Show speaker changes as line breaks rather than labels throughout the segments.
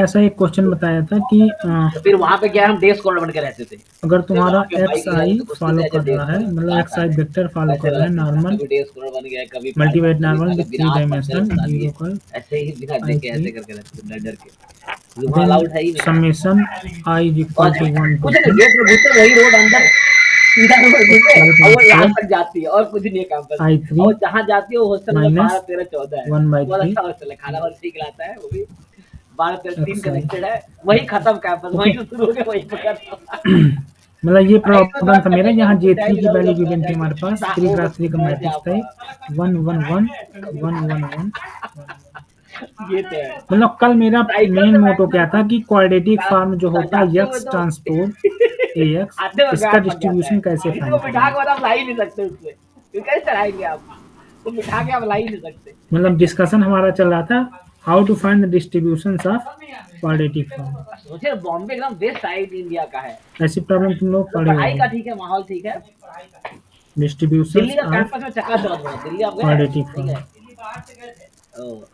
ऐसा एक क्वेश्चन बताया था कि
तो फिर वहाँ पे क्या है, हम डे स्क्वायर बन के रहते थे।
अगर तुम्हारा
वहाँ पे
एक्स आई फॉलो कर रहा है, मतलब एक्स आई वेक्टर फॉलो कर रहा है नॉर्मल
कभी डे स्क्वायर बन गया, कभी
मल्टीवेट नॉर्मल
बिना
विथ 3
पंक्चर
डायमेंशनल
बता दिए,
जीरो कर्व
ऐसे ही बिना
आई
देखे ऐसे
3
करके रहते थे डर के। वहाँ
देन
अलाउड है ही नहीं।
Summation I is equal to 1
कुछ
टू
नहीं,
2
गेट में घुसते वही रोड अंदर सीधा रोड घुसे
स्क्वायर
और वो यहाँ
ट्रांसपोज
तक जाती है और कुछ नहीं है कैंपस
आई
में।
3
और जहाँ जाती है वो हॉस्टल में
माइनस
12, 13, 14 है।
1 बाई
बहुत
3
अच्छा हॉस्टल है, खाना बहुत ठीक लाता है, वो भी 12, 13 3
एक्स आई।
कनेक्टेड है। वही खत्म कैंपस,
ओके,
वहीं से शुरू हो गया वहीं पे खत्म।
मतलब ये प्रॉब्लम था मेरा, यहाँ
कुछ
J3
टाइम
की
इधर
वैल्यू
उधर चला
गिवन थी
जाए,
हमारे पास, 3
वो
क्रॉस
बस
3 का
बस
मैट्रिक्स
यहाँ
था, 1 1 1 1 1 1।
ये तो है।
मतलब कल मेरा
साइकिल
मेन
से
मोटो क्या था कि क्वाड्रेटिक फॉर्म जो होता है
जाते हुए
एक्स
तो
ट्रांसपोज ए एक्स,
आते हुए
इसका
गैप बन जाता है।
डिस्ट्रीब्यूशन कैसे
किसी को
फाइंड
बिठा
करेंगे।
के आप ला ही नहीं सकते उससे, फिर कैसे चढ़ाएंगे आप? तो बिठा के आप ला ही नहीं सकते।
मतलब डिस्कशन हमारा चल रहा था how to find the distribution of quadratic form.
सोचिए बॉम्बे एकदम बेस्ट साइड इंडिया का है।
ऐसी प्रॉब्लम तुम लोग
तो
पढ़े
पढ़ाई
होगे।
का ठीक है, माहौल ठीक है।
डिस्ट्रीब्यूशन
दिल्ली का
ऑफ
कैंपस में चकाचौंध है। दिल्ली आप गए हैं?
क्वाड्रेटिक
नहीं
फॉर्म,
गए?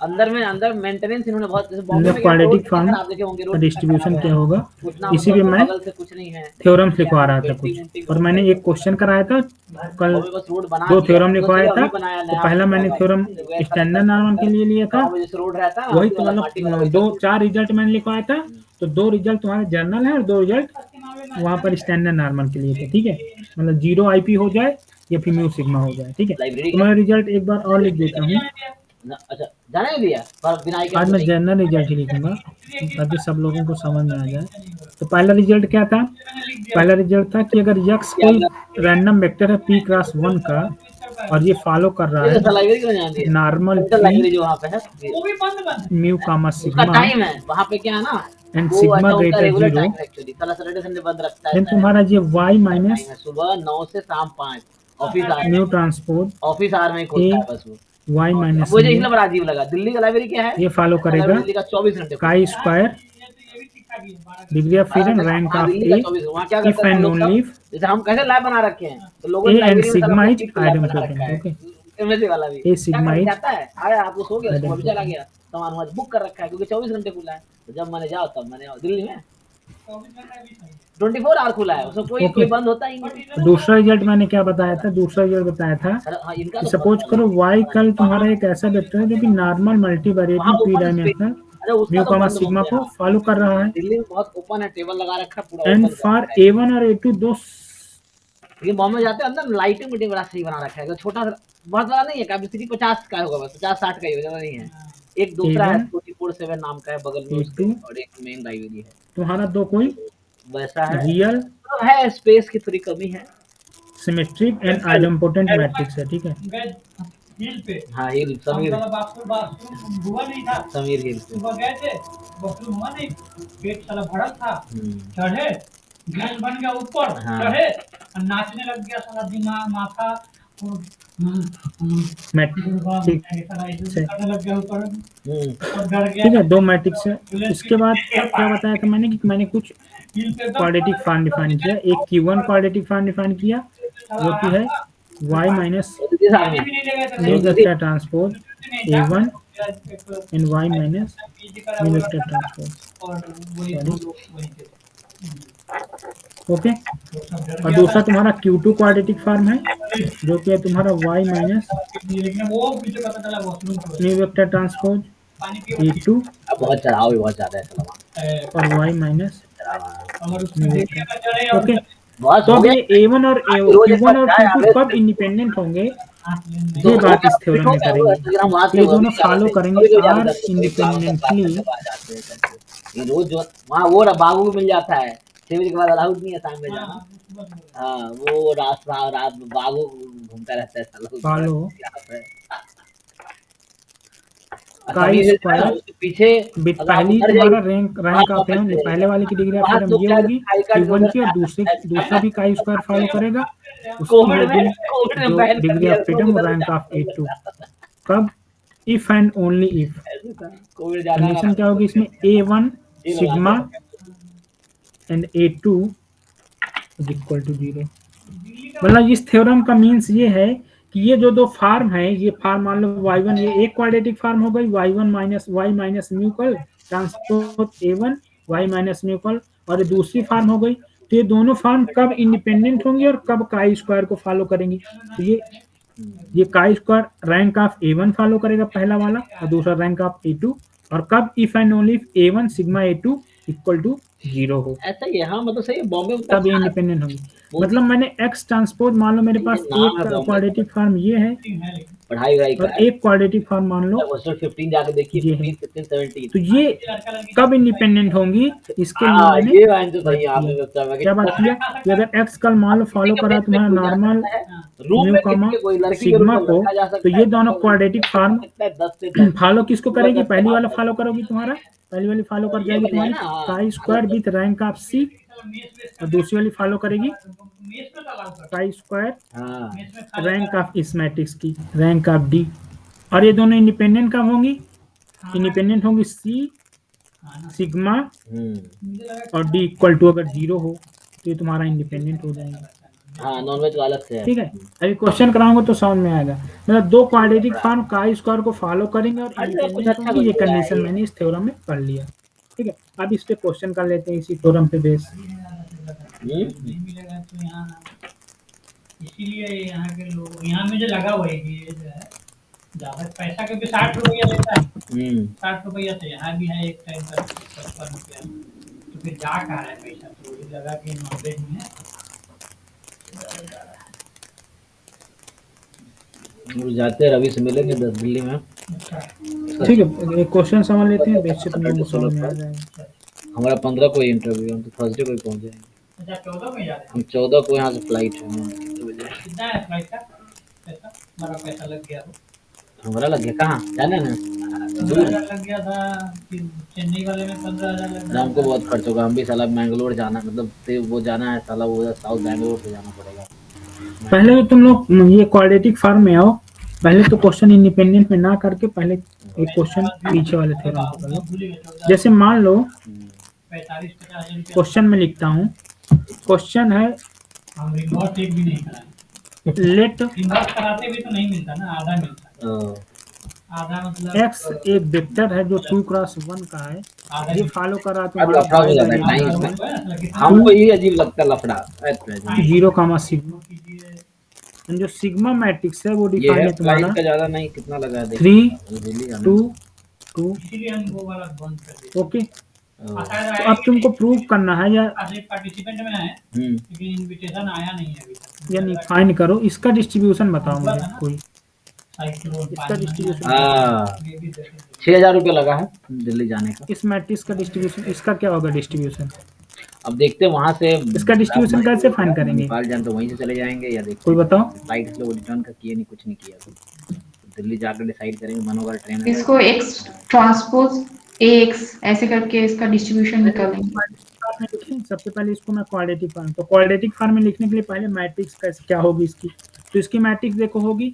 अंदर मेंटेनेंस इन्होंने बहुत, जैसे बॉम्बे
मतलब
में क्या रोड
क्वाड्रेटिक
कितनी
फॉर्म
खराब देखे होंगे,
का
रोड कितना खराब
डिस्ट्रीब्यूशन
है,
क्या होगा,
उतना
इसी पे
मतलब
मैं
बगल से कुछ नहीं है,
थ्योरम्स लिखवा रहा था कुछ।
पेंटिंग
और
रोड
मैंने
है।
एक क्वेश्चन कराया था कल,
बॉम्बे बस रोड बना
2
दिया,
थ्योरम
तो चलिए
लिखवाया था।
अभी बनाया
तो
नया
पहला मैंने थ्योरम
वैसा लगता
स्टैंडर्ड
है
नॉर्मल के लिए लिया था,
गाँव में जैसे रोड रहता है ना,
वही
उसी
तो
वाला माटी वाला
मतलब
वैसा
2-4 रिजल्ट मैंने लिखवाया था। तो 2 रिजल्ट तुम्हारे जर्नल है और 2 रिजल्ट वहाँ पर स्टैंडर्ड नॉर्मल के लिए थे, ठीक है। मतलब 0 आईपी हो जाए या फिर म्यू सिग्मा हो जाए, ठीक है।
लाइब्रेरी
तो
का।
मैं रिजल्ट एक बार और लिख देता हूँ।
अच्छा जाने नहीं दिया पर बिना आई
आज
कैप
मैं
नहीं।
जनरल रिजल्ट ही लिखूंगा ताकि सब लोगों को समझ में आ जाए। तो पहला रिजल्ट क्या था, पहला रिजल्ट था कि अगर यक्स
क्या
कोई रैंडम वेक्टर है p क्रॉस 1 का और ये फॉलो कर रहा
ये
है
तो लाइब्रेरी क्यों जान दिया?
नॉर्मल
सेंट्रल
p
लाइब्रेरी जो वहाँ पे है
म्यू कामा
उसका
सिग्मा
टाइम है वहाँ पे, क्या है ना,
एंड
वो
सिग्मा
ऐसा उनका
ग्रेटर
रेगुलर
0,
टाइम है एक्चुअली, साला सैटरडे संडे बंद रखता है,
देन
ऐसा है।
तुम्हारा ये y माइनस
टाइम है सुबह 9 से शाम 5, office
mu
hour,
transpose
office hour में ही
ए
खुलता है बस वो।
y
अब
माइनस
मुझे
म्यू,
इसलिए बड़ा अजीब लगा, दिल्ली का लाइब्रेरी क्या है,
ये फॉलो करेगा
दिल्ली का 24 घंटे
काई
खुलता है।
Square degree of freedom rank
हाँ
ऑफ
दिल्ली का
ए
24, वहाँ क्या करते
इफ
हैं सब
एंड
लोग, सब
ओनली
जैसे हम कैसे लैब बना रखे हैं, तो लोगों
ए
ने
एंड
लाइब्रेरी में साला
सिग्मा
अपना
इज
खुद का लैब बना रखा
आइडेंपोटेंट।
है।
ओके,
एमएससी वाला भी
ए
क्या
सिग्मा
कर
इज
जाता है, आया आपको सो गया, सुबह भी चला
आइडेंपोटेंट।
गया, सामान वामान बुक कर रखा है क्योंकि 24 घंटे खुला है। तो जब मैंने जाओ तब मैंने आओ, दिल्ली में 24 आवर खुला है, उसमें कोई
ओके,
बंद होता ही नहीं।
दूसरा रिजल्ट मैंने क्या बताया था, दूसरा रिजल्ट बताया था
सर हाँ इनका
कि
तो बहुत
सपोज
अच्छा
करो
लगा,
y
पता
कल
नहीं
तुम्हारा एक ऐसा वेक्टर है जो कि नॉर्मल मल्टी
वहाँ
variable P
open space,
dimensional
अरे उसका
म्यू
तो
कॉमा
बंद
सिग्मा
बॉम्बे,
को
हाँ
फॉलो कर रहा है।
दिल्ली में बहुत ओपन है, टेबल लगा रखा है पूरा
एंड
ओपन
फॉर
है।
A1 और A2 दो
लेकिन बॉम्बे जाते हैं अंदर लाइटिंग मीटिंग बड़ा सही बना रखा है, छोटा सा बहुत बड़ा नहीं है, कैपेसिटी 50 का होगा, बस 50-60 का ही होगा, नहीं है। एक दूसरा है
A1
24/7 नाम का है बगल में उसके,
A2
और एक मेन लाइब्रेरी है,
तुम्हारा दो कोई
तो वैसा है।
रियल
तो है स्पेस की थोड़ी कमी है।
सिमेट्रिक एंड आइडेंपोटेंट मैट्रिक्स है, ठीक है।
हिल पे, हाँ हिल, समीर हुआ नहीं था, समीर हिल पे सुबह गए थे, बाथरूम हुआ नहीं, पेट साला भरा था, चढ़े गैस बन गया ऊपर, हाँ। चढ़े नाचने लग गया साला, दिमाग माथा
मैट्रिक्स है,
करने लग गया ऊपर, और डर गया,
ठीक है, दो मैट्रिक्स है। इसके बाद क्या बताया था मैंने कि मैंने कुछ क्वाड्रेटिक फॉर्म डिफाइन किया, एक Q1 क्वाड्रेटिक फॉर्म डिफाइन किया जो कि है y minus mu vector transpose A1 and y minus mu vector transpose, okay. और दूसरा तुम्हारा Q2 क्वाड्रेटिक फॉर्म है जो कि है तुम्हारा y minus mu vector transpose A2
बहुत चढ़ाव भी बहुत ज्यादा है
और y minus mu vector, okay.
बस
तो
हो
अब
गया,
ये A1 और
रोज एक
Q1
बार
और
चाय
Q2
आवे
कब
तो
इंडिपेंडेंट होंगे, ये
हो
बात
गया,
इस
फिर
थ्योरम
हो
में
गया
करेंगे।
तो हम वहाँ
तो
से
ये दोनों
क्लास
फॉलो
से
करेंगे
कभी कभी
आर
जाते थे, एक क्लास में क्लास
इंडिपेंडेंटली।
करके बाहर जाते हैं। ये रोज जो वहाँ वो बाबू भी मिल जाता है, 6 बजे के बाद अलाउड नहीं है शाम में जाना, हाँ वो रात में बाबू घूमता रहता है साला
फॉलो
यहाँ पे।
काई
समीर हिल है
स्क्वायर
उसके पीछे,
विथ
अगर आप
पहली
उधर
तुम्हारा
जाइए वहाँ
रैंक ऑफ
वापस
एम,
चले
पहले
जाइए,
वाले की डिग्री ऑफ
वहाँ
फ्रीडम
लोग
ये
क्या
होगी
हाई कार्ड के
Q1
उधर
की, और दूसरे दूसरा भी काई स्क्वायर फॉलो करेगा, उसकी
कोविड
होगी
में
जो
बैन कर
डिग्री
दिया
ऑफ
लोग
फ्रीडम और
उधर
रैंक ऑफ
जाते
A2। कब, इफ एंड ओनली इफ,
ऐसे था कोविड ज्यादा
कंडीशन क्या होगी इसमें A1 sigma and A2 is equal to 0। मतलब इस थ्योरम का मीन्स ये है कि ये जो दो फार्म है, ये फार्म मान लो y1, ये एक क्वाड्रेटिक फार्म हो गई y1 minus y minus mu कल, ट्रांसपोज A1 y माइनस में इक्वल, और दूसरी फॉर्म हो गई। तो ये दोनों फॉर्म कब इंडिपेंडेंट होंगी और कब काई स्क्वायर को फॉलो करेंगी? तो ये chi square rank of A1 follow करेगा पहला वाला, और दूसरा रैंक ऑफ A2, और कब if and only if A1 sigma A2 equal to 0 हो,
ऐसा ही है। हाँ मतलब सही है, बॉम्बे में
तब ये इंडिपेंडेंट होगी। मतलब मैंने एक्स ट्रांसपोज मान लो मेरे पास एक क्वाड्रेटिक फॉर्म ये है
पढ़ाई वढ़ाई
और एक क्वाड्रेटिक फॉर्म मान लो
हॉस्टल 15 जाके देखिए,
ये है।
15 16 17।
तो ये कब इंडिपेंडेंट होंगी, इसके लिए मैंने
ये आंसर सही है आपने
बात
बताया।
किया। क्या बात किया कि अगर एक्स कल मान लो फॉलो करा तुम्हारा नॉर्मल
रूम
म्यू
में
कॉमा
किसी कोई लड़की के रूम
सिग्मा
में
को,
रखा जा
तो
सकता
ये
है,
दोनों क्वाड्रेटिक फॉर्म
10 से 10
फॉलो किसको करेगी?
सुबह
पहली वाला
10
फॉलो करोगी तुम्हारा, पहली वाली फॉलो कर
ये
जाएगी
बढ़िया है
तुम्हारी
ना।
Chi square with rank of C, और दूसरी वाली फॉलो करेगी काई स्क्वायर
हाँ
रैंक ऑफ इस मैट्रिक्स की रैंक ऑफ डी। और ये दोनों इंडिपेंडेंट कब होंगी? इंडिपेंडेंट होंगी सी सिग्मा और डी इक्वल टू अगर 0 हो, तो ये तुम्हारा इंडिपेंडेंट हो जाएगा।
हाँ नॉनवेज वाला से है।
ठीक है, अभी क्वेश्चन कराऊंगा तो समझ में आएगा। मतलब दो क्वाड्रेटिक फॉर्म काई स्क्वायर को फॉलो करेंगे और
कुछ
इंडिपेंडेंट
अच्छा
होंगे, ये
कुछ बताया
कंडीशन मैंने इस थ्योरम में पढ़ लिया। ठीक है, अब इस पे क्वेश्चन कर लेते हैं इसी थ्योरम पे बेस।
इसीलिए यहाँ के लोग, यहाँ में जो लगा हुआ है कि ये जो है ज्यादा पैसा के भी 60 रुपया लेता है, 60 रुपया तो यहाँ भी है एक टाइम का 55 रुपया, तो फिर जा कहाँ रहा है पैसा? तो वही लगा कि नॉलेज में है।
जाते हैं रवि से मिलेंगे 10 दिल्ली में।
ठीक है, एक क्वेश्चन समझ लेते हैं, बेस से तुम लोगों को समझ में आ जाएगा।
हमारा 15 को इंटरव्यू, हम तो थर्सडे को ही पहुंच जाएंगे।
अच्छा 14 में जा रहे हैं?
हम 14 को यहाँ से फ्लाइट है।
कितना है फ्लाइट का पैसा? हमारा पैसा लग गया तो
हमारा लग गया कहाँ जाने ना,
15,000 लग गया था, फिर चेन्नई वाले में 15,000 लग गया।
हमको बहुत खर्च होगा। हम भी साला बैंगलोर जाना, मतलब वो जाना है साला, वो साउथ बैंगलोर से जाना पड़ेगा।
पहले तो तुम लोग ये क्वाड्रेटिक फॉर्म में आओ, पहले तो क्वेश्चन इंडिपेंडेंट में ना करके पहले एक क्वेश्चन पीछे वाले थ्योरम को कर लो। जैसे मान लो
45-50,000
क्वेश्चन में लिखता हूँ, क्वेश्चन है
हम रिवर्स एक भी नहीं कराए,
लेट
रिवर्स कराते भी तो नहीं मिलता ना, आधा मिलता है। आधा मतलब
एक्स एक वेक्टर है जो 2x1 का है, ये फॉलो करा
अब लफड़ा हो जाता है टाइम में, हमको ये अजीब लगता है लफड़ा।
0 कामा सिग्मा, जो सिग्मा मैट्रिक्स है वो
ये
डिफाइन
है
है तुम्हारा
का ज्यादा नहीं, कितना लगा है
3 2 2।
इसीलिए हम वो वाला बंद कर दिए।
ओके, तो अब तुमको प्रूव करना है या
पार्टिसिपेंट में है, लेकिन इनविटेशन आया नहीं है अभी तक।
यानी फाइंड करो इसका डिस्ट्रीब्यूशन बताओ मुझे कोई, इसका डिस्ट्रीब्यूशन
6,000 रुपया लगा है दिल्ली जाने का।
इस मैट्रिक्स का डिस्ट्रीब्यूशन, इसका क्या होगा डिस्ट्रीब्यूशन?
अब देखते हैं वहां से
इसका डिस्ट्रीब्यूशन कैसे फाइंड करेंगे?
नेपाल जान तो वहीं से चले जाएंगे, या देखते
कोई बताओ।
फ्लाइट इसलिए वो रिटर्न का किए नहीं, कुछ नहीं किया तो दिल्ली जाकर डिसाइड करेंगे, मनोगा ट्रेन
इसको एक्स ट्रांसपोज एक्स ऐसे करके इसका डिस्ट्रीब्यूशन निकालेंगे।
सबसे पहले इसको मैं क्वाड्रेटिक फॉर्म, तो क्वाड्रेटिक फॉर्म में लिखने के लिए पहले मैट्रिक्स का क्या होगी इसकी, तो इसकी मैट्रिक्स देखो होगी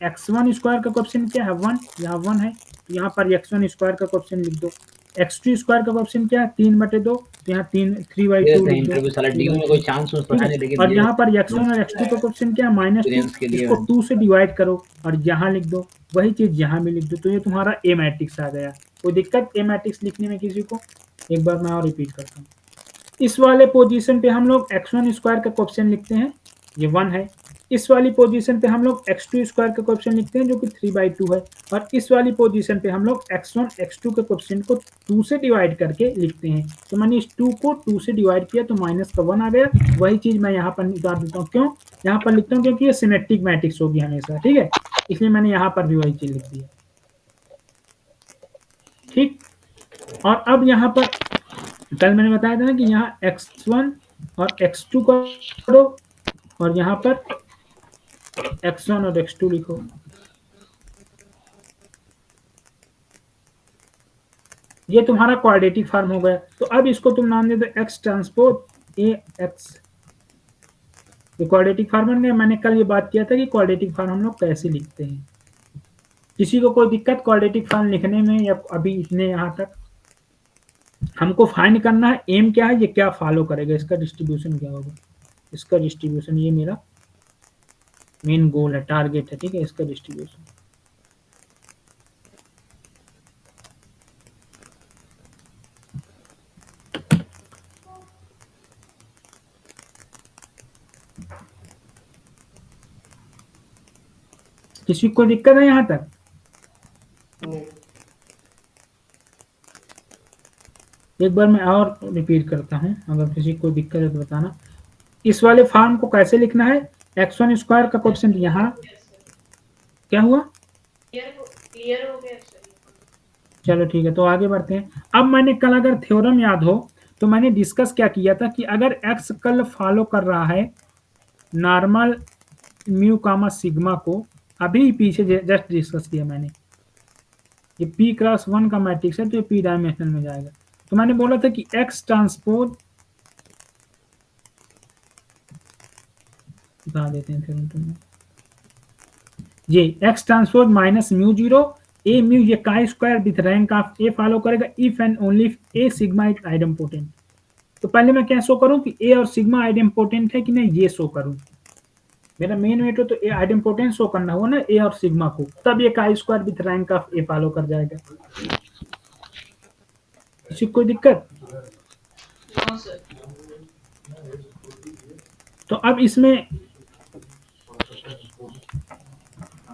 x1 स्क्वायर का कोएफिशिएंट क्या है 1, यहाँ 1 है, तो यहाँ पर x1 स्क्वायर का कोएफिशिएंट लिख दो। x2 स्क्वायर का कोएफिशिएंट क्या है 3/2, तो यहाँ 3/2 लिख दो।
साला ड्यू में कोई चांस तो है नहीं, लेकिन
और यहाँ पर x1 और x2 का कोएफिशिएंट क्या है -2, इसको 2 से डिवाइड करो और यहाँ लिख दो, वही चीज यहाँ भी लिख दो, तो ये तुम्हारा ए मैट्रिक्स आ गया। कोई दिक्कत ए मैट्रिक्स लिखने में किसी को? एक बार मैं और रिपीट करता हूँ, इस वाले पोजीशन पे हम लोग x1 स्क्वायर का कोएफिशिएंट लिखते हैं, ये 1 है। इस वाली पोजीशन पे हम लोग x2 स्क्वायर का कोएफिशिएंट लिखते हैं जो कि 3/2 है, और इस वाली पोजीशन पे हम लोग x1 x2 के कोएफिशिएंट को 2 से डिवाइड करके लिखते हैं। तो मैंने इस 2 को 2 से डिवाइड किया तो माइनस का 1 आ गया, वही चीज मैं यहाँ पर उतार देता हूँ। क्यों यहाँ पर लिखता हूँ? क्योंकि ये सिमेट्रिक मैट्रिक्स होगी हमेशा, ठीक है, इसलिए मैंने यहाँ पर भी वही चीज लिख दी है। ठीक, और अब यहाँ पर कल मैंने बताया था ना कि यहाँ x1 और x2 करो और यहाँ पर x1 और x2 लिखो। ये तुम्हारा क्वाड्रेटिक फॉर्म हो गया। तो अब इसको तुम नाम दे दो x ट्रांसपोज ए एक्स, ये क्वाड्रेटिक फॉर्म में मैंने कल ये बात किया था कि क्वाड्रेटिक फॉर्म हम लोग कैसे लिखते हैं। किसी को कोई दिक्कत क्वाड्रेटिक फॉर्म लिखने में या अभी इतने यहाँ तक? हमको फाइंड करना है एम क्या है, ये क्या फॉलो करेगा, इसका डिस्ट्रीब्यूशन क्या होगा, इसका डिस्ट्रीब्यूशन, ये मेरा मेन गोल है, टारगेट है, ठीक है, इसका डिस्ट्रीब्यूशन। किसी को दिक्कत है यहाँ तक? एक बार मैं और रिपीट करता हूँ, अगर किसी को दिक्कत है तो बताना। इस वाले फॉर्म को कैसे लिखना है? x1 स्क्वायर का कोएफिशिएंट यहाँ क्या हुआ?
क्लियर हो गया सर।
चलो ठीक है, तो आगे बढ़ते हैं। अब मैंने कल, अगर थ्योरम याद हो तो मैंने डिस्कस क्या किया था कि अगर x कल फॉलो कर रहा है नॉर्मल म्यू कामा सिग्मा को, अभी पीछे जस्ट डिस्कस किया मैंने, ये p क्रॉस 1 का मैट्रिक्स है तो ये p डायमेंशनल में जाएगा। तो मैंने बोला था कि x ट्रांसपोज, बता देते हैं फिर ये x transpose minus mu zero A mu, ये का square with rank of A follow करेगा if and only if A sigma is idempotent. तो पहले मैं क्या शो करूं कि ए और सिग्मा आइडेम्पोटेंट है कि नहीं, ये शो करूं। मेरा मेन वेट हो तो ए आइडेम्पोटेंट शो करना होगा ना, ए और सिग्मा को, तब ये का square with rank of A follow कर जाएगा। किसी कोई दिक्कत? तो अब इसमें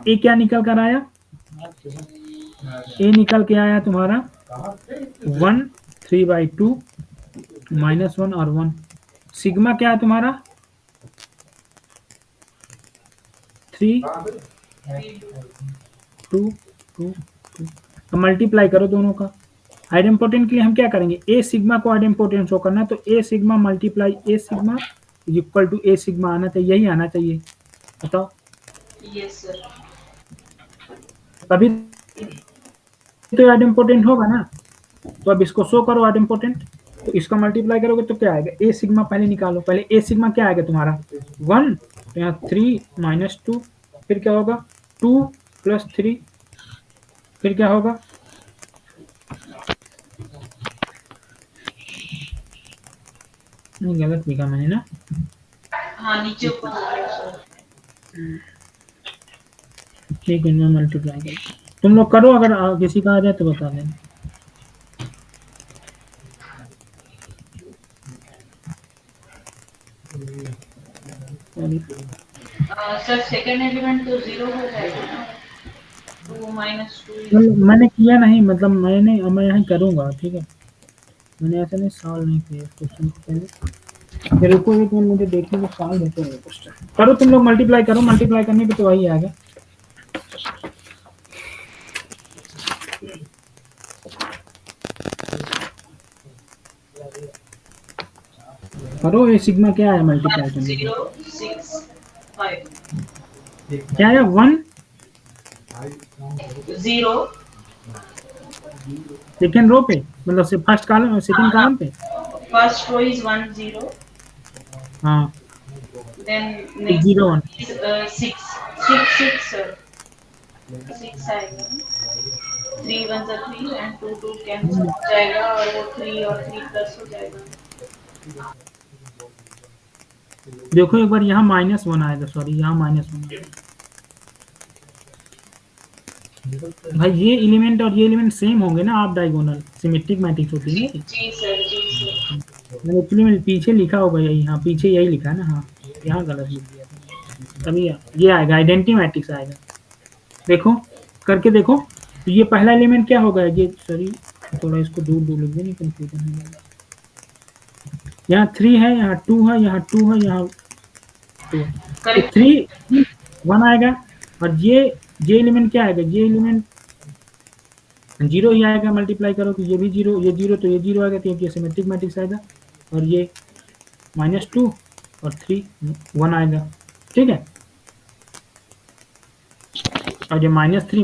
ए क्या निकल कर आया? ए निकल के आया तुम्हारा 1 3/2 -1 और 1। सिग्मा क्या है तुम्हारा? 3 2 2 2। अब मल्टीप्लाई करो दोनों का। आइडेम्पोटेंट के लिए हम क्या करेंगे? ए सिग्मा को आइडेम्पोटेंट शो करना है तो A sigma multiply A sigma equal to A sigma आना चाहिए, यही आना चाहिए। बताओ।
Yes sir.
तभी तो आइडेम्पोटेंट होगा ना। तो अब इसको शो करो आइडेम्पोटेंट, तो इसका मल्टीप्लाई करोगे तो क्या आएगा? ए सिग्मा पहले निकालो। पहले ए सिग्मा क्या आएगा तुम्हारा? 1, तो यहाँ 3 -2, फिर क्या होगा? 2 + 3, फिर क्या होगा? नहीं, गलत लिखा मैंने ना।
हाँ नीचे ऊपर हो गया सर।
ठीक है, मैं मल्टीप्लाई कर, तुम लोग करो, अगर किसी का आ जाए तो बता देना।
सर सेकंड एलिमेंट तो 0 हो जाएगा ना, 2 -2।
मैंने किया नहीं, मतलब मैं यहाँ करूँगा, ठीक है। मैंने ऐसा नहीं सॉल्व नहीं किया क्वेश्चन को पहले। फिर रुको एक मिनट, मुझे देखने को सॉल्व होते हैं क्वेश्चन। करो तुम लोग, मल्टीप्लाई करो, मल्टीप्लाई करने पे तो वही आएगा। करो, ये सिग्मा क्या है मल्टीप्लाई करने पे?
0 6 5
क्या है? 1
0
सेकेंड रो पे, मतलब से फर्स्ट कॉलम सेकेंड कॉलम पे।
फर्स्ट रो इज 1 0,
हाँ,
then next
0 1
is 6 sir, 6 आएगा। 3 1 जा 3 and 2 2 कैंसिल हो जाएगा और वो 3 और 3 प्लस हो जाएगा।
देखो एक बार यहाँ -1 आएगा, सॉरी यहाँ -1 आएगा। भाई ये एलिमेंट और ये एलिमेंट सेम होंगे ना, आप डायगोनल सिमेट्रिक मैट्रिक्स होती है।
जी सर, जी सर।
एक्चुअली मैं पीछे लिखा होगा यही, हाँ पीछे यही लिखा है ना, हाँ यहाँ गलत लिख दिया था। तभी ये आएगा, आइडेंटिटी मैट्रिक्स आएगा। देखो करके देखो, तो ये पहला एलिमेंट क्या होगा? ये सॉरी थोड़ा इसको दूर दूर लिख दें, कंफ्यूजन हो जाएगा। यहाँ 3 है, यहाँ 2 है, यहाँ 2 है, यहाँ 2 है, तो 3 1 आएगा। और ये एलिमेंट क्या आएगा? ये एलिमेंट 0 ही आएगा। मल्टीप्लाई करो तो ये भी 0, ये 0 तो ये 0 आएगा, तो ये सिमेट्रिक मैट्रिक्स आएगा। और ये -2 और 3 1 आएगा, ठीक है। और ये -3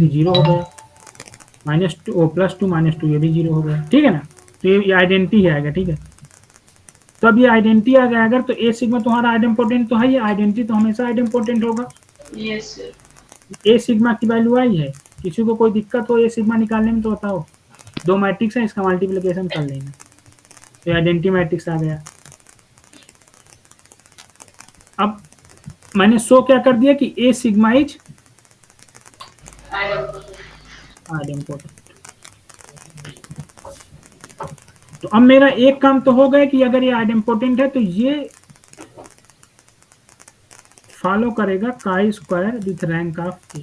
0 हो गया, -2 +2 -2 ये भी 0 हो गया, ठीक है ना। तो ये आइडेंटिटी आएगा, ठीक है। तो अब ये आइडेंटिटी आ गया अगर, तो ए सिग्मा तुम्हारा आइडेम्पोटेंट तो है, ये आइडेंटिटी तो हमेशा आइडेम्पोटेंट होगा।
Yes sir.
ए सिग्मा की वैल्यू आई है। किसी को कोई दिक्कत हो ए सिग्मा निकालने में तो बताओ। 2 मैट्रिक्स है, इसका मल्टीप्लिकेशन कर लेंगे, तो आइडेंटिटी मैट्रिक्स आ गया। अब मैंने शो क्या कर दिया कि ए सिग्मा इज आइडेम्पोटेंट। तो अब मेरा एक काम तो हो गया कि अगर ये आइडेम्पोटेंट है तो ये फॉलो करेगा chi square with rank of A.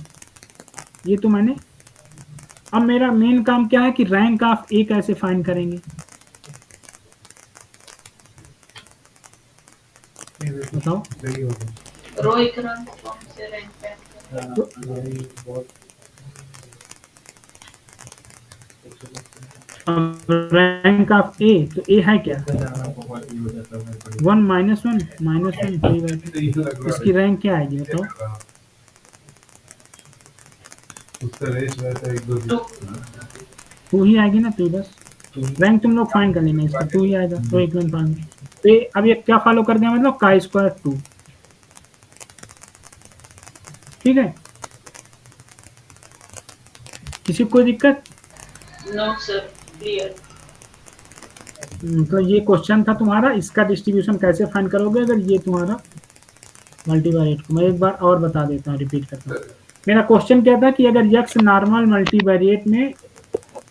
ये तो मैंने, अब मेरा मेन काम क्या है कि रैंक ऑफ ए कैसे फाइंड करेंगे, बताओ।
रो इकोनॉमिक फॉर्म से रैंक पे
रैंक ऑफ ए, तो ए है क्या 1 माइनस वन 3/2, इसकी रैंक क्या आएगी बताओ। टू ही आएगी ना, तो बस रैंक तुम लोग फाइंड कर लेना, इसका 2 ही आएगा, तो एक मिनट फाइंड। तो ये अब ये क्या फॉलो कर दिया मतलब काई स्क्वायर 2, ठीक है। किसी को कोई दिक्कत?
No sir, clear.
मतलब ये क्वेश्चन था तुम्हारा, इसका डिस्ट्रीब्यूशन कैसे फाइंड करोगे अगर ये तुम्हारा मल्टीवेरिएट को। मैं एक बार और बता देता हूँ, रिपीट करता हूँ। मेरा क्वेश्चन क्या था कि अगर यक्स नॉर्मल मल्टीवेरिएट में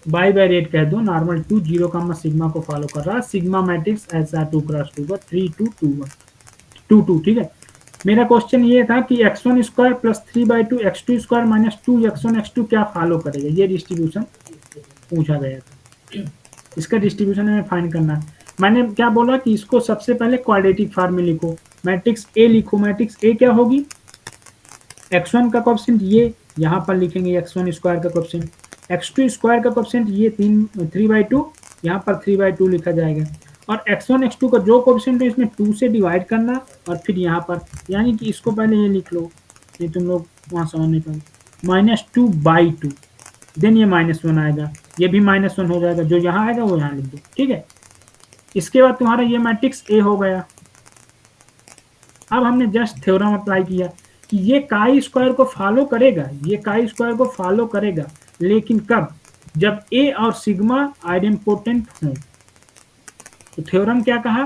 बाईवेरिएट कह दो, नॉर्मल 2 0 का सिग्मा को फॉलो कर रहा है, सिग्मा मैट्रिक्स ऐसा 2x2 का 3 2 2 1 2 2, ठीक है। मेरा क्वेश्चन ये था कि x1 square plus 3/2 x2 square minus 2 x1 x2 क्या फॉलो करेगा, ये डिस्ट्रीब्यूशन पूछा गया था। इसका डिस्ट्रीब्यूशन हमें फाइंड करना है। मैंने क्या बोला कि इसको सबसे पहले क्वाड्रेटिक फॉर्म में लिखो, मैट्रिक्स ए लिखो। मैट्रिक्स ए क्या होगी, x1 का कोएफिशिएंट ये यहाँ पर लिखेंगे, x1 स्क्वायर का कोएफिशिएंट, x2 स्क्वायर का कोएफिशिएंट ये 3/2, यहाँ पर 3/2 लिखा जाएगा, और x1 x2 का जो कोएफिशिएंट है इसमें 2 से डिवाइड करना, और फिर यहाँ पर, यानी कि इसको पहले ये लिख लो, ये तुम लोग वहाँ समझ नहीं पाए, -2/2, देन ये -1 आएगा, ये भी -1 हो जाएगा, जो यहाँ आएगा वो यहाँ लिख दो, ठीक है। इसके बाद तुम्हारा ये मैट्रिक्स ए हो गया। अब हमने जस्ट थ्योरम अप्लाई किया कि ये काई स्क्वायर को फॉलो करेगा, ये काई स्क्वायर को फॉलो करेगा, लेकिन कब, जब ए और सिग्मा आइडेम्पोटेंट हों। तो थ्योरम क्या कहा,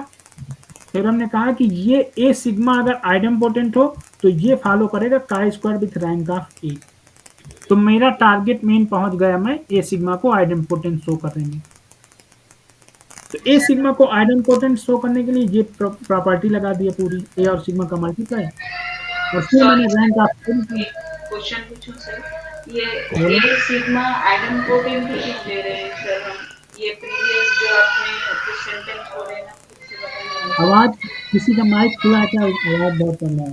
थ्योरम ने कहा कि ये ए सिग्मा अगर आइडेम्पोटेंट हो तो ये फॉलो करेगा chi square with rank of A. तो मेरा टारगेट मेन पहुंच गया, मैं ए सिग्मा को आइडेम्पोटेंट शो करेंगे। तो ए सिग्मा को आइडेम्पोटेंट शो करने के लिए ये प्रॉपर्टी लगा दी है पूरी, ए और सिग्मा का मल्टीप्लाई, और फिर मैंने रैंक ऑफ
क्वेश्चन पूछूं सर, ये ए सिग्मा आइडेम्पोटेंट क्यों ले रहे हैं सर हम? ये प्रीवियस जो आपने कुछ सेंटेंस बोले ना, उससे बताइए।
आवाज, किसी का माइक खुला है क्या, आवाज बहुत कम है,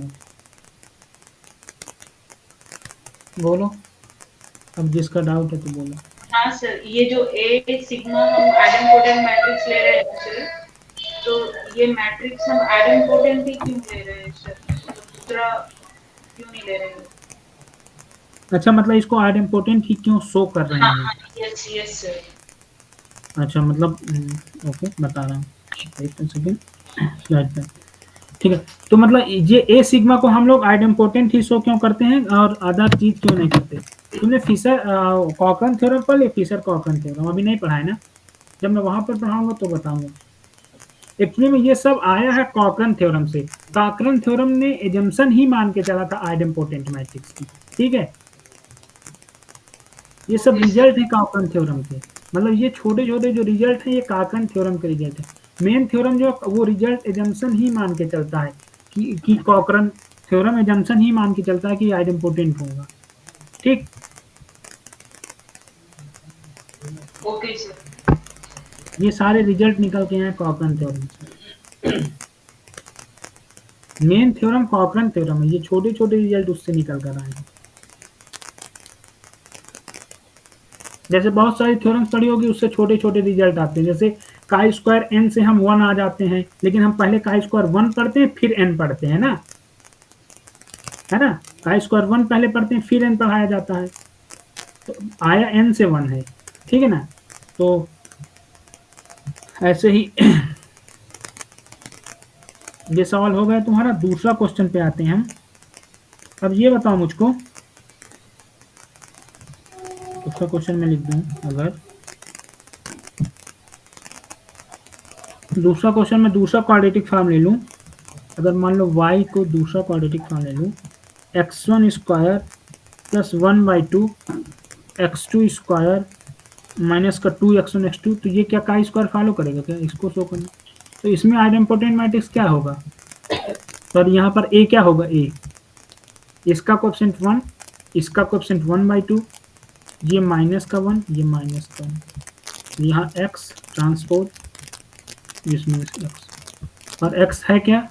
बोलो, अब जिसका डाउट है तो बोलो।
हाँ सर, ये जो ए सिग्मा हम आइडेम्पोटेंट मैट्रिक्स ले रहे हैं सर, तो ये मैट्रिक्स हम आइडेम्पोटेंट ही क्यों ले रहे हैं सर, दूसरा क्यों नहीं ले रहे हैं?
अच्छा, मतलब इसको आइडेम्पोटेंट ही क्यों शो कर रहे हैं?
हाँ, यस यस सर।
अच्छा, मतलब ओके, बता रहा हूँ, एक सेकंड, स्लाइड पे, ठीक है। तो मतलब ये ए सिग्मा को हम लोग आइडेम्पोटेंट ही शो क्यों करते हैं और अदर चीज क्यों नहीं करते? तुमने फिशर कॉकरन थ्योरम पढ़ लिया, फिशर कॉकरन थ्योरम अभी नहीं पढ़ा है ना, जब मैं वहां पर पढ़ाऊंगा तो बताऊंगा। एक्चुअली में ये सब आया है कॉकरन थ्योरम से। कॉकरन थ्योरम ने एजम्पशन ही मान के चला था आइडेम्पोटेंट मैट्रिक्स की, ठीक है। ये सब रिजल्ट है कॉकरन थ्योरम के, मतलब ये छोटे छोटे जो रिजल्ट है ये कॉकरन थ्योरम के रिजल्ट है। मेन थ्योरम जो वो रिजल्ट एजम्पशन ही मान के चलता है कि कॉकरन थ्योरम एजम्पशन ही मान के चलता है कि आइडेम्पोटेंट होगा, ठीक।
Okay sir.
ये सारे रिजल्ट निकल के हैं कॉकरन थ्योरम से। मेन थ्योरम कॉकरन थ्योरम है, ये छोटे छोटे रिजल्ट उससे निकल कर आए हैं। जैसे बहुत सारी थ्योरम्स पढ़ी होगी, उससे छोटे छोटे रिजल्ट आते हैं। जैसे काई स्क्वायर एन से हम 1 आ जाते हैं, लेकिन हम पहले काई स्क्वायर 1 पढ़ते हैं फिर एन पढ़ते हैं ना, है ना। काई स्क्वायर 1 पहले पढ़ते हैं फिर एन पढ़ाया जाता है, तो आया एन से 1 है, ठीक है ना। तो ऐसे ही ये सवाल हो गया तुम्हारा। दूसरा क्वेश्चन पे आते हैं हम। अब ये बताओ मुझको, दूसरा क्वेश्चन में लिख दूं, अगर दूसरा क्वेश्चन में दूसरा क्वाड्रेटिक फॉर्म ले लूं, अगर मान लो y को दूसरा क्वाड्रेटिक फॉर्म ले लूं, x1 square plus 1/2 x2 square minus का 2 x1 x2, तो ये क्या काई स्क्वायर फॉलो करेगा क्या, इसको शो करना। तो इसमें आइडेम्पोटेंट मैट्रिक्स क्या होगा, और यहाँ पर a क्या होगा, a इसका कोएफिशिएंट 1, इसका कोएफिशिएंट 1/2, ये माइनस का 1, ये माइनस का 1, यहाँ x ट्रांसपोज इसमें x, और x है क्या,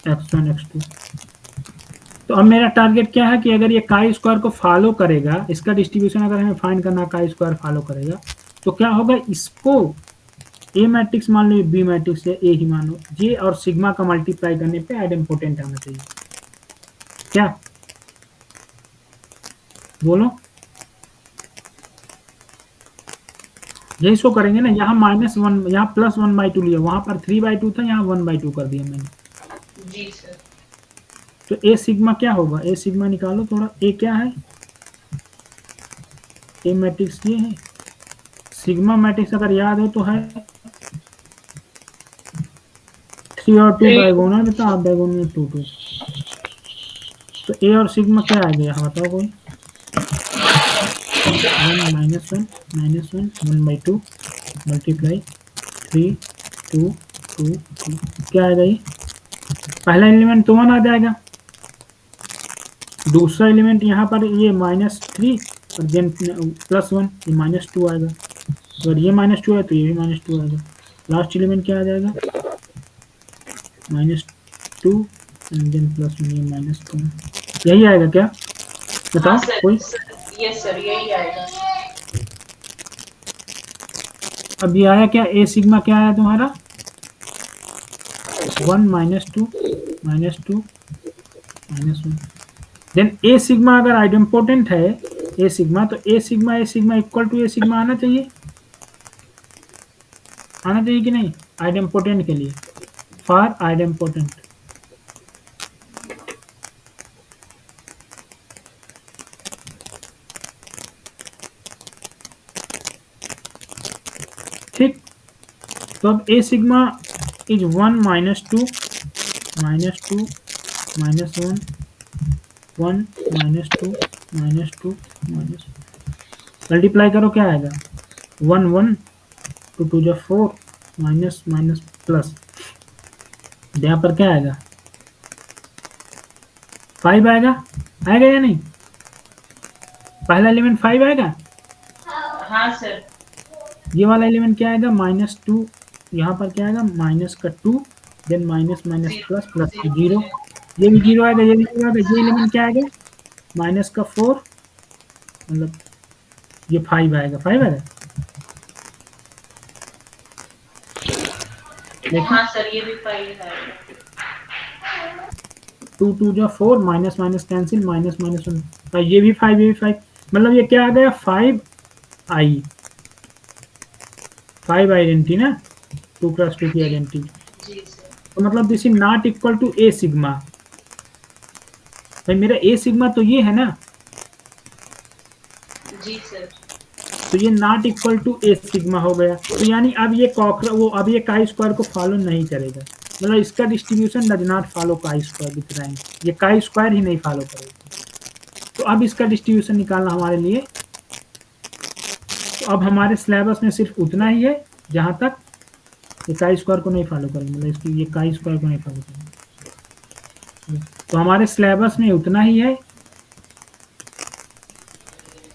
x1 x2। तो अब मेरा टारगेट क्या है कि अगर ये काई स्क्वायर को फॉलो करेगा, इसका डिस्ट्रीब्यूशन अगर हमें फाइंड करना, काई स्क्वायर फॉलो करेगा तो क्या होगा, इसको ए मैट्रिक्स मान लो, बी मैट्रिक्स है, ए ही मान लो, जे और सिग्मा का मल्टीप्लाई करने पे आइडेम्पोटेंट आना चाहिए। क्या बोलो, यही शो करेंगे ना। यहाँ -1, यहाँ +1/2 लिया, वहां पर 3/2 था, यहाँ 1/2 कर दिया मैंने।
जी सर।
तो ए सिग्मा क्या होगा, ए सिग्मा निकालो थोड़ा, ए क्या है, ए मैट्रिक्स ये है, सिग्मा मैट्रिक्स अगर याद हो तो है 3 और 2 डायगोनल में, तो आप डायगोनल में 2 2। तो ए और सिग्मा क्या आ गया बताओ कोई, 1 -1 1/2 मल्टीप्लाई 3 2 2 2, क्या आएगा ये, पहला एलिमेंट तो 1 आ जाएगा, दूसरा एलिमेंट यहाँ पर ये -3 और देन +1, ये -2 आएगा, अगर ये -2 है तो ये भी -2 आएगा, लास्ट एलिमेंट क्या आ जाएगा, -2 एंड देन +1, ये -2, यही आएगा क्या बताओ
हाँ सर,
कोई।
यस सर, यही आएगा।
अब ये आया क्या, ए सिग्मा क्या आया तुम्हारा, 1 -2 -2 -1। देन ए सिग्मा अगर आइडेम्पोटेंट है, ए सिग्मा, तो A sigma equal to A sigma आना चाहिए, आना चाहिए कि नहीं, आइडेम्पोटेंट के लिए, फॉर आइडेम्पोटेंट। ठीक, तो अब ए सिग्मा इज 1 -2 -2 -1 1 -2 -2 मल्टीप्लाई करो, क्या आएगा, 1 1 2 2 जा 4 माइनस माइनस प्लस, यहाँ पर क्या आएगा, 5 आएगा, आएगा या नहीं, पहला एलिमेंट 5 आएगा,
हाँ सर।
ये वाला एलिमेंट क्या आएगा, -2, यहाँ पर क्या आएगा, माइनस का 2, then minus minus plus plus 0, ये भी 0 आएगा, ये भी 0 आएगा, ये एलिमेंट क्या आएगा, -4, मतलब ये 5 आएगा, 5 आएगा,
हाँ सर, ये भी 5 आएगा।
2 2 जा 4, minus minus cancel, minus minus 1, ये भी 5, ये भी 5, मतलब ये क्या आ गया, 5i, 5 आइडेंटिटी ना, 2 + 2 की आइडेंटिटी,
जी सर।
तो मतलब this is not equal to A sigma, भाई मेरा ए सिग्मा तो ये है ना,
जी सर।
तो ये not equal to A sigma हो गया, तो यानी अब ये अब ये काई स्क्वायर को फॉलो नहीं करेगा, मतलब इसका distribution does not follow chi square दिख रहा है, ये काई स्क्वायर ही नहीं फॉलो करेगा। तो अब इसका डिस्ट्रीब्यूशन निकालना हमारे लिए, तो अब हमारे सिलेबस में सिर्फ उतना ही है जहां तक ये काई स्क्वायर को नहीं फॉलो करेंगे, मतलब इसकी ये काई स्क्वायर को नहीं फॉलो करेंगे, तो हमारे सिलेबस में उतना ही है।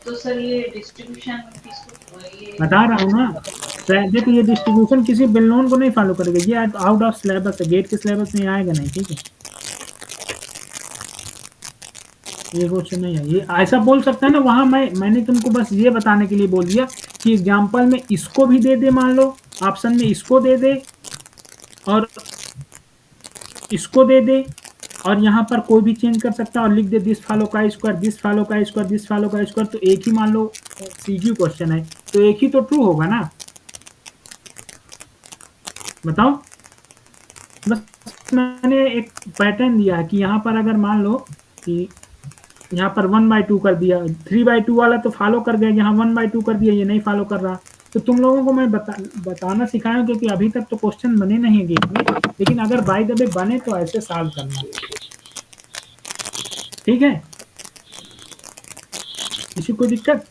तो सर ये डिस्ट्रीब्यूशन किसको, ये
बता रहा हूँ ना, देखो ये डिस्ट्रीब्यूशन किसी बेल नोन को नहीं फॉलो करेगा, ये आउट ऑफ सिलेबस है, गेट के सिलेबस में आएगा नहीं, ठीक है, ये क्वेश्चन नहीं है, ये ऐसा बोल सकता है ना, वहां मैंने तुमको बस ये बताने के लिए बोल दिया कि एग्जाम्पल में इसको भी दे दे, मान लो ऑप्शन में इसको दे दे और इसको दे दे, और यहाँ पर कोई भी चेंज कर सकता है और लिख दे दिस फॉलो का स्क्वायर, दिस फॉलो का स्क्वायर, दिस फॉलो का स्क्वायर, तो एक ही मान लो सीक्यू क्वेश्चन है, तो एक ही तो ट्रू होगा ना, बताओ। बस मैंने एक पैटर्न दिया है कि यहाँ पर अगर मान लो कि यहाँ पर 1/2 कर दिया, 3/2 वाला तो फॉलो कर गया, यहाँ 1/2 कर दिया, ये नहीं फॉलो कर रहा, तो तुम लोगों को मैं बताना सिखाया, क्योंकि अभी तक तो क्वेश्चन बने नहीं है गेट में, लेकिन अगर बाय द वे बने तो ऐसे सॉल्व करना, ठीक है, किसी को दिक्कत,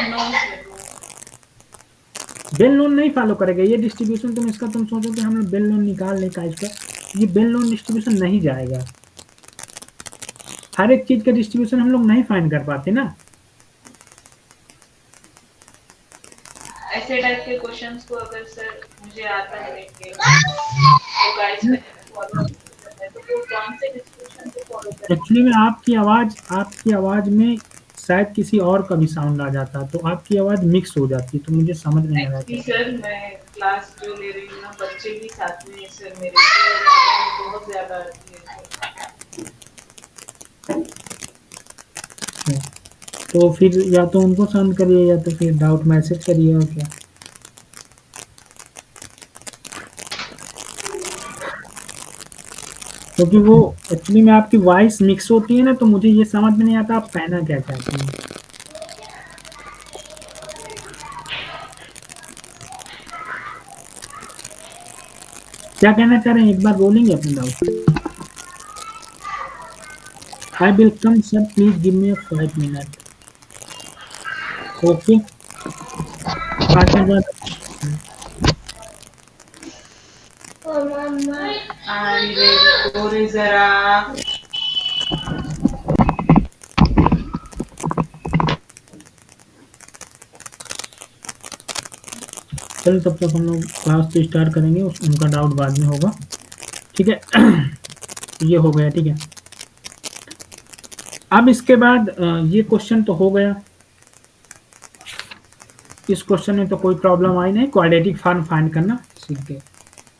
नो सर।
बेल लोन नहीं फॉलो करेगा ये डिस्ट्रीब्यूशन, तुम इसका तुम सोचो कि हम लोग बेल लोन निकाल लें का इसका, ये बेल नोन डिस्ट्रीब्यूशन नहीं जाएगा। हर एक चीज का डिस्ट्रीब्यूशन हम लोग नहीं फाइंड कर पाते ना।
ऐसे टाइप के क्वेश्चंस को अगर सर मुझे आता है लेके तो गाइस मैंने फॉलो करना है, तो वो कौन से डिस्क्रिप्शन को फॉलो करना
एक्चुअली में आपकी आवाज में शायद किसी और का भी साउंड आ जाता है, तो आपकी आवाज मिक्स हो जाती है, तो मुझे समझ नहीं आ रहा
एक्चुअली
क्या।
सर मैं क्लास जो ले रही हूँ ना, बच्चे भी साथ में है सर मेरे, तो बहुत ज्यादा आती है सर।
तो फिर या तो उनको शांत करिए या तो फिर डाउट मैसेज करिए, और क्या। क्योंकि वो एक्चुअली में आपकी वॉइस मिक्स होती है ना, तो मुझे ये समझ में नहीं आता आप कहना क्या चाहते हैं। क्या कहना चाह रहे हैं, एक बार बोलेंगे अपने doubt. I will come sir, please give me 5 minute. Okay, 5 minute
और जरा
चलो, तब तक हम लोग क्लास तो स्टार्ट करेंगे, उनका डाउट बाद में होगा, ठीक है। ये हो गया, ठीक है। अब इसके बाद ये क्वेश्चन तो हो गया, इस क्वेश्चन में तो कोई प्रॉब्लम आई नहीं, क्वाड्रेटिक फॉर्म फाइंड करना सीख गए।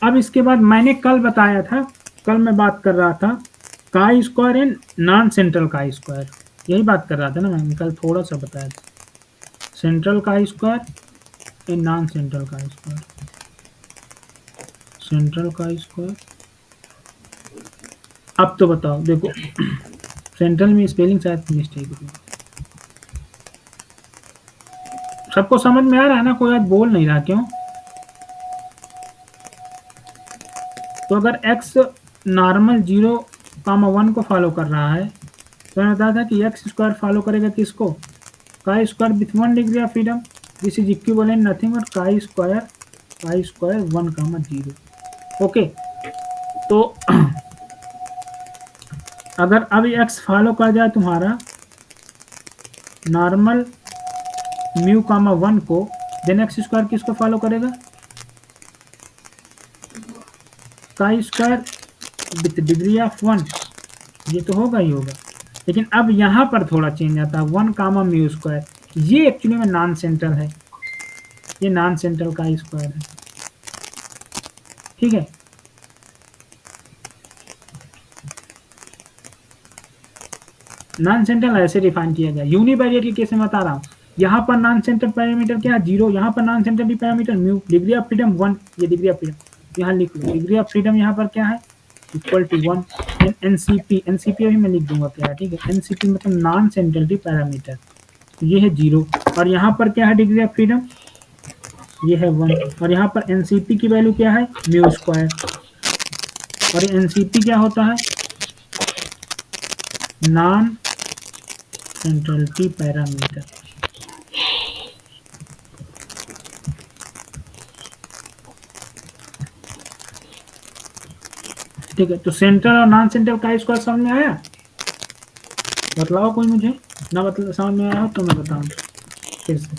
अब इसके बाद मैंने कल बताया था, कल मैं बात कर रहा था chi square and non central chi square, यही बात कर रहा था ना मैंने कल, थोड़ा सा बताया था। Central chi square and non central chi square, central chi square. अब तो बताओ, देखो सेंट्रल में स्पेलिंग शायद मिस्टेक है। सबको समझ में आ रहा है ना, कोई आज बोल नहीं रहा, क्यों? तो अगर x नॉर्मल 0, 1 को फॉलो कर रहा है, तो मैंने बताया था कि एक्स स्क्वायर फॉलो करेगा किसको, काई square with 1 degree of freedom, this is equivalent nothing but chi square 1, 0। Okay, तो अगर अब x फॉलो कर जाए तुम्हारा नॉर्मल μ, 1 को, देन एक्स स्क्वायर किसको फॉलो करेगा, chi square with degree of 1, ये तो होगा ही होगा। लेकिन अब यहाँ पर थोड़ा चेंज आता है, 1, μ², ये एक्चुअली में नॉन सेंट्रल है, ये नॉन सेंट्रल काई स्क्वायर है, ठीक है। नॉन सेंट्रल ऐसे डिफाइन किया गया, यूनिवेरिएट के केस में बता रहा हूँ। यहाँ पर नॉन सेंट्रल पैरामीटर क्या है, 0, यहाँ पर non central parameter mu, degree of freedom 1, ये डिग्री ऑफ फ्रीडम यहाँ लिख लो, डिग्री ऑफ फ्रीडम यहाँ पर क्या है, इक्वल टू 1। एनसीपी अभी मैं लिख दूंगा क्या है, ठीक है। एनसीपी मतलब नॉन सेंट्रलिटी पैरामीटर, ये है 0, और यहाँ पर क्या है डिग्री ऑफ फ्रीडम, ये है 1, और यहाँ पर एनसीपी की वैल्यू क्या है, μ², और एनसीपी क्या होता है, नॉन सेंट्रलिटी पैरामीटर। ठीक है, तो सेंट्रल और नॉन सेंट्रल का स्क्वायर समझ में आया, बतलाओ कोई मुझे, ना बतला समझ में आया तो मैं बताऊँ फिर से।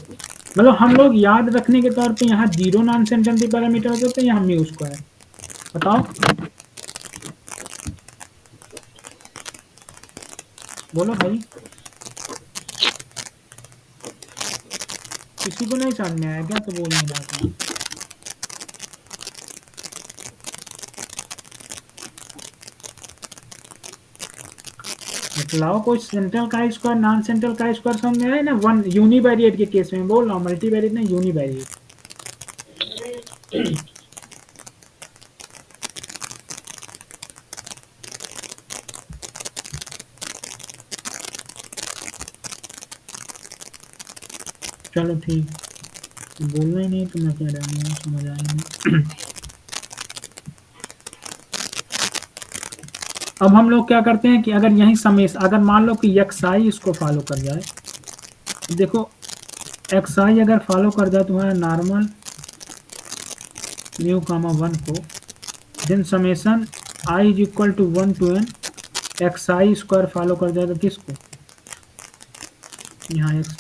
मतलब हम लोग याद रखने के तौर पे यहाँ 0 नॉन सेंट्रल पैरामीटर होते हैं, यहाँ μ², बताओ बोलो भाई, किसी को नहीं समझ में आया क्या, तो बोल नहीं रहा था। बतलाओ कोई सेंट्रल का स्क्वायर नॉन सेंट्रल का स्क्वायर समझ में आया ना, 1 यूनिवेरिएट के केस में बोल रहा हूँ, मल्टीवेरिएट नहीं, यूनिवेरिएट। चलो ठीक, बोलना ही नहीं तो मैं क्या डालूंगा, समझ आया नहीं। अब हम लोग क्या करते हैं कि अगर यही समेश, अगर मान लो कि xi इसको फॉलो कर जाए, तो देखो xi अगर फॉलो कर जाए तुम्हारा नॉर्मल μ, 1 को, then summation i is equal to 1 to n X I square follow कर जाएगा किसको, यहाँ एक्स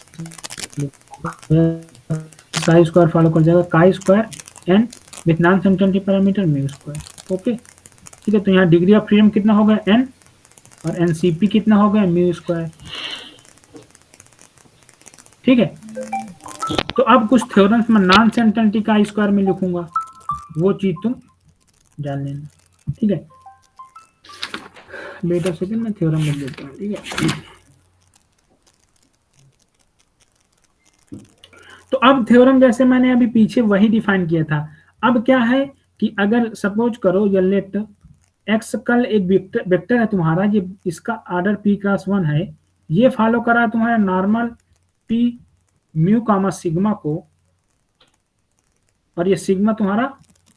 आई स्क्वायर फॉलो कर जाएगा chi square N with non centrality parameter mu square. Okay ठीक है, तो यहाँ डिग्री ऑफ फ्रीडम कितना हो गया एन और एनसीपी कितना हो गया म्यू स्क्वायर। ठीक है, तो अब कुछ थ्योरम्स में नॉन सेंट्रलिटी का स्क्वायर में लिखूंगा, वो चीज तुम जान लेना। ठीक है, वेट ऑफ सेकंड में थ्योरम लिख देता हूँ। ठीक है, तो अब थ्योरम जैसे मैंने अभी पीछे वही डिफाइन किया था। अब क्या है कि अगर सपोज करो ये लेट एक्स कल एक वेक्टर है तुम्हारा, ये इसका ऑर्डर p क्रॉस 1 है, ये फॉलो करा तुम्हारा नॉर्मल p म्यू कामा सिग्मा को, और ये सिग्मा तुम्हारा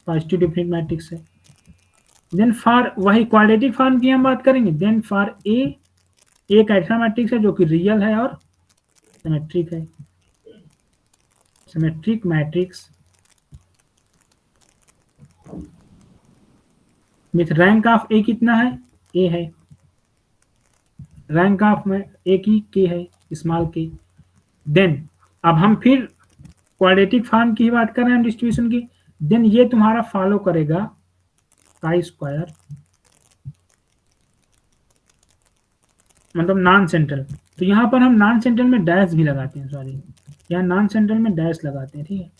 पॉजिटिव डिफरेंट मैट्रिक्स है। देन फॉर वही क्वाड्रेटिक फॉर्म की हम बात करेंगे, देन फॉर ए एक ऐसा मैट्रिक्स है जो कि रियल है और सिमेट्रिक है, symmetric matrix with rank of A कितना है, ए है, रैंक ऑफ में ए की के है, स्मॉल के। देन अब हम फिर क्वाड्रेटिक फॉर्म की बात कर रहे हैं डिस्ट्रीब्यूशन की, देन ये तुम्हारा फॉलो करेगा काई स्क्वायर, मतलब नॉन सेंट्रल। तो यहाँ पर हम नॉन सेंट्रल में डैश भी लगाते हैं, सॉरी यहाँ नॉन सेंट्रल में डैश लगाते हैं। ठीक है,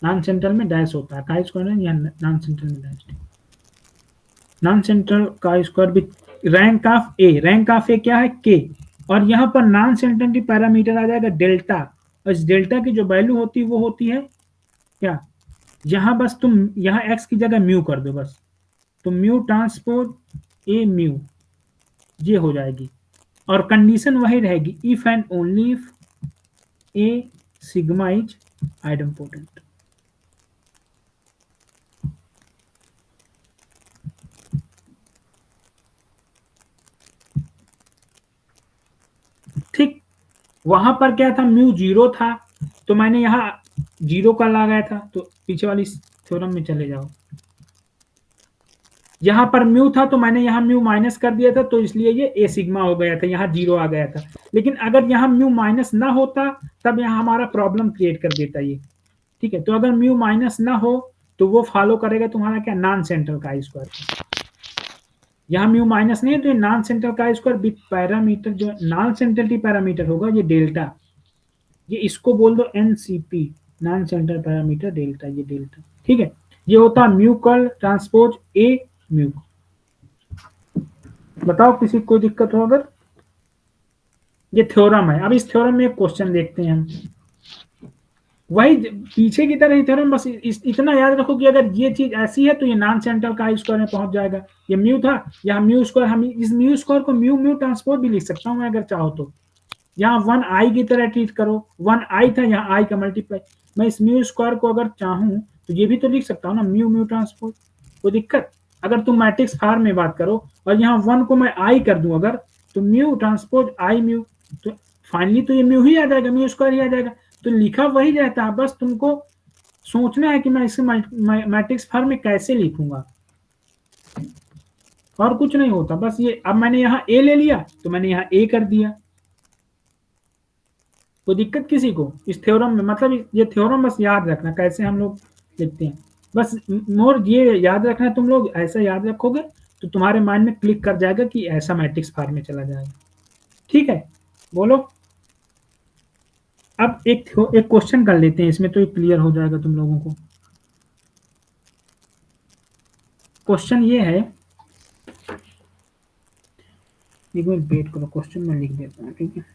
नॉन सेंट्रल में डैश होता है काई स्क्वायर, यहाँ नॉन सेंट्रल में dash, non central chi square with rank of A, rank of A क्या है के, और यहाँ पर नॉन सेंट्रलिटी पैरामीटर आ जाएगा डेल्टा, और इस डेल्टा की जो वैल्यू होती है वो होती है क्या, यहाँ बस तुम यहाँ एक्स की जगह म्यू कर दो बस, तो म्यू ट्रांसपोज ए म्यू ये हो जाएगी, और कंडीशन वही रहेगी if and only if A sigma is idempotent. ठीक, वहां पर क्या था म्यू 0 था, तो मैंने यहाँ 0 का लगाया था, तो पीछे वाली थ्योरम में चले जाओ, यहाँ पर म्यू था तो मैंने यहाँ म्यू माइनस कर दिया था, तो इसलिए ये ए सिग्मा हो गया था, यहाँ 0 आ गया था। लेकिन अगर यहाँ म्यू माइनस ना होता तब यहाँ हमारा प्रॉब्लम क्रिएट कर देता ये। ठीक है, तो अगर म्यू माइनस ना हो तो वो फॉलो करेगा तुम्हारा क्या, नॉन सेंट्रल का स्क्वायर। यहाँ म्यू माइनस नहीं है तो ये नॉन सेंट्रल का स्क्वायर विथ पैरामीटर, जो नॉन सेंट्रलिटी पैरामीटर होगा ये डेल्टा, ये इसको बोल दो NCP, non central parameter delta, ये डेल्टा। ठीक है, ये होता म्यू कल ट्रांसपोज ए म्यू। बताओ किसी को दिक्कत हो अगर, ये थ्योरम है। अब इस थ्योरम में एक क्वेश्चन देखते हैं हम, वही पीछे की तरह ही थ्योरम, बस इतना याद रखो कि अगर ये चीज ऐसी है तो ये नॉन सेंट्रल का स्क्वायर में पहुंच जाएगा। ये म्यू था, यहाँ म्यू स्क्वायर, हम इस म्यू स्क्वायर को म्यू म्यू ट्रांसपोज भी लिख सकता हूँ मैं अगर चाहो तो, यहाँ 1i की तरह ट्रीट करो, 1i था यहाँ i का मल्टीप्लाई, मैं इस म्यू स्क्वायर को अगर चाहूँ तो ये भी तो लिख सकता हूँ ना म्यू म्यू ट्रांसपोज, कोई दिक्कत। अगर तुम मैट्रिक्स फॉर्म में बात करो और यहाँ 1 को मैं i कर दूं अगर, तो म्यू ट्रांसपोज i म्यू, तो फाइनली तो ये म्यू ही आ जाएगा, म्यू स्क्वायर ही आ जाएगा। तो लिखा वही रहता है, बस तुमको सोचना है कि मैं इसे मैट्रिक्स फॉर्म में कैसे लिखूंगा, और कुछ नहीं होता। बस ये अब मैंने यहाँ a ले लिया तो मैंने यहाँ a कर दिया, कोई दिक्कत किसी को इस थ्योरम में। मतलब ये थ्योरम बस याद रखना कैसे हम लोग लिखते हैं, बस मोर ये याद रखना, तुम लोग ऐसा याद रखोगे तो तुम्हारे माइंड में क्लिक कर जाएगा कि ऐसा मैट्रिक्स फॉर्म में चला जाएगा। ठीक है, बोलो। अब एक क्वेश्चन कर लेते हैं इसमें, तो क्लियर हो जाएगा तुम लोगों को। क्वेश्चन ये है, एक मिनट वेट करो, क्वेश्चन मैं लिख देता हूँ। ठीक है,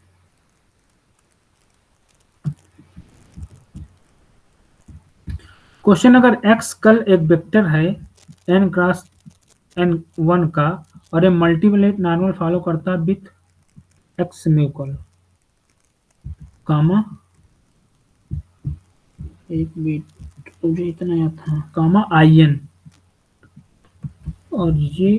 क्वेश्चन, अगर x कल एक वेक्टर है n क्रॉस n1 का और ये मल्टीपलेट नॉर्मल फॉलो करता है विथ x म्यू कल कामा, एक बीट मुझे इतना याद था, कामा in, और ये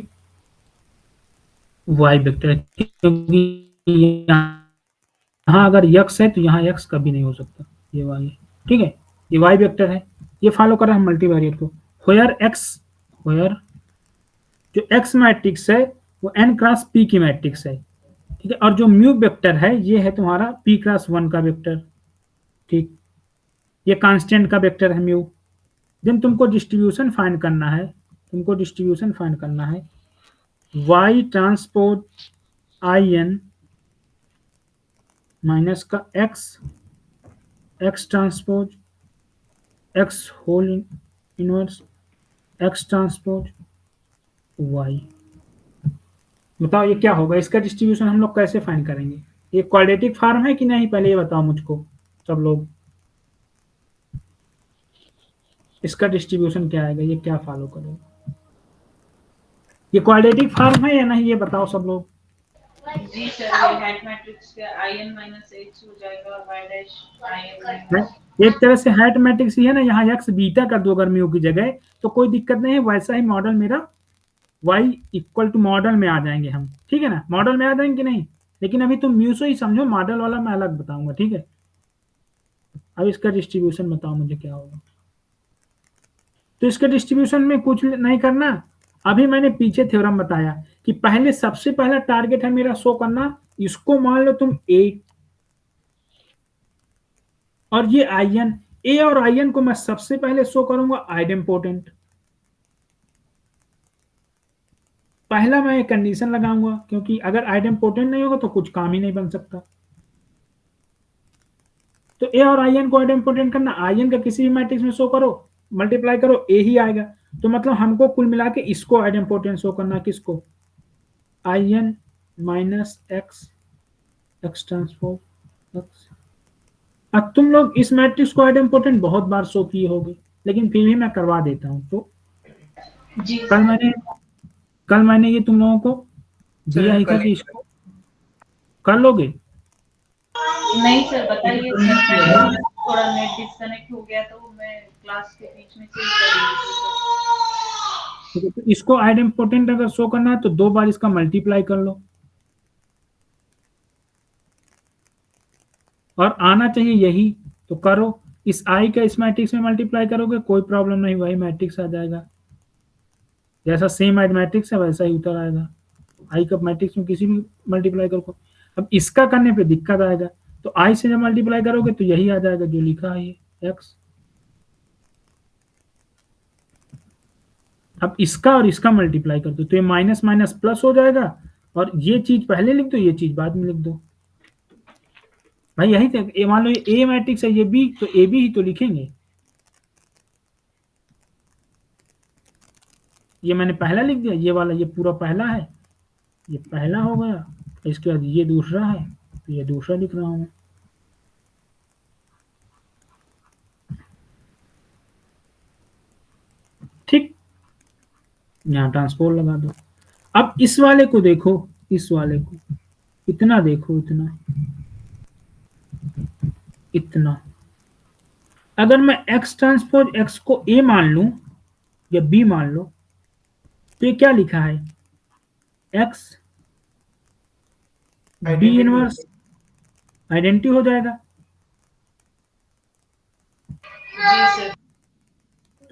y वेक्टर है, क्योंकि यहाँ अगर x है तो यहाँ x कभी नहीं हो सकता, ये y है। ठीक है, ये y वेक्टर है, ये फॉलो कर रहा है मल्टीवेरिएट को, व्हेयर जो एक्स मैट्रिक्स है वो n क्रॉस p की मैट्रिक्स है, ठीक है। और जो म्यू वेक्टर है ये है तुम्हारा p क्रॉस 1 का वेक्टर, ठीक। ये कांस्टेंट का वेक्टर है म्यू। देन तुमको डिस्ट्रीब्यूशन फाइंड करना है, तुमको डिस्ट्रीब्यूशन फाइंड करना है y transpose I N minus का x transpose x whole inverse x transpose y। बताओ ये क्या होगा, इसका डिस्ट्रीब्यूशन हम लोग कैसे फाइंड करेंगे? ये क्वाड्रेटिक फॉर्म है कि नहीं, पहले ये बताओ मुझको सब लोग। इसका डिस्ट्रीब्यूशन क्या आएगा, ये क्या फॉलो करेगा? ये क्वाड्रेटिक फॉर्म है या नहीं, ये बताओ सब लोग।
जी सर, ये हैट मैट्रिक्स का in माइनस h हो जाएगा और y डैश in माइनस।
एक तरह से हैट मैट्रिक्स ही है ना, यहाँ x बीटा कर दो अगर म्यू की जगह तो कोई दिक्कत नहीं है, वैसा ही मॉडल मेरा y इक्वल टू मॉडल में आ जाएंगे हम, ठीक है ना, मॉडल में आ जाएंगे कि नहीं। लेकिन अभी तुम म्यू से ही समझो, मॉडल वाला मैं अलग बताऊंगा, ठीक है। अब इसका डिस्ट्रीब्यूशन बताओ मुझे क्या होगा। तो इसके डिस्ट्रीब्यूशन में कुछ नहीं करना, अभी मैंने पीछे थ्योरम बताया कि पहले सबसे पहला टारगेट है मेरा शो करना, इसको मान लो तुम ए और ये आईएन, ए और आईएन को मैं सबसे पहले शो करूंगा आइडेम्पोटेंट। पहला मैं एक कंडीशन लगाऊंगा, क्योंकि अगर आइडेम्पोटेंट नहीं होगा तो कुछ काम ही नहीं बन सकता। तो ए और आईएन को आइडेम्पोटेंट करना, आईएन का किसी भी मैट्रिक्स में शो करो, मल्टीप्लाई करो, ए ही आएगा। तो मतलब हमको कुल मिला के इसको आइडेम्पोटेंट शो करना, किसको, IN minus X transpose X. अब तुम लोग इस मैट्रिक्स को आइडेम्पोटेंट बहुत बार शो किए होगे, लेकिन फिर भी मैं करवा देता हूं। तो
जी
कल मैंने ये तुम लोगों को दिया ही था कि इसको कर लोगे।
नहीं सर, बताइए सर, थोड़ा नेट डिस्कनेक्ट हो गया तो मैं क्लास के बीच में चेंज कर रही थी।
ठीक है, तो इसको आइडेम्पोटेंट अगर शो करना है तो 2 बार इसका मल्टीप्लाई कर लो, और आना चाहिए यही, तो करो। इस आई का इस मैट्रिक्स में मल्टीप्लाई करोगे कोई प्रॉब्लम नहीं, वही मैट्रिक्स आ जाएगा, जैसा सेम आई मैट्रिक्स है वैसा ही उतर आएगा। आई का मैट्रिक्स में किसी भी मल्टीप्लाई करो। अब इसका करने पे दिक्कत आएगा, तो आई से जब मल्टीप्लाई करोगे तो यही आ जाएगा जो लिखा है ये एक्स। अब इसका और इसका मल्टीप्लाई कर दो तो ये माइनस माइनस प्लस हो जाएगा, और ये चीज पहले लिख दो, ये चीज बाद में लिख दो। भाई यही तो, मान लो ये ए मैट्रिक्स है, ये बी, तो ए बी ही तो लिखेंगे। ये मैंने पहला लिख दिया, ये वाला ये पूरा पहला है, ये पहला हो गया, इसके बाद ये दूसरा है तो ये दूसरा लिख रहा हूं मैं। ठीक, यहां ट्रांसपोज लगा दो। अब इस वाले को देखो, इस वाले को इतना देखो, इतना अगर मैं x ट्रांसपोज x को a मान लूं या b मान लो तो ये क्या लिखा है, x b इनवर्स आइडेंटिटी हो जाएगा।
जी सर।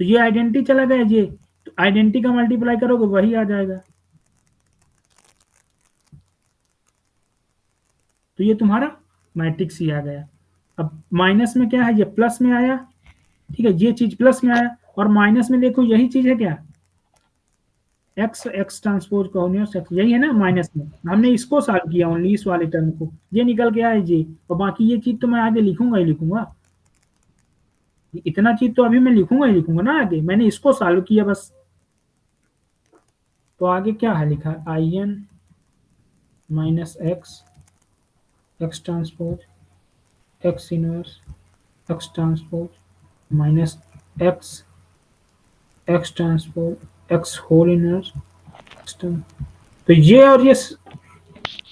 तो ये आइडेंटिटी चला गया, ये तो आइडेंटिटी का मल्टीप्लाई करोगे वही आ जाएगा। तो ये तुम्हारा मैट्रिक्स ही आ गया। अब माइनस में क्या है, ये प्लस में आया, ठीक है, ये चीज प्लस में आया, और माइनस में देखो यही चीज है क्या, एक्स ट्रांसपोज का इनवर्स एक्स, यही है ना। माइनस में हमने इसको सॉल्व किया ओनली, इस वाले टर्म को, ये निकल के आया ये, और बाकी ये चीज तो मैं आगे लिखूंगा ही लिखूंगा, इतना चीज तो अभी मैं लिखूंगा ही लिखूंगा ना आगे, मैंने इसको सॉल्व किया बस। तो आगे क्या है लिखा, I N minus X transpose X inverse X transpose minus X transpose X whole inverse. तो ये और ये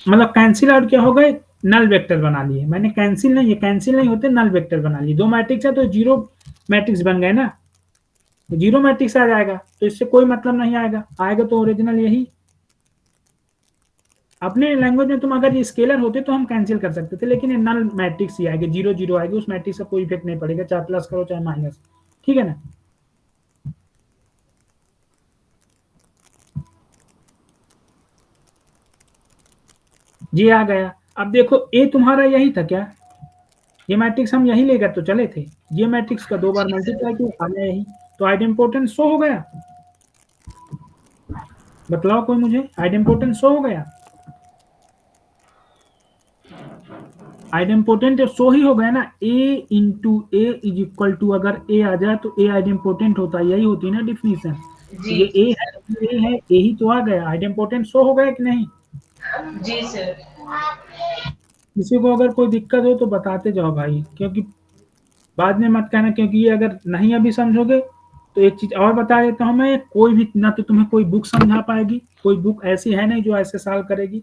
मतलब कैंसिल आउट क्या हो गए, नल वेक्टर बना लिए मैंने, कैंसिल नहीं, ये कैंसिल नहीं होते, नल वेक्टर बना लिए। 2 मैट्रिक्स है तो 0 मैट्रिक्स बन गए ना, तो 0 मैट्रिक्स आ जाएगा, तो इससे कोई मतलब नहीं आएगा, आएगा तो ओरिजिनल यही। अपने लैंग्वेज में तुम अगर ये स्केलर होते तो हम कैंसिल कर सकते थे, लेकिन ये नल मैट्रिक्स ही आएगी, 0 0 आएगी, उस मैट्रिक्स का कोई इफेक्ट नहीं पड़ेगा, चाहे प्लस करो चाहे माइनस, ठीक है ना। ये आ गया। अब देखो ए तुम्हारा यही था क्या, ये मैट्रिक्स हम यही लेकर तो चले थे, ये मैट्रिक्स का 2 बार मल्टीप्लाई किया आ गया यही, तो आइडेम्पोटेंस शो हो गया। बतलाओ कोई मुझे, आइडेम्पोटेंस शो हो गया, आइडेम्पोटेंट शो ही हो गया ना। A into A is equal to, अगर ए आ जाए तो ए आइडेम्पोटेंट होता है, यही होती है ना डिफिनीशन। तो
जी
ये ए है यही तो आ गया, आइडेम्पोटेंट शो हो गया कि नहीं।
जी सर।
किसी को अगर कोई दिक्कत हो तो बताते जाओ भाई, क्योंकि बाद में मत कहना, क्योंकि ये अगर नहीं अभी समझोगे तो एक चीज और बता देता हूँ मैं, कोई भी ना तो तुम्हें कोई बुक समझा पाएगी, कोई बुक ऐसी है नहीं जो ऐसे सॉल्व करेगी,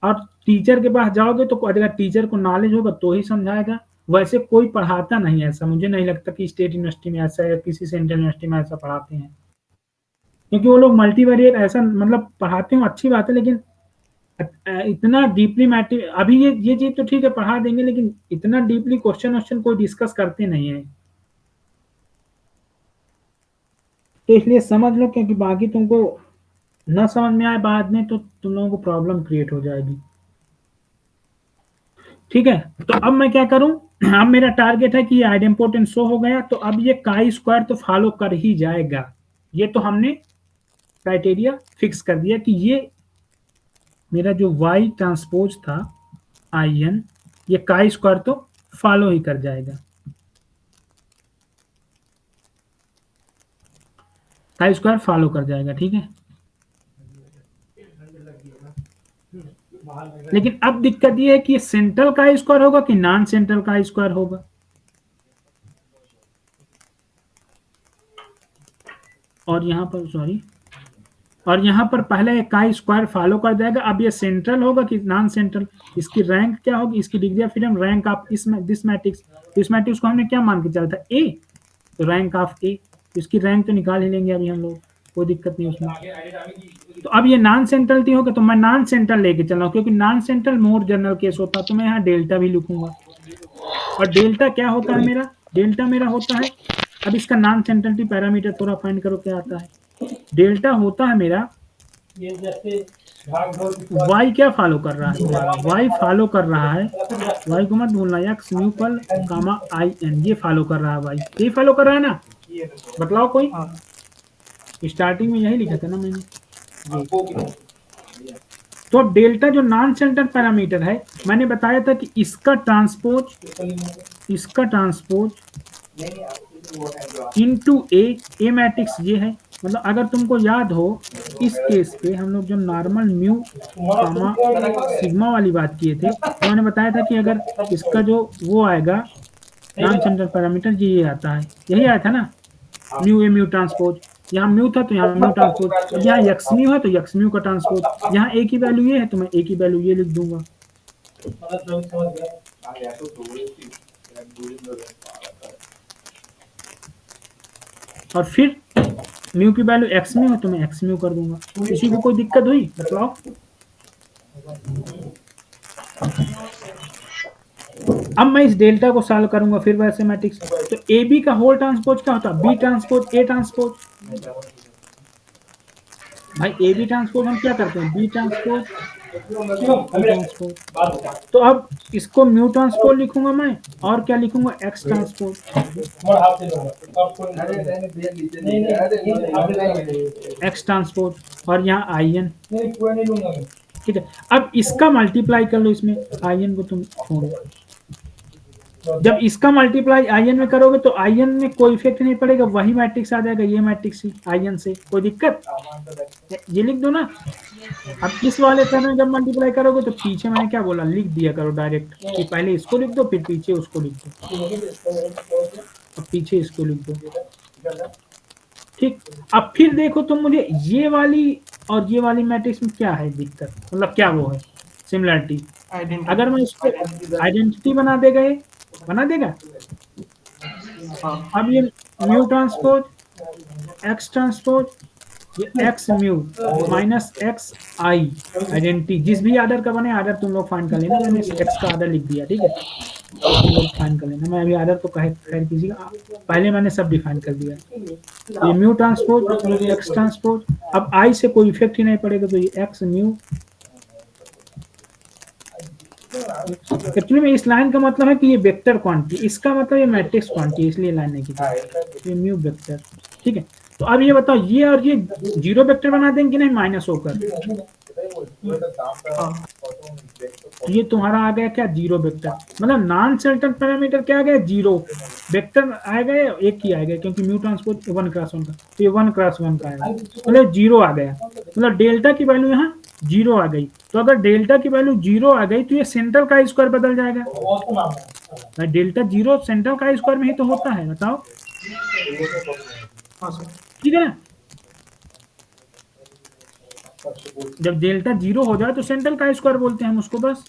और टीचर के पास जाओगे तो अगर टीचर को नॉलेज होगा तो ही समझाएगा, वैसे कोई पढ़ाता नहीं ऐसा, मुझे नहीं लगता कि स्टेट यूनिवर्सिटी में ऐसा या किसी सेंट्रल यूनिवर्सिटी में ऐसा पढ़ाते हैं, क्योंकि वो लोग मल्टीवेरिएट ऐसा मतलब पढ़ाते हो अच्छी बात है, लेकिन इतना डीपली मैट्रिक अभी ये चीज तो ठीक है पढ़ा देंगे, लेकिन इतना डीपली क्वेश्चन कोई डिस्कस करते नहीं है, तो इसलिए समझ लो, क्योंकि बाकी तुमको न समझ में आए बाद में तो तुम लोगों को प्रॉब्लम क्रिएट हो जाएगी। ठीक है, तो अब मैं क्या करूं, अब मेरा टारगेट है कि ये आइडेम्पोटेंट शो हो गया, तो अब ये काई स्क्वायर तो फॉलो कर ही जाएगा, ये तो हमने क्राइटेरिया फिक्स कर दिया कि ये मेरा जो वाई ट्रांसपोज था आई एन, ये काई स्क्वायर तो फॉलो ही कर जाएगा, काई स्क्वायर फॉलो कर जाएगा। ठीक है, लेकिन अब दिक्कत ये है कि ये सेंट्रल का स्क्वायर होगा कि नॉन सेंट्रल का स्क्वायर होगा, और यहां पर सॉरी, और यहां पर पहले का स्क्वायर फॉलो कर जाएगा, अब ये सेंट्रल होगा कि नॉन सेंट्रल, इसकी रैंक क्या होगी, इसकी degree of freedom rank of this matrix, इस मैट्रिक्स को हमने क्या मान के चला था ए, तो रैंक ऑफ ए, इसकी रैंक तो निकाल ही लेंगे अभी हम लोग, कोई दिक्कत नहीं उसमें। तो अब ये नॉन सेंट्रल होगा तो मैं नॉन सेंट्रल लेके चल रहा हूँ, क्योंकि non central more general case होता है, तो मैं यहाँ डेल्टा भी लिखूंगा, और डेल्टा क्या होता है मेरा, डेल्टा मेरा होता है, अब इसका नॉन सेंट्रलिटी पैरामीटर थोड़ा फाइंड करो क्या आता है, डेल्टा होता है मेरा
ये जैसे
वाई क्या फॉलो कर रहा है, वाई फॉलो कर रहा है, वाई को मत भूलना, एक्स म्यू पल कामा आई एन, ये फॉलो कर रहा है, वाई ये फॉलो कर रहा है ना, बतलाओ कोई, स्टार्टिंग में यही लिखा था ना मैंने। तो अब डेल्टा जो नॉन सेंट्रल पैरामीटर है, मैंने बताया था कि इसका ट्रांसपोज इनटू ए मैट्रिक्स ये है, मतलब अगर तुमको याद हो इस केस पे हम लोग जो नॉर्मल म्यू कामा सिग्मा वाली बात किए थे, तो मैंने बताया था कि अगर इसका जो वो आएगा नॉन सेंट्रल पैरामीटर ये आता है, यही आया था ना, म्यू ए म्यू ट्रांसपोज, यहाँ म्यू था तो यहाँ म्यू ट्रांसपोज, यहाँ एक्स म्यू है तो एक्स म्यू का ट्रांसपोज, यहाँ ए की वैल्यू ये है तो मैं ए की वैल्यू ये लिख दूंगा, और फिर म्यू की वैल्यू एक्स म्यू है तो मैं एक्स म्यू कर दूंगा। किसी को कोई दिक्कत हुई बताओ। अब मैं इस डेल्टा को सॉल्व करूंगा फिर वैसे मैट्रिक्स, तो ए बी का होल ट्रांसपोज क्या होता है, बी ट्रांसपोज ए ट्रांसपोज, भाई ए बी ट्रांसपोज हम क्या करते हैं, बी ट्रांसपोज ट्रांसपोज, तो अब इसको म्यू ट्रांसपोज लिखूंगा मैं, और क्या लिखूंगा, एक्स ट्रांसपोज, एक्स ट्रांसपोज, और यहाँ आई एन, ठीक है। अब इसका मल्टीप्लाई कर लो इसमें, आई एन को तुम छोड़ो, जब इसका मल्टीप्लाई आई एन में करोगे तो आई एन में कोई इफेक्ट नहीं पड़ेगा, वही मैट्रिक्स आ जाएगा, ये मैट्रिक्स ही आई एन से, कोई दिक्कत, ये लिख दो ना। अब इस वाले टर्म में जब मल्टीप्लाई करोगे तो पीछे मैंने क्या बोला, लिख दिया करो डायरेक्ट, कि पहले इसको लिख दो फिर पीछे उसको लिख दो, अब पीछे इसको लिख दो, ठीक। अब फिर देखो तुम मुझे ये वाली और ये वाली मैट्रिक्स में क्या है दिक्कत, मतलब क्या वो है सिमिलरिटी, अगर मैं इसको आइडेंटिटी बना देगा, अब ये म्यू ट्रांसपोज एक्स ट्रांसपोज, ये एक्स म्यू माइनस एक्स आई आइडेंटिटी, जिस भी आर्डर का बने आर्डर तुम लोग फाइंड कर लेना, मैंने एक्स का आर्डर लिख दिया, ठीक है, तुम लोग फाइंड कर लेना, मैं अभी आर्डर तो खैर किसी का पहले मैंने सब डिफाइन कर दिया, ये म्यू ट्रांसपोज एक्स ट्रांसपोज, अब आई से कोई इफेक्ट ही नहीं पड़ेगा, तो ये एक्स म्यू एक्चुअली में इस लाइन का मतलब है कि ये वेक्टर क्वांटिटी, इसका मतलब ये मैट्रिक्स क्वांटिटी, इसलिए लाइन नहीं की थी। ये म्यू वेक्टर, ठीक है। तो अब ये बताओ, ये और ये जीरो वेक्टर बना देंगे कि नहीं माइनस होकर? तो ये तुम्हारा आ गया क्या, जीरो वेक्टर। मतलब नॉन सेंट्रल पैरामीटर क्या आ गया, जीरो वेक्टर आ गए, एक ही आएगा क्योंकि म्यू ट्रांसपोज 1x1 का, तो ये 1x1 का आएगा, मतलब जीरो आ गया। मतलब डेल्टा की वैल्यू यहाँ जीरो आ गई। तो अगर डेल्टा की वैल्यू जीरो आ गई तो ये सेंट्रल का स्क्वायर बदल जाएगा। डेल्टा जीरो सेंट्रल का स्क्वायर में ही तो होता है, बताओ, ठीक है ना। जब डेल्टा जीरो हो जाए तो सेंट्रल का स्क्वायर बोलते हैं हम उसको, बस।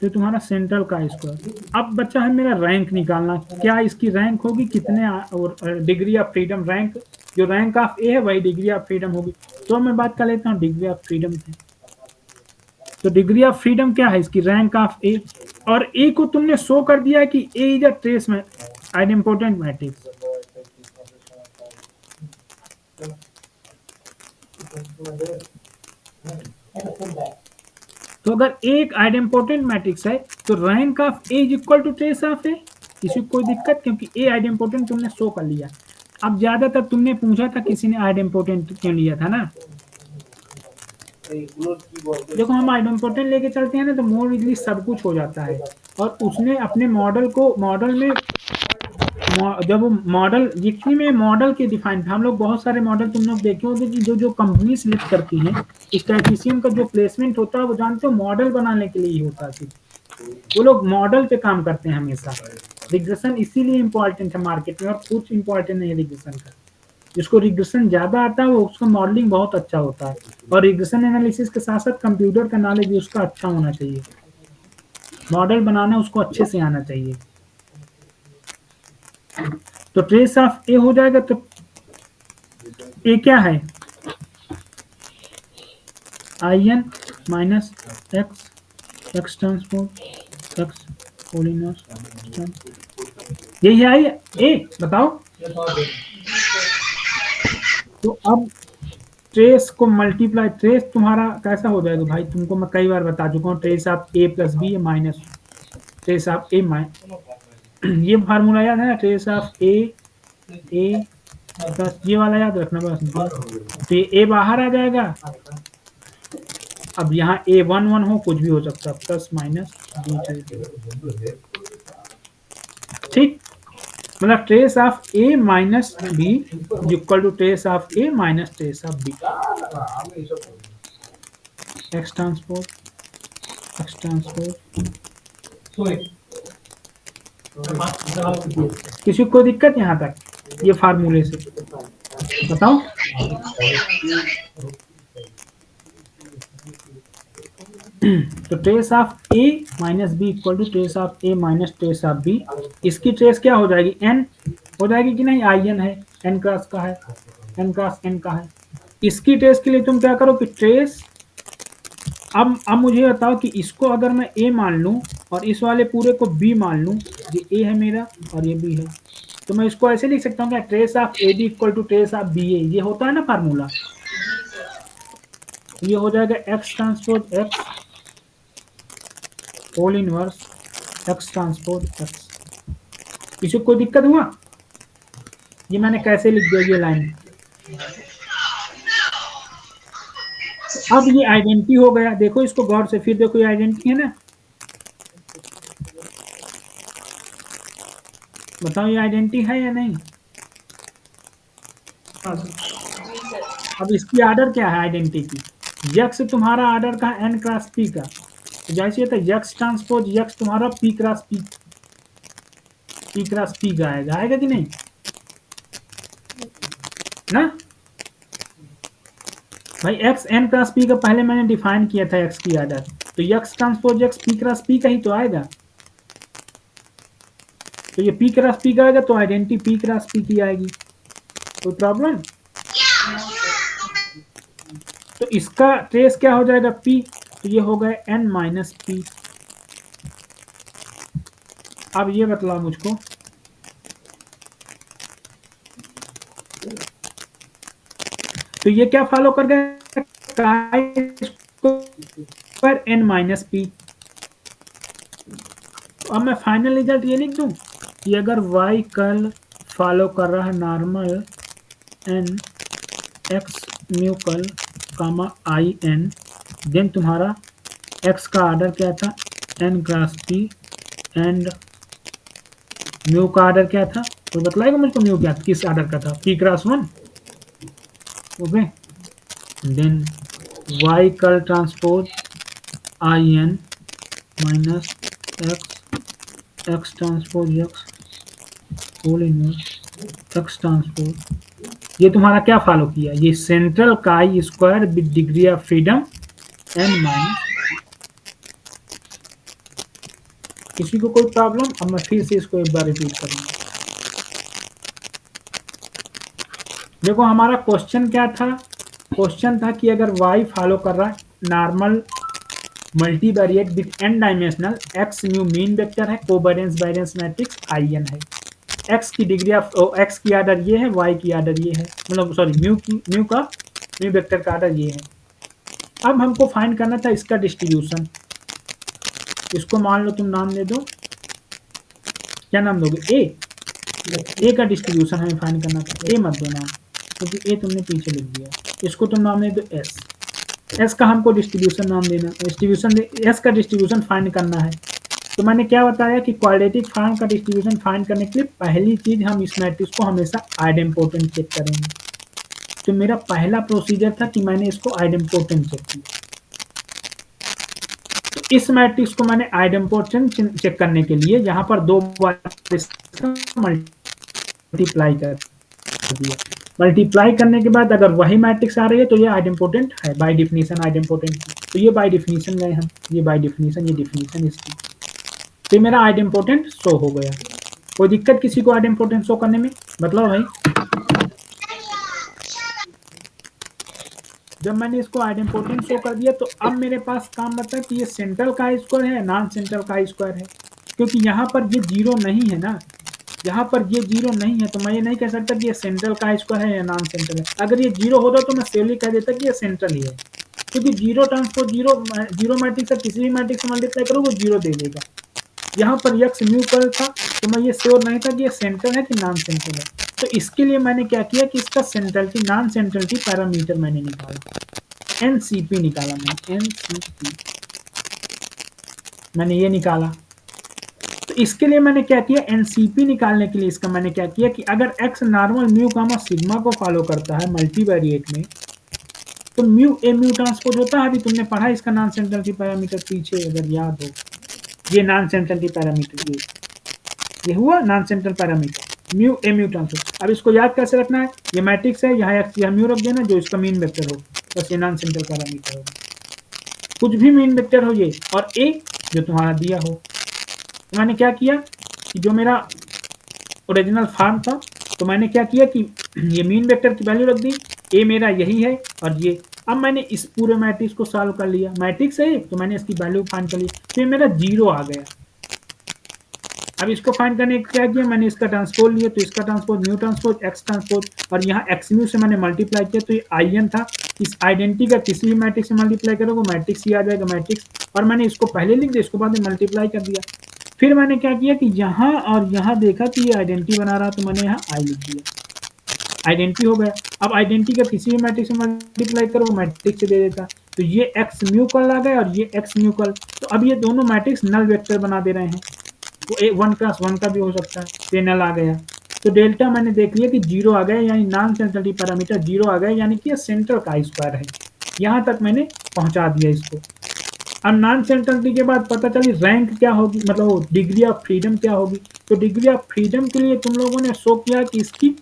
तो तुम्हारा सेंट्रल का स्क्वायर। अब बच्चा है मेरा रैंक निकालना, क्या इसकी रैंक होगी, कितने और डिग्री ऑफ फ्रीडम, रैंक जो रैंक ऑफ ए है वही डिग्री ऑफ फ्रीडम होगी। तो मैं बात कर लेता हूँ डिग्री ऑफ फ्रीडम की। तो डिग्री ऑफ फ्रीडम क्या है इसकी, रैंक ऑफ ए। और ए को तुमने शो कर दिया है कि ए इज अ ट्रेस में आइडेम्पोर्टेंट मैट्रिक्स। तो अगर एक आइडेम्पोर्टेंट मैट्रिक्स है तो rank of A is equal to trace of A. किसी को कोई दिक्कत, क्योंकि ए आइडेम्पोर्टेंट तुमने शो कर लिया। अब ज्यादातर तुमने पूछा था किसी ने आइडेम्पोर्टेंट क्यों लिया था ना। देखो हम आइडेम्पोर्टेंट लेके चलते हैं ना तो मोर इजली सब कुछ हो जाता है। और उसने अपने मॉडल को, मॉडल में जब वो मॉडल जितनी में मॉडल के डिफाइन, हम लोग बहुत सारे मॉडल तुम लोग देखे होंगे कि जो जो कंपनी सिलेक्ट करती है, स्टैटिस्टिशियन का जो प्लेसमेंट होता है वो जानते हो मॉडल बनाने के लिए ही होता है। वो लोग मॉडल पे काम करते हैं हमेशा। रिग्रेशन इसीलिए इम्पोर्टेंट है मार्केट में, और कुछ इम्पोर्टेंट नहीं है रिग्रेशन का। जिसको रिग्रेशन ज्यादा आता है वो उसका मॉडलिंग बहुत अच्छा होता है। और रिग्रेशन एनालिसिस के साथ साथ कंप्यूटर का नॉलेज भी उसका अच्छा होना चाहिए। मॉडल बनाना उसको अच्छे से आना चाहिए। तो ट्रेस ऑफ ए हो जाएगा। तो ए क्या है, I N minus X X transpose X whole inverse, यही है आई ए, बताओ। तो अब ट्रेस को मल्टीप्लाई, ट्रेस तुम्हारा कैसा हो जाएगा भाई, तुमको मैं कई बार बता चुका हूँ। Trace of A plus B minus trace of A ये फार्मूला याद है ना, ट्रेस ऑफ ए प्लस ये वाला याद रखना बस। तो ये ए बाहर आ जाएगा। अब यहाँ ए 1 1 हो, कुछ भी हो सकता है, प्लस माइनस बी, ठीक। मतलब trace of A minus B equal to trace of A minus trace of B. X transpose किसी को दिक्कत यहाँ तक ये फार्मूले से, बताओ। तो trace of A minus B equal to trace of A minus trace of B. इसकी ट्रेस क्या हो जाएगी, एन हो जाएगी कि नहीं, आई एन है, एन क्रॉस का है, एन क्रॉस एन का है। इसकी ट्रेस के लिए तुम क्या करो कि ट्रेस, अब मुझे बताओ कि इसको अगर मैं ए मान लूं और इस वाले पूरे को बी मान लूं, ये ए है मेरा और ये बी है, तो मैं इसको ऐसे लिख सकता हूँ क्या, trace of A B equal to trace of B A. ये होता है ना फार्मूला। ये हो जाएगा X transpose X whole inverse X transpose X. किसी को कोई दिक्कत हुआ, ये मैंने कैसे लिख दिया ये लाइन। अब ये आइडेंटिटी हो गया, देखो इसको गौर से, फिर देखो ये आइडेंटिटी है ना, बताओ ये आइडेंटिटी है या नहीं। अब इसकी आर्डर क्या है आइडेंटिटी की, यक्स तुम्हारा आर्डर का एन क्रॉस पी का, तो जैसे तो यक्स ट्रांसपोज यक्स तुम्हारा पी क्रॉस पी का आएगा कि नहीं ना भाई। एक्स एन क्रॉस पी का पहले मैंने डिफाइन किया था एक्स की आर्डर, तो x transpose x P cross P का ही तो आएगा। तो ये पी क्रॉस पी का आएगा तो आइडेंटिटी पी क्रॉस पी की आएगी, कोई प्रॉब्लम। तो इसका ट्रेस क्या हो जाएगा, पी, तो ये हो गया एन माइनस पी। अब ये बतलाओ मुझको, तो ये क्या फॉलो कर गया, एन माइनस पी। अब मैं फाइनल रिजल्ट ये लिख दूं कि अगर y कर्ल फॉलो कर रहा है normal n x mu curl comma I n, then तुम्हारा x का ऑर्डर क्या था n cross p and mu का ऑर्डर क्या था, तो बतलाएगा मुझको म्यू क्या किस ऑर्डर का था, p cross 1। Okay, then y curl transpose I n minus x transpose x whole inverse x transpose, ये तुम्हारा क्या फॉलो किया, ये central chi square with degree of freedom n minus. किसी को कोई प्रॉब्लम? अब मैं फिर से इसको एक बार रिपीट करूंगा। देखो हमारा क्वेश्चन क्या था, क्वेश्चन था कि अगर y फॉलो कर रहा है normal multivariate with n dimensional x mu mean vector है, कोवेरिएंस वेरिएंस मैट्रिक्स in है, x की डिग्री ऑफ x की आर्डर ये है, y की आर्डर ये है, मतलब सॉरी म्यू वेक्टर का आर्डर ये है। अब हमको फाइंड करना था इसका डिस्ट्रीब्यूशन, इसको मान लो तुम नाम दे दो, क्या नाम दोगे, ए का डिस्ट्रीब्यूशन हमें फाइंड करना था, ए मत दो नाम क्योंकि ए तुमने पीछे लिख दिया, इसको तुम नाम दे दो एस का हमको डिस्ट्रीब्यूशन नाम देना, एस का डिस्ट्रीब्यूशन फाइंड करना है। तो मैंने क्या बताया कि क्वाड्रेटिक फॉर्म का डिस्ट्रीब्यूशन फाइंड करने के लिए पहली चीज हम इस मैट्रिक्स को हमेशा आइडेम्पोटेंट चेक करेंगे। तो मेरा पहला प्रोसीजर था कि मैंने इसको आइडेम्पोटेंट चेक किया, तो इस मैट्रिक्स को मैंने आइडेम्पोटेंट चेक करने के लिए यहाँ पर दो बार मल्टीप्लाई कर दिया, मल्टीप्लाई करने के बाद अगर वही मैट्रिक्स आ रही है तो ये आइडेम्पोटेंट है बाय डिफिनीशन, आइडेम्पोटेंट। तो ये बाय डिफिनीशन गए हम, ये बाय डिफिनीशन, ये डिफिनीशन इसकी, तो मेरा आइडेम्पोटेंट शो हो गया। कोई दिक्कत किसी को आइडेम्पोटेंट शो करने में? मतलब भाई जब मैंने इसको आइडेम्पोटेंट शो कर दिया तो अब मेरे पास काम बचा कि ये सेंट्रल का स्क्वायर है नॉन सेंट्रल का स्क्वायर है, क्योंकि यहाँ पर ये जीरो नहीं है ना, यहाँ पर ये जीरो नहीं है, तो मैं ये नहीं कह सकता कि ये सेंट्रल का स्क्वायर है या नॉन सेंट्रल है। अगर ये जीरो होता तो मैं सेवली कह देता कि ये सेंट्रल ही है, क्योंकि जीरो ट्रांसपोज जीरो मैट्रिक्स से किसी भी मैट्रिक्स से मल्टीप्लाई करो वो जीरो दे देगा। यहाँ पर यक्स म्यू पर था तो मैं ये श्योर नहीं था कि ये सेंट्रल है कि नॉन सेंट्रल है। तो इसके लिए मैंने क्या किया कि इसका सेंट्रलिटी नॉन सेंट्रलिटी पैरामीटर मैंने निकाला, एनसीपी निकाला मैंने, एनसीपी मैंने ये निकाला। तो इसके लिए मैंने क्या किया, एनसीपी निकालने के लिए इसका मैंने क्या किया कि अगर एक्स नॉर्मल म्यू कामा सिग्मा को फॉलो करता है मल्टीवेरिएट में तो म्यू ए म्यू ट्रांसपोज होता है, अभी तुमने पढ़ा इसका नॉन सेंट्रलिटी पैरामीटर पीछे अगर याद हो, ये नॉन सेंट्रलिटी पैरामीटर ये हुआ non central parameter mu A mu transpose. अब इसको याद कैसे रखना है, ये मैट्रिक्स है, यहाँ एक्स यहाँ म्यू रख देना जो इसका मीन वेक्टर हो, बस ये नॉन सेंट्रल पैरामीटर होगा, कुछ भी मीन वेक्टर हो ये, और ए जो तुम्हारा दिया हो। तो मैंने क्या किया कि जो मेरा ओरिजिनल फॉर्म था तो मैंने क्या किया कि ये मीन वेक्टर की वैल्यू रख दी, ए मेरा यही है और ये। अब मैंने इस पूरे मैट्रिक्स को सॉल्व कर लिया, मैट्रिक्स है तो मैंने इसकी वैल्यू फाइंड कर ली, फिर मेरा जीरो आ गया। अब इसको फाइंड करने का क्या किया, मैंने इसका ट्रांसपोज लिया, तो इसका transpose mu transpose x transpose, और यहाँ एक्स म्यू से मैंने मल्टीप्लाई किया तो ये आई एन था, इस आइडेंटिटी का किसी भी मैट्रिक्स से मल्टीप्लाई करोगे मैट्रिक्स ही आ जाएगा मैट्रिक्स, और मैंने इसको पहले लिख दिया, इसको बाद में मल्टीप्लाई कर दिया। फिर मैंने क्या किया कि यहाँ और यहाँ देखा कि ये आइडेंटिटी बना रहा तो मैंने यहाँ आई लिख दिया, आइडेंटिटी हो गया। अब आइडेंटिटी का किसी भी मैट्रिक्स से मल्टीप्लाई करो वो मैट्रिक्स से दे देता, तो ये एक्स म्यू कल आ गया और ये एक्स म्यू कल, तो अब ये दोनों मैट्रिक्स नल वेक्टर बना दे रहे हैं, वो ए 1+1 का भी हो सकता है, तो नल आ गया। तो डेल्टा मैंने देख लिया कि जीरो आ गया, यानी नॉन सेंट्रलिटी पैरामीटर जीरो आ गया, यानी कि ये सेंट्रल का स्क्वायर है। यहाँ तक मैंने पहुँचा दिया इसको। अब नॉन सेंट्रलिटी के बाद पता चली रैंक क्या होगी, मतलब डिग्री ऑफ फ्रीडम क्या होगी। तो डिग्री ऑफ फ्रीडम के लिए तुम लोगों ने शो किया कि इसकी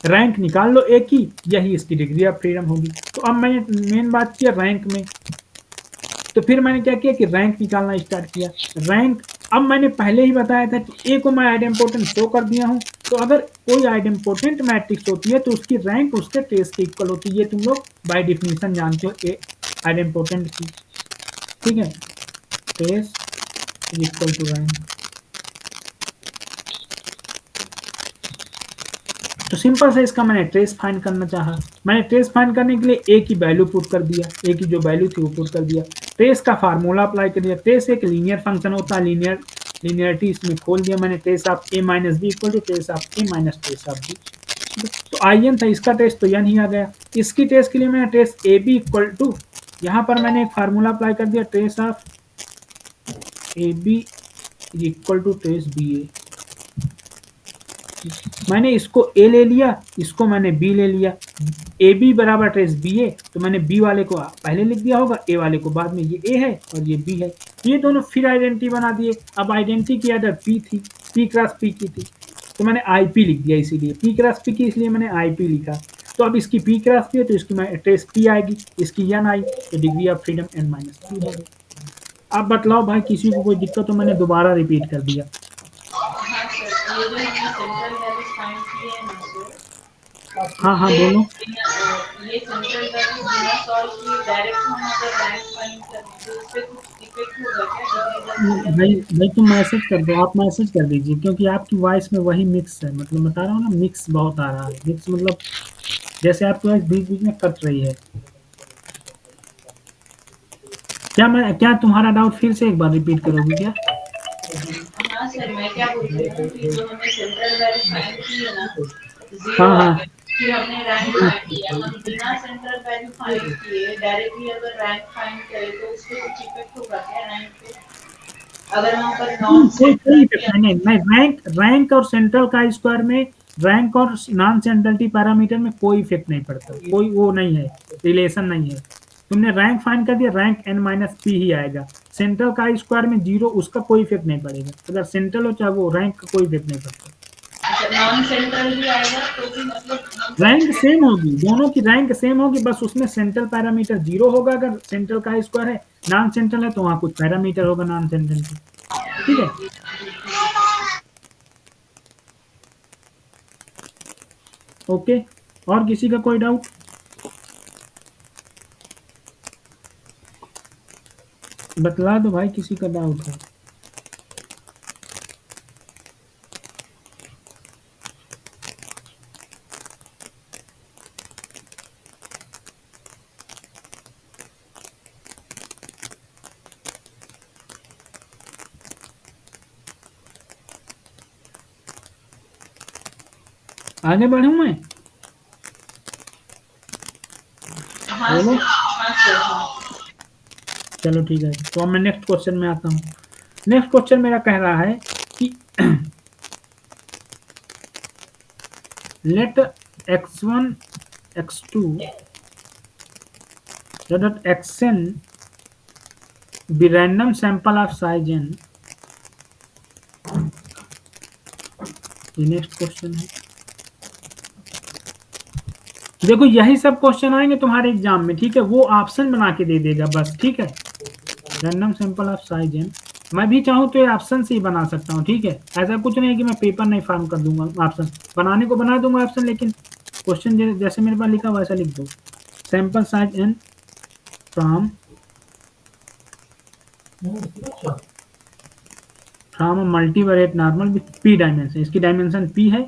रैंक निकाल लो एक ही, यही इसकी डिग्री ऑफ फ्रीडम होगी। तो अब मैंने मेन बात किया रैंक में, तो फिर मैंने क्या किया कि रैंक निकालना स्टार्ट किया। रैंक अब मैंने पहले ही बताया था कि ए को मैं आइडेम्पोटेंट शो कर दिया हूँ, तो अगर कोई आइडेम्पोटेंट मैट्रिक्स होती है तो उसकी रैंक उसके ट्रेस के इक्वल होती है, ये तुम लोग बाय डिफिनीशन जानते हो ए आइडेम्पोटेंट की, ठीक है, ट्रेस इक्वल टू रैंक। तो सिंपल से इसका मैंने ट्रेस फाइंड करना चाहा, मैंने ट्रेस फाइंड करने के लिए ए की वैल्यू पुट कर दिया, ए की जो वैल्यू थी वो पुट कर दिया, ट्रेस का फार्मूला अप्लाई कर दिया। ट्रेस एक लीनियर फंक्शन होता है, लीनियर लिनियरिटी इसमें खोल दिया मैंने, trace of A minus B equal to trace of A minus trace of B. तो आई एन था, इसका ट्रेस तो यन ही आ गया। इसकी ट्रेस के लिए मैंने trace A B equal to, यहाँ पर मैंने एक फार्मूला अप्लाई कर दिया, trace of A B equal to trace B A. मैंने इसको ए ले लिया, इसको मैंने बी ले लिया, ए बी बराबर ट्रेस बी ए, तो मैंने बी वाले को पहले लिख दिया होगा, ए वाले को बाद में। ये ए है और ये बी है, ये दोनों फिर आइडेंटिटी बना दिए। अब आइडेंटिटी की आदर पी थी, पी क्रॉस पी की थी, तो मैंने आई पी लिख दिया, इसीलिए पी क्रॉस पी की, इसलिए मैंने आई पी लिखा। तो अब इसकी पी क्रॉस पी है तो इसकी ट्रेस पी आएगी, इसकी यन आई, तो degree of freedom N minus P हो गई। अब बतलाओ भाई किसी को कोई दिक्कत, तो मैंने दोबारा रिपीट कर दिया।
हाँ सर, ये जो हमने सेंट्रल वैल्यूज फाइंड किए हैं ना सर,
हाँ हाँ बोलो।
ये सेंट्रल वैल्यूज बिना सॉल्व किए डायरेक्ट हम अगर रैंक फाइंड करें तो उससे कुछ इफेक्ट होगा क्या?
भाई भाई तुम मैसेज कर दो, आप मैसेज कर दीजिए, क्योंकि आपकी वॉइस में वही मिक्स है, मतलब बता रहा हूँ ना, मिक्स बहुत आ रहा है। मिक्स मतलब जैसे आपकी वॉइस बीच बीच में कट रही है। क्या तुम्हारा डाउट फिर से एक बार रिपीट करोगे क्या?
हाँ सर, मैं क्या बोल रही हूँ कि जो हमने सेंट्रल वैल्यू फाइंड की है ना, जीरो
हाँ
आ
हाँ
गया, फिर हमने रैंक फाइंड किया, हम बिना सेंट्रल वैल्यू फाइंड किए डायरेक्टली अगर रैंक फाइंड करें तो उससे कुछ इफेक्ट होगा क्या रैंक पे? अगर वहाँ पर नॉन
कोई नहीं, रैंक और सेंट्रल का स्क्वायर में, रैंक और नॉन सेंट्रलिटी पैरामीटर में कोई इफेक्ट नहीं पड़ता, कोई वो नहीं है, रिलेशन नहीं है। तुमने रैंक फाइंड कर दिया, रैंक एन माइनस पी ही आएगा। सेंट्रल का स्क्वायर में जीरो, उसका कोई इफेक्ट नहीं पड़ेगा, अगर सेंट्रल हो चाहे वो, रैंक का कोई इफेक्ट नहीं पड़ता।
नॉन सेंट्रल भी आएगा तो भी मतलब
रैंक सेम होगी, दोनों की रैंक सेम होगी, बस उसमें सेंट्रल पैरामीटर जीरो होगा अगर सेंट्रल का स्क्वायर है, नॉन सेंट्रल है तो वहाँ कुछ पैरामीटर होगा नॉन सेंट्रल की। ठीक है, ओके। और किसी का कोई डाउट? बतला दो भाई किसी का डाउट है। आगे बढ़ूं मैं?
हाँ
बोलो।
सर, हाँ सर, हाँ।
चलो ठीक है, तो अब मैं नेक्स्ट क्वेश्चन में आता हूँ। नेक्स्ट क्वेश्चन मेरा कह रहा है कि late x1 x2 dot xn be random sample of size n। ये नेक्स्ट क्वेश्चन है। देखो यही सब क्वेश्चन आएंगे तुम्हारे एग्जाम में, ठीक है, वो ऑप्शन बना के दे देगा बस, ठीक है। Random sample of size N, मैं भी चाहूँ तो ये ऑप्शन से ही बना सकता हूँ, ठीक है, ऐसा कुछ नहीं है कि मैं पेपर नहीं फॉर्म कर दूंगा, ऑप्शन बनाने को बना दूंगा ऑप्शन, लेकिन क्वेश्चन जैसे मेरे पास लिखा वैसा लिख दो। Sample size N from multivariate normal with P dimension, इसकी डायमेंशन पी है,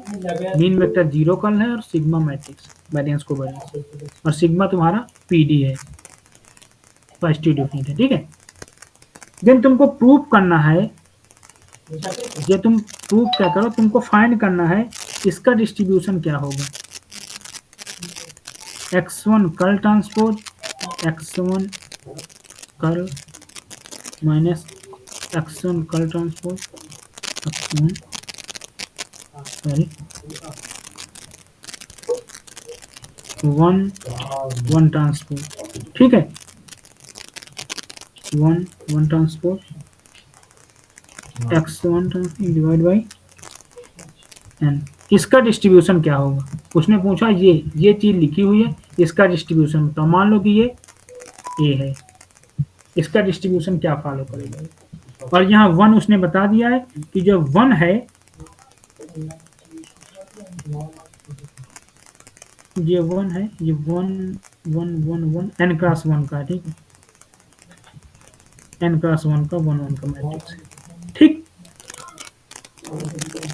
मीन वेक्टर जीरो कल है, और सिग्मा मैट्रिक्स वेरिएंस को वेरिएंस, और सिग्मा तुम्हारा पीडी है, पॉजिटिव डिफरेंट है, ठीक है। देन तुमको प्रूव करना है, ये तुम प्रूव क्या करो, तुमको फाइंड करना है इसका डिस्ट्रीब्यूशन क्या होगा। x1 curl transpose x1 curl minus x1 curl transpose x1 sorry 1 transpose, ठीक है, 1 transpose x1 transpose divide by n, इसका डिस्ट्रीब्यूशन क्या होगा। उसने पूछा ये चीज लिखी हुई है, इसका डिस्ट्रीब्यूशन बताओ। मान लो कि ये a है, इसका डिस्ट्रीब्यूशन क्या फॉलो करेगा। और यहाँ 1 उसने बता दिया है कि जो 1 है, ये 1 है, ये 1 1 1 1 n क्रॉस 1 का, ठीक है, n क्रॉस 1 का 1 1 का मैट्रिक्स है, ठीक।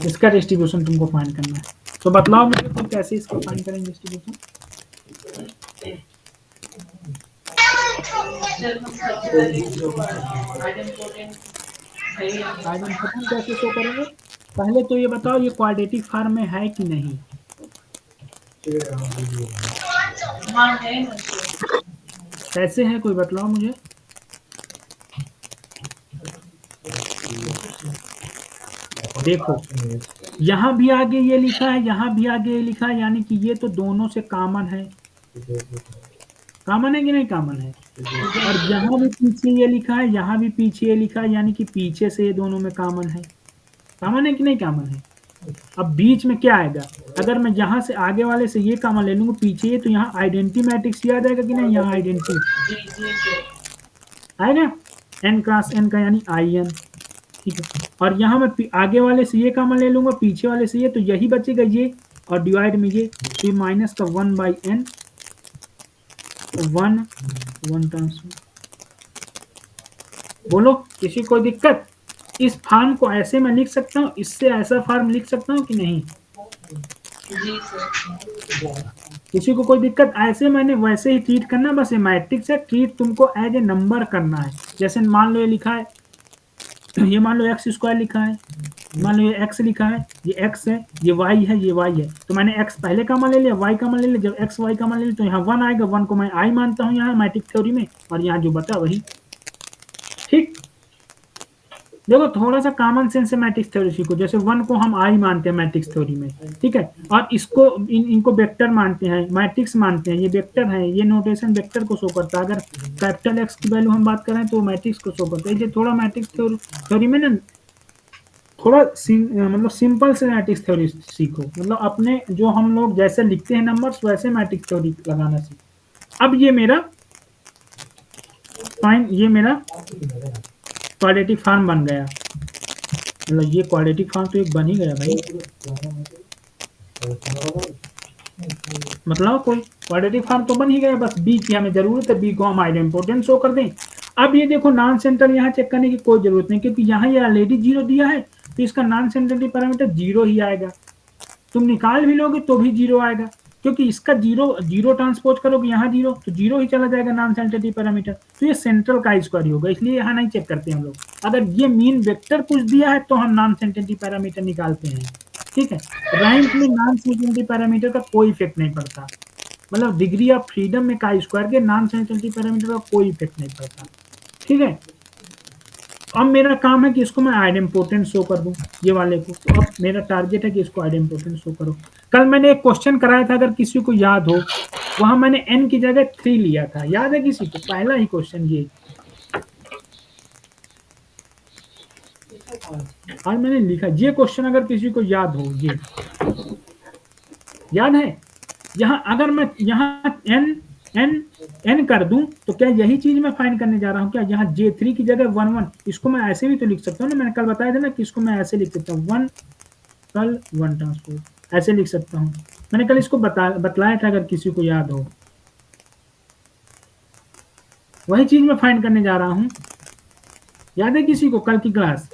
इसका डिस्ट्रीब्यूशन तुमको फाइंड करना है, तो बतलाओ मुझे तुम कैसे इसको फाइंड करेंगे डिस्ट्रीब्यूशन।
सर हम सबसे पहले आइडेंटिपोटेंट
आइडेंटिफायर कैसे शो करेंगे? पहले तो ये बताओ ये क्वाड्रेटिक फॉर्म में है कि नहीं?
हाँ है ना सर।
कैसे है कोई बतलाओ मुझे। देखो यहाँ भी आगे ये लिखा है, यहाँ भी आगे ये लिखा है, यानी कि ये तो दोनों से कॉमन है। कॉमन है कि नहीं कॉमन है? और यहाँ भी पीछे ये लिखा है, यहाँ भी पीछे ये लिखा है, यानी कि पीछे से ये दोनों में कॉमन है। कॉमन है कि नहीं कॉमन है? अब बीच में क्या आएगा? अगर मैं यहाँ से आगे वाले से ये कॉमन ले लूंगा पीछे ये, तो यहाँ आइडेंटिटी मैट्रिक्स याद आएगा कि नहीं? यहाँ आइडेंटिटी
जी जी सर।
आएगा, n क्रॉस n का यानी in। ठीक है, और यहाँ मैं आगे वाले से ये कॉमन ले लूंगा, पीछे वाले से ये, तो यही बचेगा ये, और डिवाइड में ये, तो ये माइनस का 1/n, 1 टाइम्स। बोलो किसी को दिक्कत? इस फॉर्म को ऐसे मैं लिख सकता हूँ, इससे ऐसा फॉर्म लिख सकता हूँ कि नहीं?
जी सर।
किसी को कोई दिक्कत? ऐसे मैंने वैसे ही ट्रीट करना, बस ये मैट्रिक्स है, ट्रीट तुमको एज ए नंबर करना है। जैसे मान लो ये लिखा है, ये मान लो एक्स स्क्वायर लिखा है, मान लो ये एक्स लिखा है, ये एक्स है, ये वाई है, ये वाई है, तो मैंने एक्स पहले का मान ले लिया, वाई का मान ले लिया। जब एक्स वाई का मान ले लिया तो यहाँ 1 आएगा, 1 को मैं आई मानता हूँ यहाँ मैट्रिक्स थ्योरी में, और यहाँ जो बता वही। ठीक, देखो थोड़ा सा कॉमन सेंस से मैट्रिक्स थ्योरी सीखो। जैसे 1 को हम आई मानते हैं मैट्रिक्स थ्योरी में, ठीक है, और इसको इनको वेक्टर मानते हैं, मैट्रिक्स मानते हैं, ये वेक्टर है, ये नोटेशन वेक्टर को शो करता है। अगर कैपिटल एक्स की वैल्यू हम बात करें तो मैट्रिक्स को शो करता है। ये थोड़ा मैट्रिक्स थ्योरी में ना थोड़ा मतलब सिंपल से मैट्रिक्स थ्योरी सीखो, मतलब अपने जो हम लोग जैसे लिखते हैं नंबर्स वैसे मैट्रिक्स थ्योरी लगाना सीखो। अब ये मेरा फाइन, ये मेरा क्वाड्रेटिक फॉर्म बन गया, मतलब ये क्वाड्रेटिक फॉर्म तो एक बन ही गया भाई। मतलब कोई क्वाड्रेटिक फॉर्म तो बन ही गया, बस बी की हमें जरूरत है, बी को हम आइडेंटिपोटेंट शो कर दें। अब ये देखो नॉन सेंटर यहाँ चेक करने की कोई जरूरत नहीं, क्योंकि यहाँ ये ऑलरेडी 0 दिया है, तो इसका नॉन सेंटरिटी पैरामीटर 0 ही आएगा। तुम निकाल भी लोगे तो भी 0 आएगा, क्योंकि इसका 0 ट्रांसपोज करोगे यहाँ 0, तो 0 ही चला जाएगा नॉन सेंटरिटी पैरामीटर। तो ये सेंट्रल का स्क्वायर होगा, इसलिए यहाँ नहीं चेक करते हम लोग। अगर ये मीन वेक्टर कुछ दिया है तो हम नॉन सेंटरिटी पैरामीटर निकालते हैं। ठीक है, रैंक में नॉन सेंटरिटी पैरामीटर का कोई इफेक्ट नहीं पड़ता, मतलब डिग्री ऑफ फ्रीडम में का स्क्वायर के नॉन सेंटरिटी पैरामीटर का कोई इफेक्ट नहीं पड़ता। ठीक है, अब मेरा काम है कि इसको मैं आइडेंटिपोटेंट शो कर दूं ये वाले को, तो अब मेरा टारगेट है कि इसको आइडेंटिपोटेंट शो करो। कल मैंने एक क्वेश्चन कराया था, अगर किसी को याद हो, वहां मैंने n की जगह 3 लिया था, याद है किसी को? पहला ही क्वेश्चन ये आज मैंने लिखा, ये क्वेश्चन अगर किसी को याद हो, ये याद है? यहाँ अगर मैं यहाँ n कर दूं तो क्या यही चीज मैं फाइंड करने जा रहा हूँ क्या? यहाँ J3 की जगह 1 1, इसको मैं ऐसे भी तो लिख सकता हूँ ना, मैंने कल बताया था ना कि इसको मैं ऐसे लिख सकता हूँ 1 कल 1 ट्रांसपोज, ऐसे लिख सकता हूँ। मैंने कल इसको बतलाया था, अगर किसी को याद हो। वही चीज मैं फाइंड करने जा रहा हूँ, याद है किसी को कल की क्लास?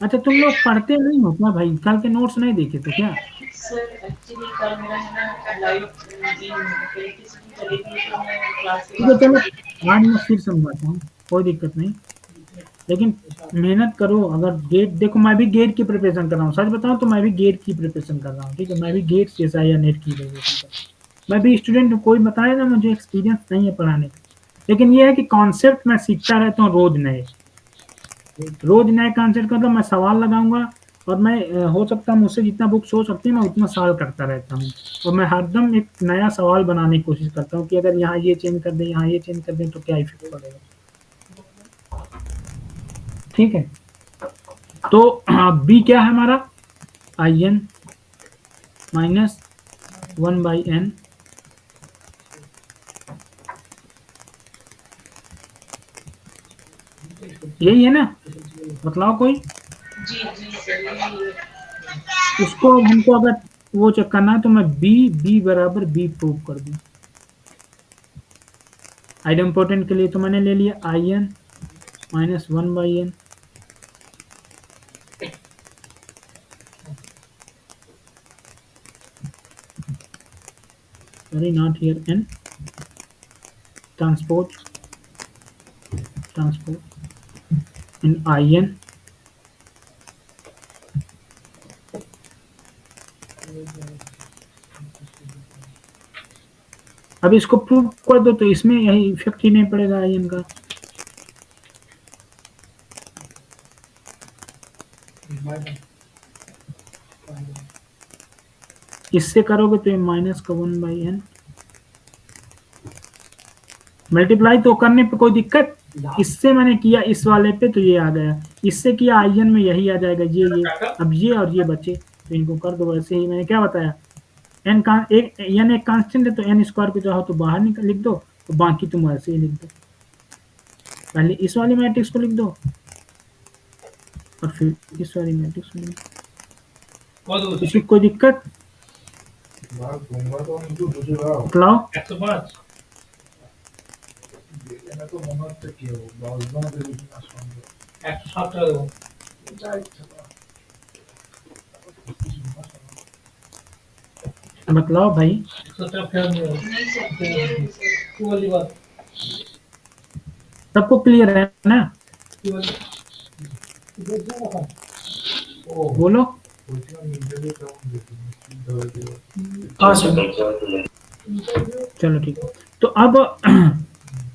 अच्छा तुम लोग पढ़ते नहीं हो क्या भाई? कल के नोट्स नहीं देखे थे क्या?
सर एक्चुअली कल मेरा है ना लाइव इलेक्ट्रिसिटी चली गई तो मैं क्लास के
ठीक है, चलो
बाद
आज मैं फिर समझाता हूँ, कोई दिक्कत नहीं, लेकिन मेहनत करो। अगर गेट देखो, मैं भी गेट की प्रिपरेशन कर रहा हूँ, सच बताऊँ तो मैं भी गेट की प्रिपरेशन कर रहा हूँ। ठीक है, मैं भी गेट जैसा या नेट की प्रिपरेशन कर, मैं भी स्टूडेंट हूँ, कोई बताए ना, मुझे एक्सपीरियंस नहीं है पढ़ाने का, लेकिन ये है कि कॉन्सेप्ट मैं सीखता रहता हूँ रोज नए कॉन्सेप्ट का। मतलब मैं सवाल लगाऊंगा, और मैं हो सकता है मुझसे जितना बुक्स हो सकती है मैं उतना सॉल्व करता रहता हूँ, और मैं हरदम एक नया सवाल बनाने की कोशिश करता हूँ कि अगर यहाँ ये चेंज कर दें, यहाँ ये चेंज कर दें तो क्या इफेक्ट पड़ेगा। ठीक है, तो बी क्या है हमारा? आई एन माइनस 1/n, यही है ना? बतलाओ कोई।
जी जी सर यही है।
इसको हमको अगर वो चेक करना है तो मैं बी बराबर बी प्रूव कर दूं। आइडेंटिपोटेंट के लिए तो मैंने ले लिया I N minus 1/n, sorry not here, n transpose इन IN अब इसको प्रूव कर दो तो इसमें यही इफेक्ट ही नहीं पड़ेगा IN का। इससे करोगे तो ये -1/n मल्टीप्लाई तो करने पे कोई दिक्कत, इससे मैंने किया इस वाले पे तो ये आ गया, इससे किया IN में यही आ जाएगा ये। अब ये और ये बचे तो इनको कर दो वैसे ही मैंने क्या बताया, n का एक कांस्टेंट है तो n स्क्वायर को चाहो तो बाहर लिख दो, तो बाकी तुम ऐसे ही लिख दो। पहले इस वाली मैट्रिक्स को लिख दो और फिर इस वाली मैट्रिक्स को लिख दो। इसकी कोई दिक्कत बताओ? बतलाओ भाई। सबको क्लियर है ना? बोलो। चलो ठीक है, तो अब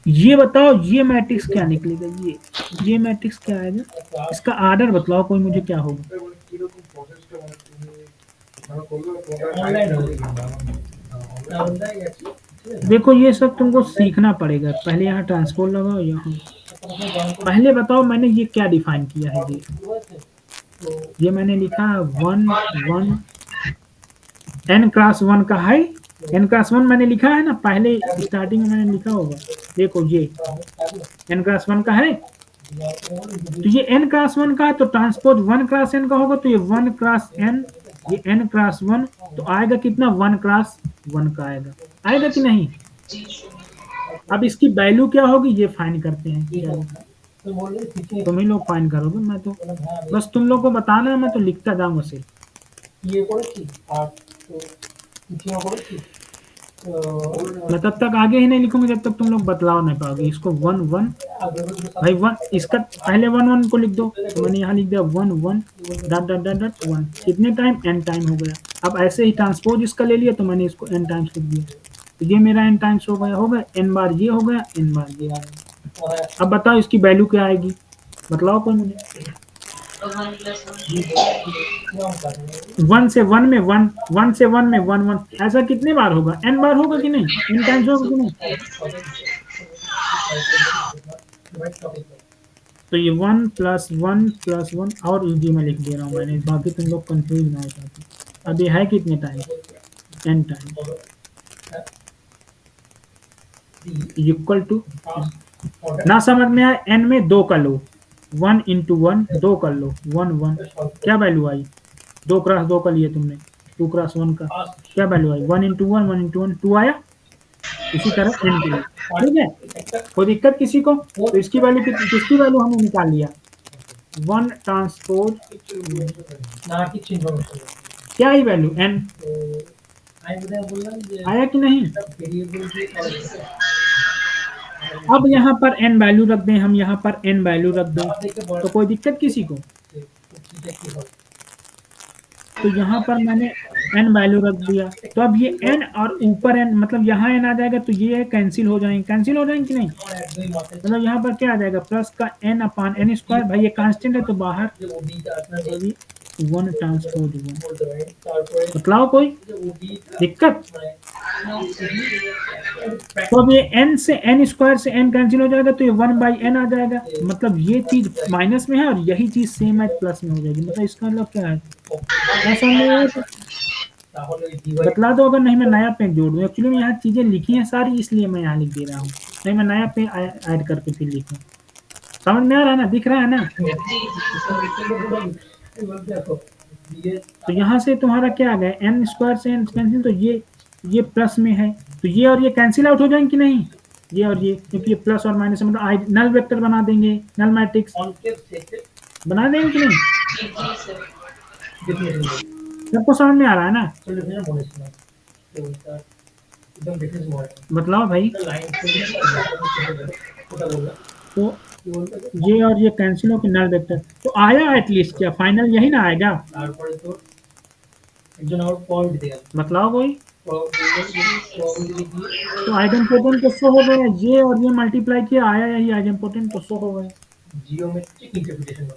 ये बताओ ये मैट्रिक्स क्या निकलेगा, ये मैट्रिक्स क्या आएगा, इसका आर्डर बतलाओ कोई मुझे क्या होगा। देखो ये सब तुमको सीखना पड़ेगा, पहले यहाँ ट्रांसपोज लगाओ, यहाँ पहले बताओ मैंने ये क्या डिफाइन किया है। ये मैंने लिखा 1 1 n क्रॉस 1 का है, n क्रॉस 1 मैंने लिखा है ना, पहले स्टार्टिंग में मैंने लिखा होगा। देखो ये n क्रॉस 1 का है, तो ये n क्रॉस 1 का है तो ट्रांसपोज 1 क्रॉस n का होगा, तो ये 1 क्रॉस n, ये n क्रॉस 1 तो आएगा कितना 1 क्रॉस 1 का आएगा कि नहीं। अब इसकी वैल्यू क्या होगी ये फाइंड करते हैं, तुम ही लोग फाइंड करोगे, मैं तो बस तुम लोग को बताना है, मैं तो लिखता जाऊंगा सिर्फ। मैं तब तक आगे ही नहीं लिखूंगा जब तक तुम लोग बतलाव नहीं पाओगे। इसको 1 1 भाई 1 इसका पहले 1 1 को लिख दो, तो मैंने यहाँ लिख दिया 1 1 डॉट डॉट डॉट डॉट 1, कितने टाइम n टाइम हो गया। अब ऐसे ही ट्रांसपोज इसका ले लिया तो मैंने इसको n टाइम्स लिख दिया, तो ये मेरा n टाइम्स हो गया n बार ये हो गया, n बार ये आ गया। अब बताओ इसकी वैल्यू क्या आएगी, बतलाओ कोई मुझे। 1 से 1 में 1, 1 से 1 में 1 1, ऐसा कितने बार होगा, n बार होगा कि नहीं, n टाइम्स होगा कि नहीं। तो ये 1 + 1 + 1 और इजी में लिख दे रहा हूँ मैंने, बाकी तुम लोग कंफ्यूज ना हो पाते। अब ये है कितने time, n time equal to, ना समझ में आए n में 2 कर लो, 1 × 1 2 कर लो, 1 1 क्या वैल्यू आई, 2 क्रॉस 2 का लिए तुमने, 2 क्रॉस 1 का क्या वैल्यू आई, 1 × 1 1 × 1 2 आया। इसी तरह n के लिए ठीक है, कोई दिक्कत किसी को। तो इसकी वैल्यू किसकी वैल्यू हमने निकाल लिया, 1 ट्रांसपोज क्या ही वैल्यू n आया कि नहीं। अब यहाँ पर n वैल्यू रख दें हम, यहाँ पर n वैल्यू रख दें, तो कोई दिक्कत किसी को। तो यहाँ पर मैंने n वैल्यू रख दिया, तो अब ये n और ऊपर n मतलब यहाँ n आ जाएगा, तो ये कैंसिल हो जाएंगे कि नहीं। मतलब यहाँ पर क्या आ जाएगा, प्लस का n/n², भाई ये कांस्टेंट है तो बाहर 1 ट्रांसपोज 1। बतलाओ कोई दिक्कत। तो अब ये n से n² से n कैंसिल हो जाएगा, तो ये 1/n आ जाएगा, मतलब ये चीज माइनस में है और यही चीज सेम है प्लस में हो जाएगी। मतलब इसका मतलब क्या है, ऐसा नहीं बतला दो, अगर नहीं मैं नया पेज जोड़ दूँ। एक्चुअली में यहाँ चीजें लिखी हैं सारी, इसलिए मैं यहाँ लिख दे रहा हूँ, नहीं मैं नया पेज ऐड करके फिर लिखूँ। समझ में आ रहा है ना, दिख रहा है ना। तो यहाँ से तुम्हारा क्या आ गया, n² से n कैंसिल, तो ये प्लस में है, तो ये और ये कैंसिल आउट हो जाएंगे कि नहीं, ये और ये, क्योंकि ये प्लस और माइनस मतलब नल वेक्टर बना देंगे, नल मैट्रिक्स बना देंगे कि नहीं। सबको समझ में आ रहा है ना। बताओ भाई। तो ये और ये कैंसिल हो के नल वेक्टर तो आया एटलीस्ट, क्या फाइनल यही ना आएगा?
তারপরে তোর একজন আবার probability দেয়া
बतलाओ कोई।
probability দিয়ে
तो आइडेंपोटेंट तो शो हो गया, ये और ये मल्टीप्लाई किया आया यही आइडेंपोटेंट तो शो हो गया।
geometric interpretation का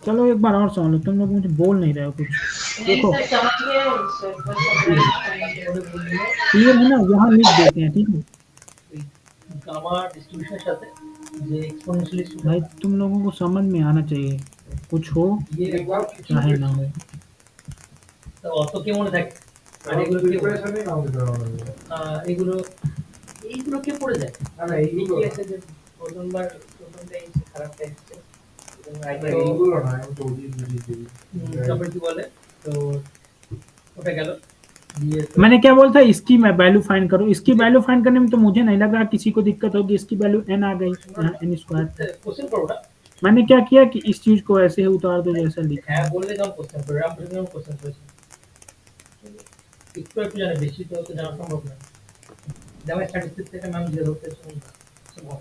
चलो एक बार और सुन लो, तुम लोग मुझे बोल नहीं रहे हो कुछ।
नहीं
देखो
सर समझ गए सर, बस
क्लियर है ना, यहाँ लिख देते हैं ठीक है
গামা ডিস্ট্রিবিউশনের সাথে যে এক্সপোনেনশিয়ালি
भाई, तुम लोगों को समझ में आना चाहिए, कुछ हो
ये একবার
चाहे ना हो।
তো অত কে মনে থাকে আর এগুলো কি প্রিপারেশনে নাও দিতে হবে এগুলো এইগুলো কে পড়ে যায় না এইগুলো কি আছে যে প্রথমটাই খারাপটা এসেছে এইগুলো না আমি তো ওই দিই তারপরে কি বলে তো ওটা গেল
मैंने क्या बोला था, इसकी मैं वैल्यू फाइंड करो, इसकी वैल्यू फाइंड करने में तो मुझे नहीं लग रहा किसी को दिक्कत होगी, इसकी वैल्यू n आ गई यहाँ n स्क्वायर।
क्वेश्चन करो ना
मैंने क्या किया कि इस चीज को ऐसे ही उतार दो जैसा लिखा
হ্যাঁ
है।
বললে দাম কোশ্চেন করে আমরা যখন কোশ্চেন করেছি একটু একটু জানে বেশি তো জানা সম্ভব না যেমন স্ট্যাটিস্টিক্স থেকে ম্যাম দিয়ে ধরতে সম্ভব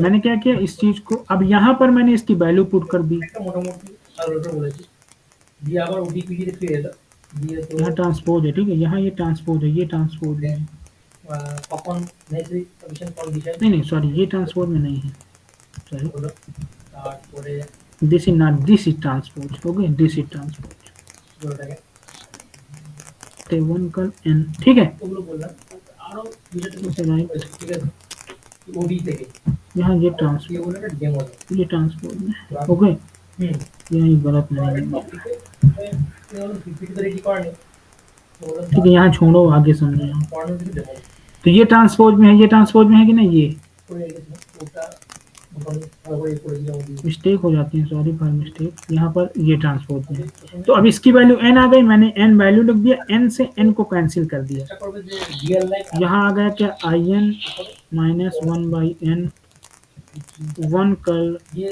मैंने क्या किया, इस चीज को अब यहाँ पर मैंने इसकी वैल्यू पुट कर दी,
একটা মোটামুটি আর ওটা বলেছি দিয়ে আবার ওডিপিডি তে ফিরে এলো দিয়ে তো
यहाँ ट्रांसपोज है ठीक है, यहाँ ये ट्रांसपोज है, ये ट्रांसपोज है,
কখন নেসেসারি সলিউশন কন্ডিশন
नहीं सॉरी ये ट्रांसपोज में नहीं है, सॉरी
হলো তারপরে
this is not, this is transpose, okay this is transpose
ওটাকে
टेबल कल n ठीक है।
ওগুলো बललाम আরো
ओके राइट,
ঠিক আছে ওডি থেকে
यहाँ ये ट्रांसपोज,
ये बोला डेमो
ये ट्रांसपोज है ओके, यहाँ ये गलत नहीं है
পিপিটি তো রেডি করেনি
ठीक है, यहाँ छोड़ो आगे समझो।
কর্নার থেকে डेमो
तो ये ट्रांसपोज में है, ये ट्रांसपोज में है कि नहीं, ये
করে গেছে ওটা মোটামুটি ভালো করে করে দিলাম ওডি
मिस्टेक हो जाती है, सॉरी फॉर मिस्टेक, यहाँ पर ये ट्रांसपोज में है। तो अब इसकी वैल्यू n आ गई, मैंने n वैल्यू लिख दिया, n से n को कैंसिल कर दिया,
চেষ্টা করবে যে রিয়েল লাইফ
यहाँ आ गया क्या in माइनस 1/n,
ये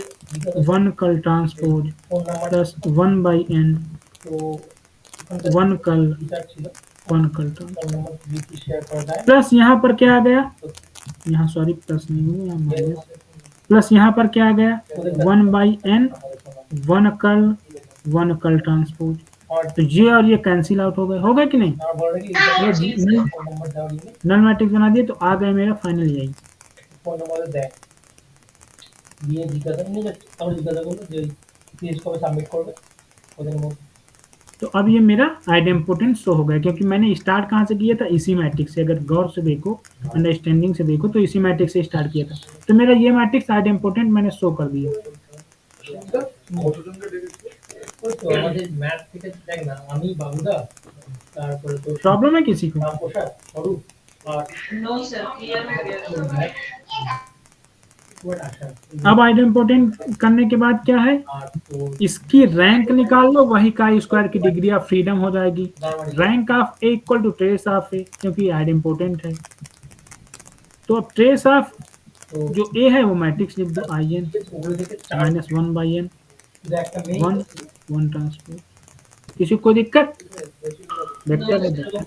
1 कल transpose
phone number
plus 1/n,
তো
1 कल
টিচার ছিল
1 कल ट्रांसपोज
ফোন নাম্বার কি শেয়ার করা যায়
प्लस यहाँ पर क्या आ गया, यहाँ सॉरी प्लस नहीं होगा, यहाँ माइनस, प्लस यहाँ पर क्या आ गया 1/n, 1 कल ट्रांसपोज,
और
तो ये और ये कैंसिल आउट हो गए कि नहीं,
और बोल रहे कि
ये
ফোন নাম্বার দাও দিলে
नल मैट्रिक्स बना दिए, तो आ गया मेरा फाइनल यही।
ফোন নাম্বার দেয় দিয়ে জিজ্ঞাসা নিয়ে আমরা জিজ্ঞাসা করবো যে পেজ কবে সাবমিট করবে ওদের মধ্যে
तो अब ये मेरा आइडेम्पोटेंट शो हो गया, क्योंकि मैंने स्टार्ट कहाँ से किया था, इसी मैट्रिक्स से, अगर गौर से देखो अंडरस्टैंडिंग से देखो तो इसी मैट्रिक्स से स्टार्ट किया था, तो मेरा ये मैट्रिक्स आइडेम्पोटेंट मैंने शो कर दिया।
ওই তো আমাদের ম্যাথ থেকে দেখ না আমি বাবুদা তারপরে তো
प्रॉब्लम है किसी को?
রামপ্রসাদ অরূপ আর
नो सर क्लियर हो गया
ওয়াট আশা
अब आइडेम्पोटेंट करने के बाद क्या है,
আর তো
इसकी रैंक निकाल लो, वही का स्क्वायर की डिग्री ऑफ फ्रीडम हो जाएगी, rank of A equal to trace of A, क्योंकि आइडेम्पोटेंट है। तो अब ट्रेस ऑफ
তো
जो ए है वो मैट्रिक्स लिख दो, आई एन
ওগুলো থেকে চার
माइनस 1/n,
শুধু একটা মেয়ে
1 ट्रांसपोज, किसी को कोई दिक्कत, वेक्टर है वेक्टर।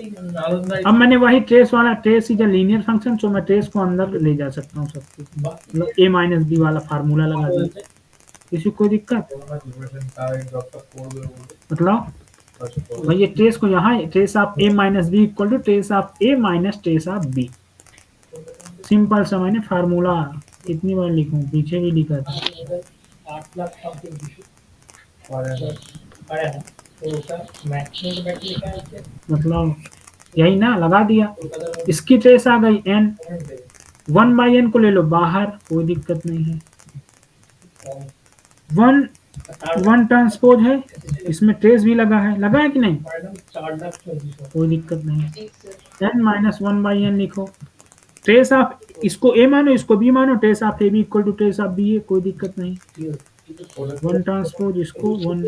এই নালন্দায়
अब मैंने वही ट्रेस वाला, trace is a linear function, तो मैं ट्रेस को अंदर ले जा सकता हूँ सबको, मतलब a माइनस बी वाला फार्मूला लगा दिया, किसी को कोई दिक्कत, मतलब भाई ये ट्रेस को यहाँ trace of a minus B equal to trace of a minus trace of b, simple सा मैंने फार्मूला कितनी बार लिखूं, पीछे भी लिखा था,
8 लाख समथिंग इशू पारे ना तो उसका मैक्सिमम बैटरी लिखा है
मतलब यही ना लगा दिया। इसकी ट्रेस आ गई n, 1/n को ले लो बाहर, कोई दिक्कत नहीं है, 1 ट्रांसपोज है, इसमें ट्रेस भी लगा है कि नहीं,
4 लाख 24
कोई दिक्कत नहीं,
ठीक सर
n माइनस 1/n लिखो, ट्रेस ऑफ इसको a मानो इसको b मानो, trace of a b equal to trace of b है, कोई दिक्कत नहीं, 1 ट्रांसपोज इसको 1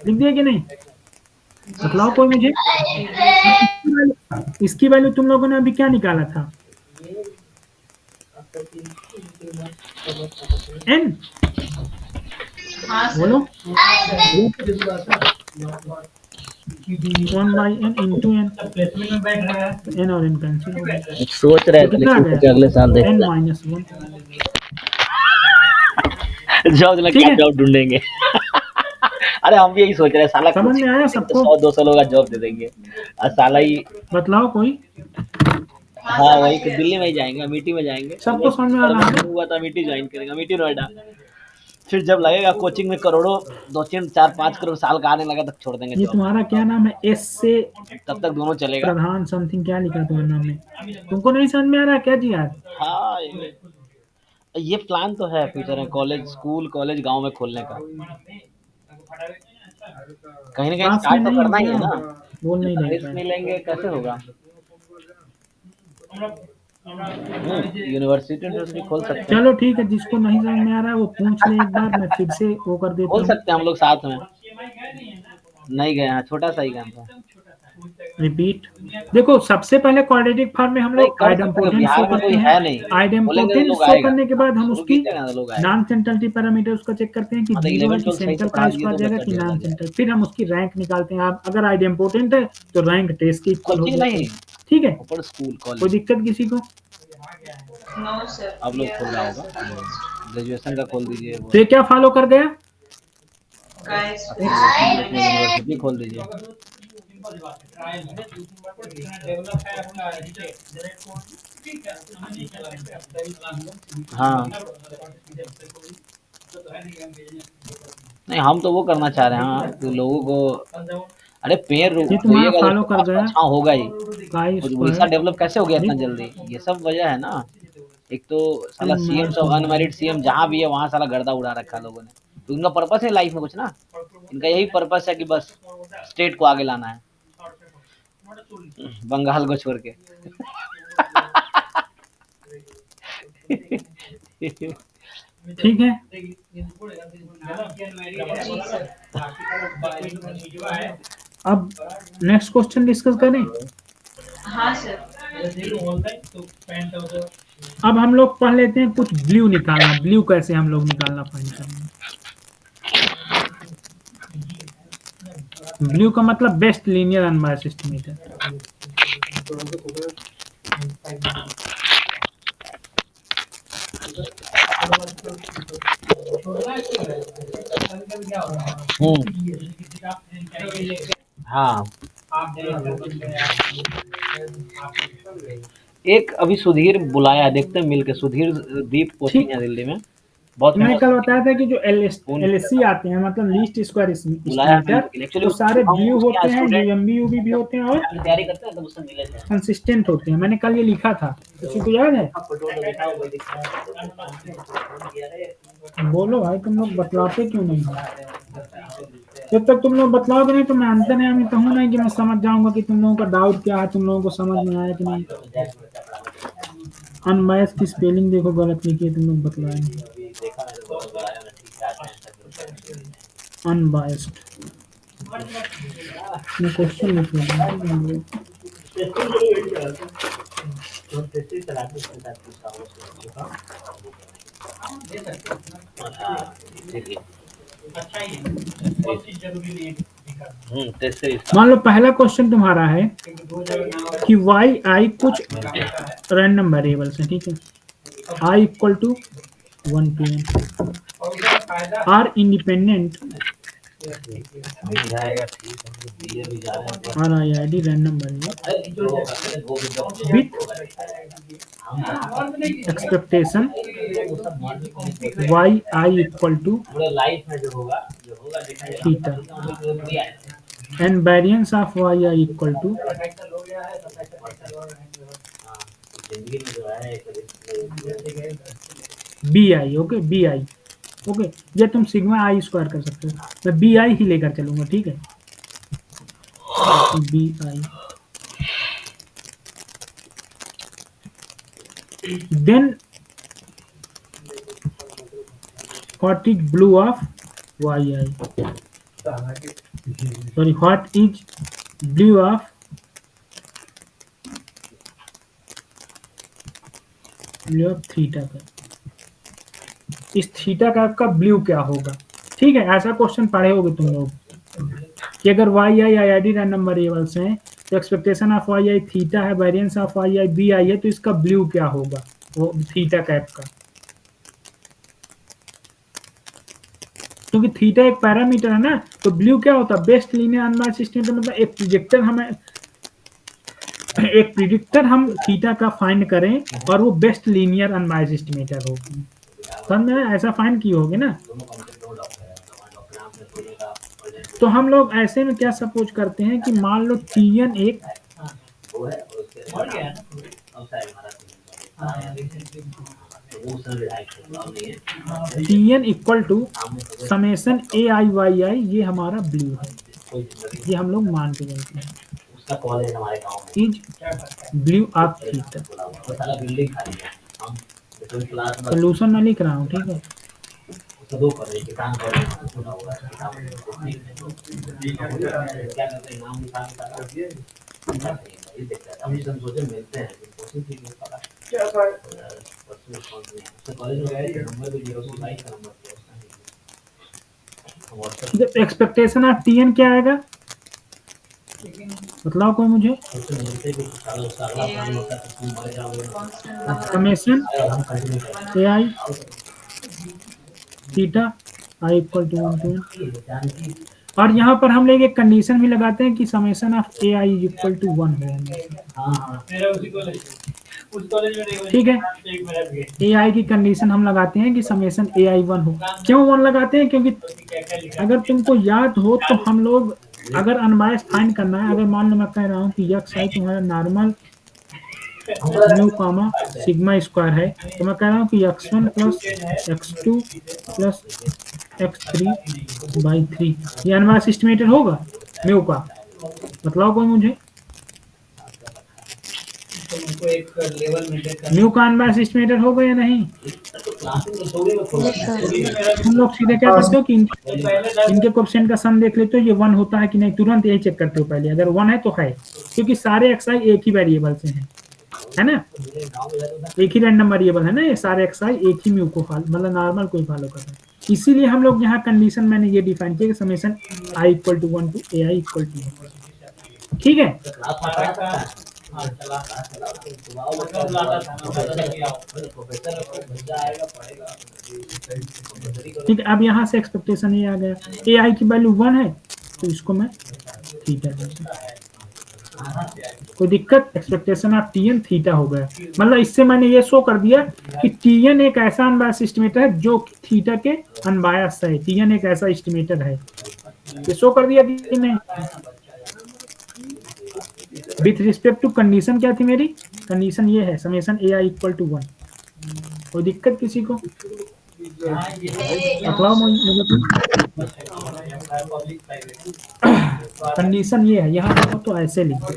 लिख दिया कि नहीं, बतलाओ कोई मुझे। इसकी वैल्यू तुम लोगों ने अभी क्या निकाला था, n,
हाँ सर
बोलो 1 by n into N,
placement में बैठ रहा है।
एन और एन कैंसिल हो गया,
सोच रहे
तो
थे
कितना आ
लेकिन
गया,
सोचे अगले साल
एन
देखते
माइनस 1।
हैं। जॉब लग
ठीक
क्या
है,
जॉब ढूंढेंगे। अरे हम भी यही सोच रहे हैं, साला
समझ में आया
कोचिंग तो
सबको?
100-200 लोग का जॉब दे देंगे और साला ही।
बतलाओ कोई,
हाँ
हाँ
समझ
वही
गया।
दिल्ली में ही जाएंगे, अमेठी में जाएंगे,
सबको समझ में आ रहा है ना?
एडमिशन हुआ था अमेठी ज्वाइन करेंगे, अमेठी नोएडा। फिर जब लगेगा कोचिंग में करोड़ों 2-3-4-5 करोड़ साल का आने लगा तब छोड़ देंगे
ये
जॉब।
तुम्हारा क्या नाम है, एस से
तब तक दोनों चलेगा।
प्रधान समथिंग, क्या लिखा तुम्हारे नाम में? तुमको नहीं समझ में आ रहा क्या जी यार?
हाँ ये प्लान तो है फ्यूचर में, कॉलेज स्कूल कॉलेज गांव में खोलने का। कहीं ना कहीं
पास में
स्टार्ट तो
नहीं हो
करना ही
क्या,
है ना।
बोल नहीं रहे
रिस्क
पाए।
नहीं लेंगे कैसे होगा। यूनिवर्सिटी खोल सकते हैं।
चलो ठीक है, जिसको नहीं समझ में आ रहा है वो पूछ ले एक बार, मैं फिर से वो कर देता
खोल
हूँ।
सकते हैं हम लोग साथ में। नहीं गए हैं, छोटा सा ही काम था।
रिपीट, देखो सबसे पहले क्वाड्रेटिक फॉर्म में हम
नहीं
लोग
कर सकते हैं,
आइडेम्पोटेंट शो
बिहार में
करते
कोई
हैं।
है नहीं। बोलेंगे तो
आइडेम्पोटेंट
लोग
शो
आएगा,
करने के बाद हम
शुरू
उसकी
कीजिएगा ना लोग आएगा।
नॉन सेंट्रलिटी पैरामीटर उसका चेक करते हैं कि
हाँ तो
जीरो है
11
कि
12 सही से
सेंट्रल
पढ़ा
का
दिए
स्क्वायर
तो
जाएगा
बच्चा
कि
ढेर
नॉन
लग
सेंट्रल,
गया।
फिर हम उसकी रैंक निकालते हैं। आप अगर आइडेम्पोटेंट है तो रैंक टेस्ट के इक्वल हो
कोचिंग
जाती
नहीं,
है। ठीक है,
ऊपर स्कूल
कोई
कॉलेज।
दिक्कत किसी को?
नो सर,
आप लोग
ये
खोल रहा होगा,
ग्रेजुएशन
ग्रेजुएशन का खोल दीजिए वो।
तो ये क्या फॉलो कर गया?
का
यूनिवर्सिटी खोल दीजिए। हाँ नहीं हम तो वो करना चाह रहे हैं, हाँ तो लोगों को। अरे पेड़
ये तुम्हारा
रोइएगा तो
फॉलो
उसके
कर
आसपास
गया,
छाँव होगा ही।
काई
और उड़ीसा
स्क्वायर,
डेवलप कैसे हो गया इतना
ठीक,
जल्दी, ये सब वजह है ना। एक तो साला
एन
सीएम
माइनस
सब
1
अनमेरिड सीएम जहाँ भी है वहाँ साला गर्दा उड़ा रखा है लोगों ने। तो इनका पर्पस है लाइफ में कुछ ना, इनका यही पर्पस है कि बस स्टेट को आगे लाना है, बंगाल को छोड़ के।
ठीक है। अब नेक्स्ट क्वेश्चन डिस्कस करें।
हाँ सर।
अब हम लोग पढ़ लेते हैं कुछ ब्लू निकालना, ब्लू कैसे हम लोग निकालना फाइंड करेंगे। ब्लू का मतलब बेस्ट लीनियर अनबायस्ड एस्टिमेटर।
हाँ एक अभी सुधीर बुलाया है, देखते हैं मिलके। सुधीर दीप कोचिंग है दिल्ली में, बहुत
मैं
फेमस
कल बताया था कि जो
फोन
एलएससी आते हैं, मतलब लीस्ट स्क्वायर
बुलाया है
एस्टिमेटर,
मिलने के लिए। एक्चुअली
वो सारे
हम
ब्लू
उसके
होते
यहाँ
हैं,
स्टूडेंट
यूएमबी यूबी भी होते हैं और
तैयारी करते हैं, तब उससे मिले थे।
कंसिस्टेंट होते हैं। मैंने कल ये लिखा था, किसी को याद है? बोलो भाई, तुम लोग बतलाते क्यों नहीं? जब तक तुम लोग बतलाओगे नहीं तो मैं अंतर्यामी तो हूं नहीं कि मैं समझ जाऊंगा कि तुम लोगों का डाउट क्या है, तुम लोगों को समझ में आया कि नहीं। अनबायस की स्पेलिंग देखो गलत लिखी है, तुम लोग बतलाए अनबायस्ड। मैं क्वेश्चन लिख रहा हूँ। मान लो पहला क्वेश्चन तुम्हारा है कि वाई आई कुछ रैंडम वेरिएबल्स हैं, ठीक है। I equal to 1 to n are independent, are I I D random variable with expectation Y I equal to theta and variance of Y I equal to B I. Okay, B I. Okay, ये तुम sigma आई square कर सकते हो, मैं B I ही लेकर चलूंगा, ठीक है। B I then what is blue of yi, sorry, what is blue of theta का, इस थीटा का ब्लू क्या होगा। ठीक है, ऐसा क्वेश्चन पढ़े होगे तुम लोग। कि अगर Y I I D random variables हैं तो expectation of Y I theta है, variance of Y I B I है, तो इसका ब्लू क्या होगा, वो थीटा कैप का, क्योंकि थीटा एक पैरामीटर है ना, तो ब्लू क्या होता है, बेस्ट लीनियर अनबायस्ड एस्टिमेटर, मतलब एक प्रिडिक्टर हम थीटा का फाइंड करें और वो बेस्ट लीनियर अनबायस्ड एस्टिमेटर होगी, समझ में ऐसा फाइंड किए होगे ना। तो हम लोग ऐसे में क्या सपोज करते हैं कि मान लो टीएन एक TN equal to summation A I Y I, ये हमारा ब्लू है, ये हम लोग मान के चलते हैं is BLUE of theta. Solution मैं लिख रहा हूँ, ठीक है। एक्सपेक्टेशन ऑफ टीएन क्या आएगा, बतलाओ कोई मुझे। Summation A I theta I equal to 1 to 1, और यहाँ पर हम लोग एक कंडीशन भी लगाते हैं कि summation of A I equal to 1 हो, ठीक है। ए आई की कंडीशन हम लगाते हैं कि समेशन ए आई 1 हो। क्यों 1 लगाते हैं, क्योंकि अगर तुमको याद हो तो हम लोग अगर अनबायस फाइंड करना है, अगर मान लो मैं कह रहा हूँ कि यक्स आई तुम्हारा नॉर्मल म्यू कामा सिग्मा स्क्वायर है, तो मैं कह रहा हूँ कि x1 plus x2 plus x3 by 3, ये अनबायस एस्टिमेटेड होगा म्यू का, बतलाओ कोई मुझे। म्यू का अनबायस एस्टिमेटेड होगा या नहीं। हम लोग सीधे क्या करते हो कि इनके कोएफिशिएंट का सम देख लेते हो, ये 1 होता है कि नहीं, तुरंत यही चेक करते हो पहले, अगर 1 है तो है, क्योंकि सारे xi एक ही वेरिएबल से हैं, है ना, एक ही रैंडम वेरिएबल है ना, ये सारे xi एक ही म्यू को मतलब नॉर्मल को फॉलो कर रहे हैं। इसीलिए हम लोग यहाँ कंडीशन मैंने ये डिफाइन किया कि summation i equal to 1 to ai equal to 1, ठीक है। ठीक है, अब यहाँ से एक्सपेक्टेशन ये आ गया, ए आई की वैल्यू 1 है तो इसको मैं थीटा देता, कोई दिक्कत। एक्सपेक्टेशन ऑफ टीएन थीटा हो गया, मतलब इससे मैंने ये शो कर दिया कि टीएन एक ऐसा अनबायस्ड एस्टिमेटर है जो थीटा के अनबायस्ड है, टीएन एक ऐसा एस्टिमेटर है, ये शो कर दिया कि नहीं। विथ रिस्पेक्ट टू कंडीशन क्या थी मेरी, कंडीशन ये है summation A I equal to 1, कोई दिक्कत किसी को, कंडीशन ये है, यहाँ देखो तो ऐसे लिखो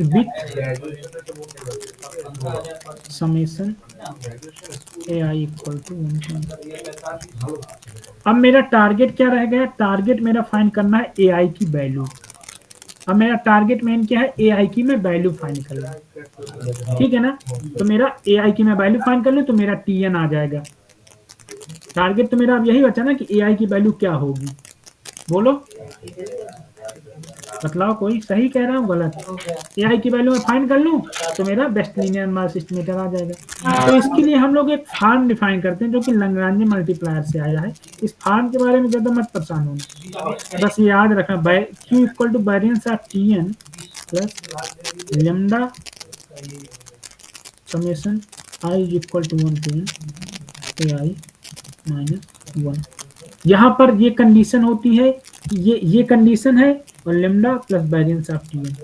with summation A I equal to 1। अब मेरा टारगेट क्या रह गया, टारगेट मेरा फाइंड करना है ए आई की वैल्यू। अब मेरा टारगेट मेन क्या है, ए आई की मैं वैल्यू फाइंड कर लूँ, ठीक है ना। तो मेरा ए आई की मैं वैल्यू फाइंड कर लूँ तो मेरा टी एन आ जाएगा। टारगेट तो मेरा अब यही बचा ना कि ए आई की वैल्यू क्या होगी, बोलो बतलाओ, कोई सही कह रहा हूँ गलत। ए आई की वैल्यू मैं फाइंड कर लूँ तो मेरा बेस्ट लीनियर अनबायस्ड एस्टिमेटर आ जाएगा। तो इसके लिए हम लोग एक फॉर्म डिफाइन करते हैं जो कि लैग्रांज मल्टीप्लायर से आया है। इस फॉर्म के बारे में ज़्यादा मत परेशान होना, बस ये याद रखना, Q equal to variance of T N plus lambda summation I equal to 1 to n A I minus 1। यहाँ पर ये कंडीशन होती है, ये कंडीशन है और lambda plus variance of T N.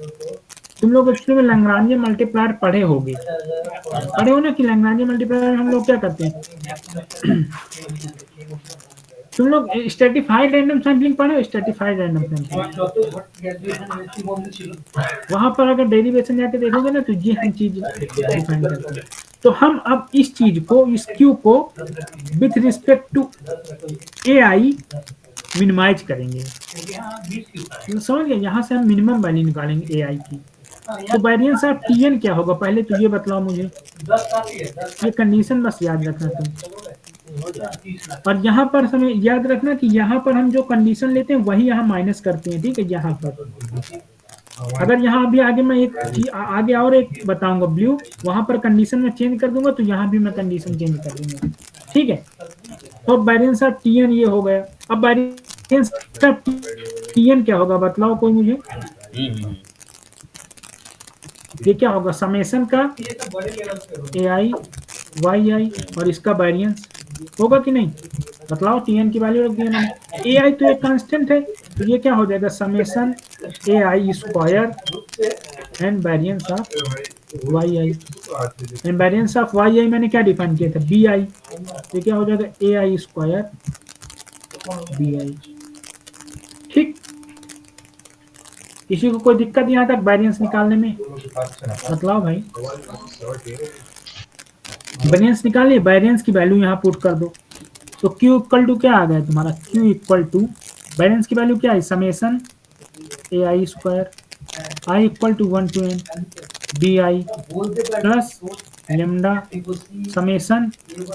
तुम लोग एक्चुअली में लैग्रांज मल्टीप्लायर पढ़े होगे, पढ़े हो ना कि लैग्रांज मल्टीप्लायर हम लोग क्या करते हैं। तुम लोग स्ट्रैटिफाइड रैंडम सैंपलिंग पढ़े हो, स्ट्रैटिफाइड रैंडम सैंपलिंग, वहां पर अगर डेरिवेशन जाके देखोगे ना तो ये हम चीज डिफाइन करते हैं। तो हम अब इस चीज को, इस क्यू को with respect to A I minimize करेंगे, समझ गए। यहाँ से हम मिनिमम वैल्यू निकालेंगे ए आई की। तो वेरिएंस ऑफ टी एन क्या होगा, पहले तो ये बतलाओ मुझे, ये कंडीशन बस याद रखना तुम। और यहाँ पर हमें याद रखना कि यहाँ पर हम जो कंडीशन लेते हैं वही यहाँ माइनस करते हैं, ठीक है। यहाँ पर अगर यहाँ अभी आगे मैं एक आगे और एक बताऊंगा ब्लू, वहां पर कंडीशन में चेंज कर दूंगा तो यहाँ भी मैं कंडीशन चेंज कर दूंगा, ठीक है। तो वेरिएंस ऑफ टीएन ये हो गया। अब वेरिएंस ऑफ टीएन क्या होगा बताओ कोई मुझे। ये क्या होगा, समेशन का ए आई वाई आई और इसका वेरिएंस होगा कि नहीं, बतलाओ। टीएन की वैल्यू रख दिया मैंने। ए आई तो एक कांस्टेंट है, तो ये क्या हो जाएगा, summation A I square and variance of Y I. And variance of Y I मैंने क्या डिफाइन किया था, बी आई। ये क्या हो जाएगा, ए आई स्क्वायर बी आई, ठीक। किसी को कोई दिक्कत यहाँ तक वेरिएंस निकालने में, बतलाओ भाई। वेरिएंस निकालिए, वेरिएंस की वैल्यू यहाँ पुट कर दो। तो Q इक्वल टू क्या आ गया तुम्हारा, Q इक्वल टू वेरिएंस की वैल्यू क्या है, summation A I square I equal to 1 to n B I plus lambda summation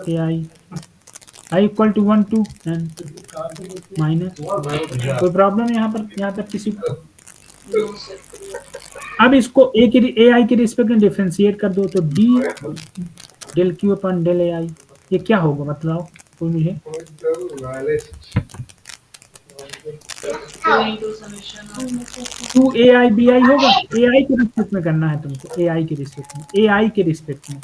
A I equal to 1 to n minus. कोई प्रॉब्लम यहाँ पर, यहाँ तक किसी को। अब इसको ए आई के रिस्पेक्ट में डिफरेंशिएट कर दो, तो D del Q upon del A आई, ये क्या होगा बताओ कोई मुझे। टू ए आई बी आई होगा, ए आई के रिस्पेक्ट में करना है तुमको, ए आई के रिस्पेक्ट में, ए आई के रिस्पेक्ट में।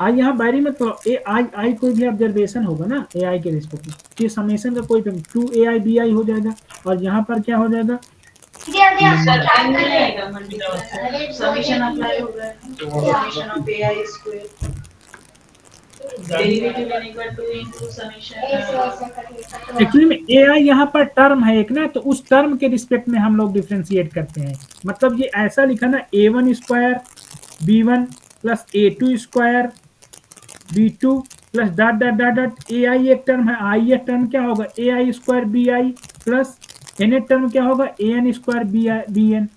आई यहाँ बारी में तो ए आई आई कोई भी ऑब्जर्वेशन होगा ना ए आई के रिस्पेक्ट में, ये समेशन का कोई टू ए आई बी आई हो जाएगा। और यहाँ पर क्या हो जाएगा,
समीशन अप्लाई हो गया, summation of A I square derivative लेने का 2 into समीशन।
एक्चुअली में ए आई यहाँ पर टर्म है एक ना, तो उस टर्म के रिस्पेक्ट में हम लोग डिफरेंशिएट करते हैं। मतलब ये ऐसा लिखा ना, A one square B one plus A two square B two plus dot dot dot dot. A I एक टर्म है, आई एक टर्म क्या होगा, A I square B I plus N एक टर्म क्या होगा, A N square B N.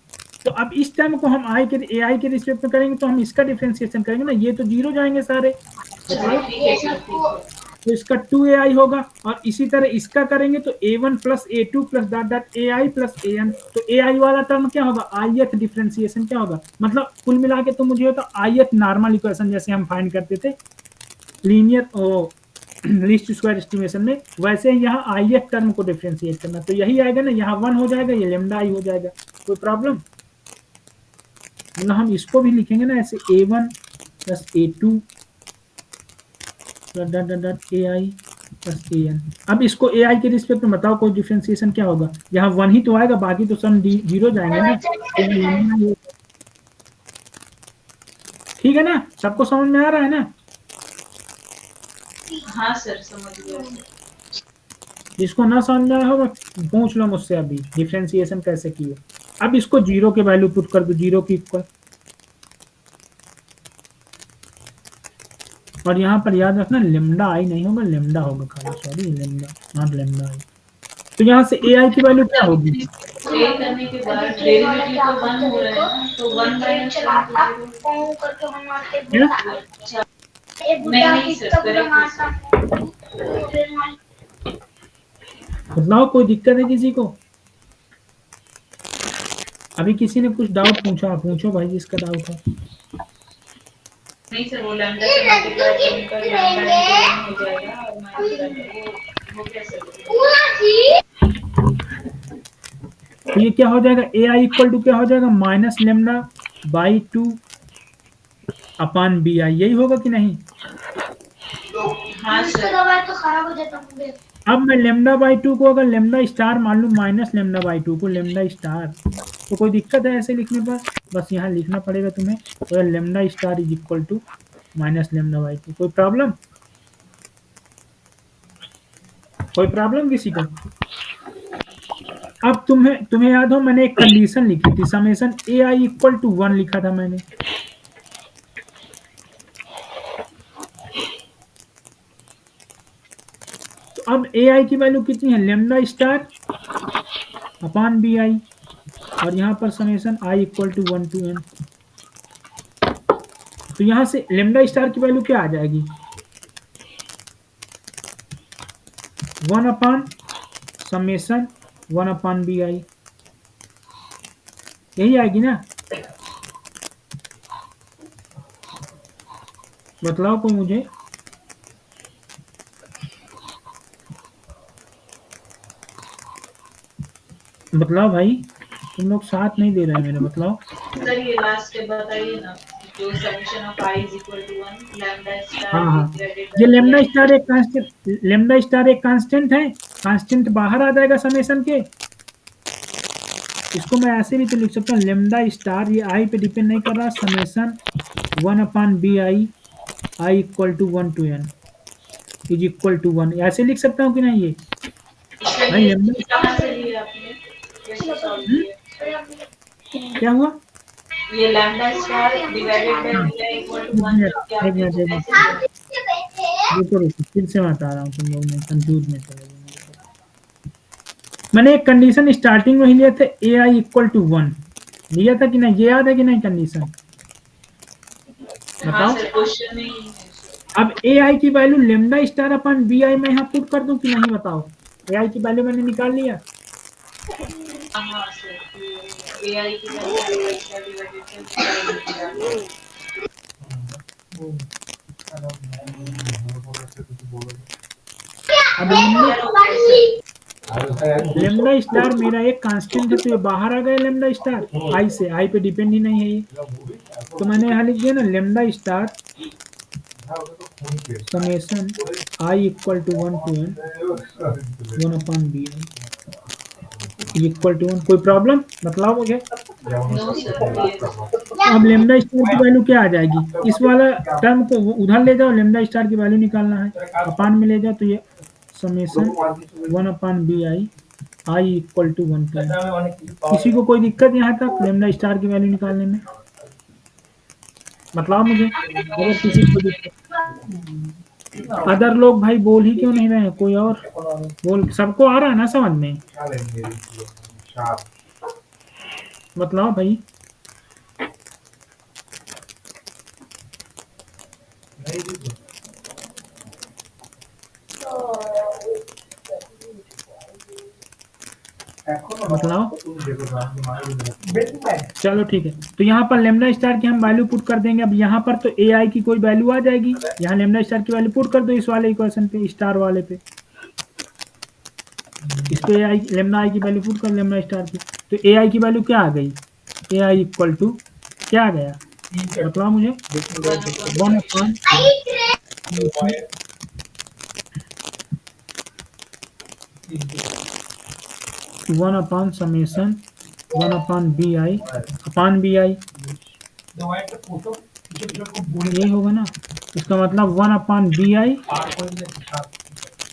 तो अब इस टर्म को हम आई के ए आई के रिस्पेक्ट में करेंगे तो हम इसका डिफरेंशिएशन करेंगे ना, ये तो जीरो जाएंगे सारे, तो इसका 2ai होगा। और इसी तरह इसका करेंगे तो a1 plus a2 plus dot dot ai plus an। तो ai वाला टर्म क्या होगा, ith डिफरेंशिएशन क्या होगा, मतलब कुल मिला के तो मुझे होता ith नॉर्मल इक्वेशन जैसे हम फाइंड करते थे लीनियर लीस्ट स्क्वायर एस्टिमेशन में, वैसे ही यहाँ ith टर्म को डिफरेंशिएट करना। तो यही आएगा ना, यहाँ 1 हो जाएगा, ये लेमडा आई हो जाएगा। कोई प्रॉब्लम, मतलब हम इसको भी लिखेंगे ना ऐसे a1 plus a2 A I plus A N. अब इसको ए आई के रिस्पेक्ट में बताओ कोई डिफरेंशिएशन क्या होगा, यहाँ 1 ही तो आएगा, बाकी तो सब जीरो जाएंगे ना। ठीक है ना, सबको समझ में आ रहा है ना।
हाँ सर समझ गया।
जिसको ना समझ में आया होगा पूछ लो मुझसे अभी डिफरेंशिएशन कैसे किए। अब इसको जीरो के वैल्यू पुट कर दो, जीरो की इक्वल। और यहाँ पर याद रखना लेमडा आई नहीं होगा, लेमडा होगा खाली, sorry lambda naught lambda I. तो यहाँ से ए आई की वैल्यू क्या होगी,
ए करने के बाद डेरिवेटिव तो 1 हो रहा है, तो 1 माइनस नहीं सर करेक्ट।
बताओ कोई दिक्कत है किसी को, अभी किसी ने कुछ डाउट पूछा, पूछो भाई जिसका डाउट है।
नहीं सर वो लैम्डा से मल्टीप्लाई कर लैम्डा हो जाएगा और माइनस वो कैसे,
तो ये क्या हो जाएगा, ए आई इक्वल टू क्या हो जाएगा, minus lambda by 2 upon B I, यही होगा कि नहीं।
हाँ सर
तो खराब हो जाता है।
अब मैं लेमडा बाई 2 को अगर लेमडा स्टार मान लूँ, माइनस लेमडा बाई 2 को लेमडा स्टार, तो कोई दिक्कत है ऐसे लिखने पर, बस यहाँ लिखना पड़ेगा तुम्हें, तो lambda star is equal to minus lambda by 2। कोई प्रॉब्लम, कोई प्रॉब्लम किसी को। अब तुम्हें याद हो मैंने एक कंडीशन लिखी थी, summation A I equal to 1 लिखा था मैंने। तो अब ए आई की वैल्यू कितनी है, lambda star upon B I, और यहाँ पर summation I equal to 1 to n। तो यहाँ से लेमडा स्टार की वैल्यू क्या आ जाएगी, 1/समेशन 1/bi, यही आएगी ना? बतलाओ कोई मुझे। बतलाओ भाई, तुम लोग साथ नहीं दे रहे मेरे, बतलाओ।
सर ये लास्ट स्टेप बताइए ना, जो summation of i is equal to 1 lambda star
हाँ हाँ,
डिवाइडेड
ये
बाय
लेमडा
vi।
स्टार एक कांस्टेंट, लेमडा स्टार एक कांस्टेंट है, कांस्टेंट बाहर आ जाएगा समेशन के। इसको मैं ऐसे भी तो लिख सकता हूँ, लेमडा स्टार ये आई पे डिपेंड नहीं कर रहा, summation 1/bi i equal to 1 to n is equal to 1, ऐसे लिख सकता हूँ कि नहीं? ये
इसका
भाई
ये
लेमडा
कहाँ से लिया आपने, कैसे सॉल्व किया?
क्या हुआ?
ये लैम्डा स्टार डिवाइडेड बाय
हाँ,
vi इक्वल टू
एक
1
मिनट
जो कि
एक
आपने
मिनट
वो
एक
कैसे
मिनट,
किया?
रुको रुको, फिर से मैं बता रहा हूँ, तुम लोग ने कंफ्यूज में चले गए मेरे को। मैंने एक कंडीशन स्टार्टिंग में ही लिया था, ए आई इक्वल टू 1 लिया था कि नहीं? ये याद है कि नहीं कंडीशन?
हाँ
बताओ।
सर, क्वेश्चन में ही है सर।
अब ए आई की value lambda star upon b i में यहाँ पुट कर दूं कि नहीं? बताओ। ए आई की वैल्यू मैंने निकाल लिया।
हाँ सर, ये ai की value lambda star divided by vi।
अब लेमडा स्टार मेरा एक कांस्टेंट है, तो ये बाहर आ गया लेमडा स्टार आई से, आई पे डिपेंड ही नहीं है ये, तो मैंने यहाँ लिख दिया ना lambda star summation I equal to 1 to n 1/bi equal to 1। कोई प्रॉब्लम? बतलाओ मुझे।
नो सर,
अब लेमडा स्टार की वैल्यू क्या आ जाएगी? इस वाला टर्म को उधर ले जाओ, लेमडा स्टार की वैल्यू निकालना है, अपान में ले जाओ, तो ये summation 1/bi i equal to 1 to n। किसी को कोई दिक्कत यहाँ तक लेमडा स्टार की वैल्यू निकालने में? बताओ मुझे, अगर किसी को दिक्कत। अदर लोग भाई बोल ही क्यों नहीं रहे हैं? कोई और बोल, सबको आ रहा है ना समझ में? बताओ भाई। बताओ। चलो ठीक है, तो यहाँ पर लेमडा स्टार की हम वैल्यू पुट कर देंगे। अब यहाँ पर तो ए आई की कोई वैल्यू आ जाएगी, यहाँ लेमडा स्टार की वैल्यू पुट कर दो इस वाले इक्वेशन पे, स्टार वाले पे। इस पे ए आई लेमडा आई की वैल्यू पुट कर लेमडा स्टार की, तो ए आई की वैल्यू क्या आ गई? ए आई इक्वल टू क्या आ गया? बताओ मुझे। 1/समेशन 1/bi अपान बी आई, यही होगा ना? इसका मतलब 1/bi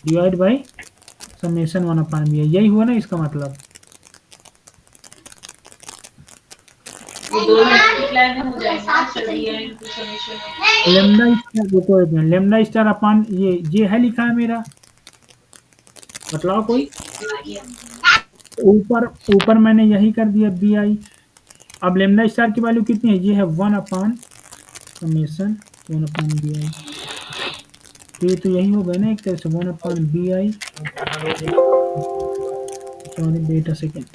divide by summation 1/bi, यही हुआ ना इसका मतलब?
वो दोनों मल्टीप्लाई में हो जाएंगे ना sir, vi into summation.
Lambda star, रुको एक मिनट, लेमडा स्टार अपान ये है लिखा है मेरा, बतलाओ कोई। ऊपर ऊपर मैंने यही कर दिया बी आई। अब लेमडा स्टार की वैल्यू कितनी है? ये है 1/समेशन 1/bi, तो ये तो यही हो गया ना एक तरह से 1/bi। Sorry wait a second,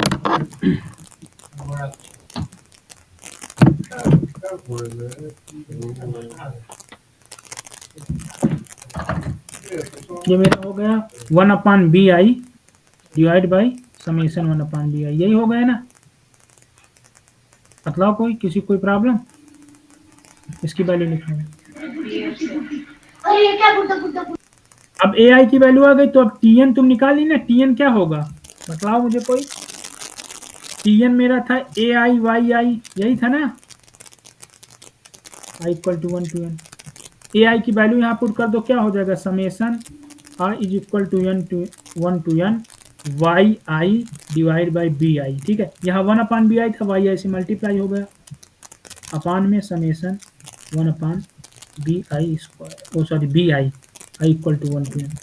ये मेरा हो गया 1/bi divide by summation 1/bi, यही हो गया ना? बतलाओ कोई, किसी कोई प्रॉब्लम? इसकी वैल्यू लिखने में। अब ए आई की वैल्यू आ गई, तो अब टी एन तुम निकाल ली ना, टी एन क्या होगा? बतलाओ मुझे कोई। टी एन मेरा था ए आई वाई आई, यही था ना? I equal to 1 to n, ए आई की वैल्यू यहाँ पुट कर दो, क्या हो जाएगा? Summation I is equal to 1 to n y i divide by b i, ठीक है? यहाँ 1/bi था, वाई आई से मल्टीप्लाई हो गया, अपान में summation 1/bi square, oh sorry b i i equal to 1 to n।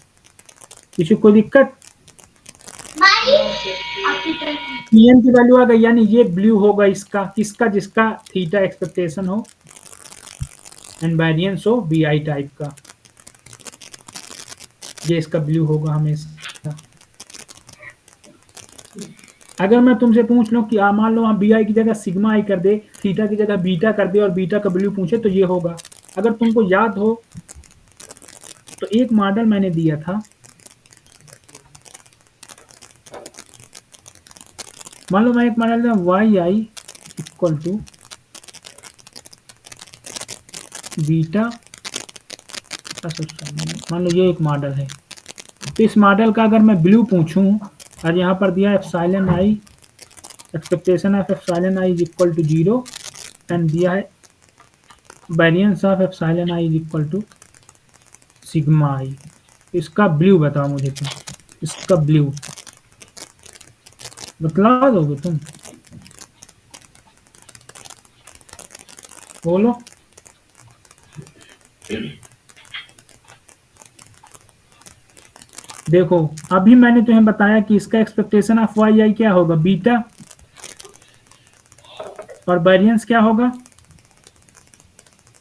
किसी को दिक्कत? टी एन की वैल्यू आ गई, यानी ये ब्लू होगा इसका, किसका? जिसका थीटा एक्सपेक्टेशन हो एंड वेरिएंस हो बी आई टाइप का, ये इसका ब्लू होगा हमेशा। अगर मैं तुमसे पूछ लूं कि मान लो हम बी आई की जगह सिग्मा आई कर दे, थीटा की जगह बीटा कर दे और बीटा का वैल्यू पूछे तो ये होगा। अगर तुमको याद हो तो एक मॉडल मैंने दिया था, मान लो मैं एक मॉडल दिया y I equal to beta, मान लो ये एक मॉडल है। तो इस मॉडल का अगर मैं वैल्यू पूछूं और यहाँ पर दिया epsilon I, expectation of epsilon I is equal to 0 and दिया है variance of epsilon I is equal to sigma I. इसका ब्लू बताओ मुझे तुम, इसका ब्लू बतला दोगे तुम? बोलो। देखो अभी मैंने तुम्हें बताया कि इसका एक्सपेक्टेशन ऑफ वाई आई क्या होगा, बीटा, और वेरिएंस क्या होगा,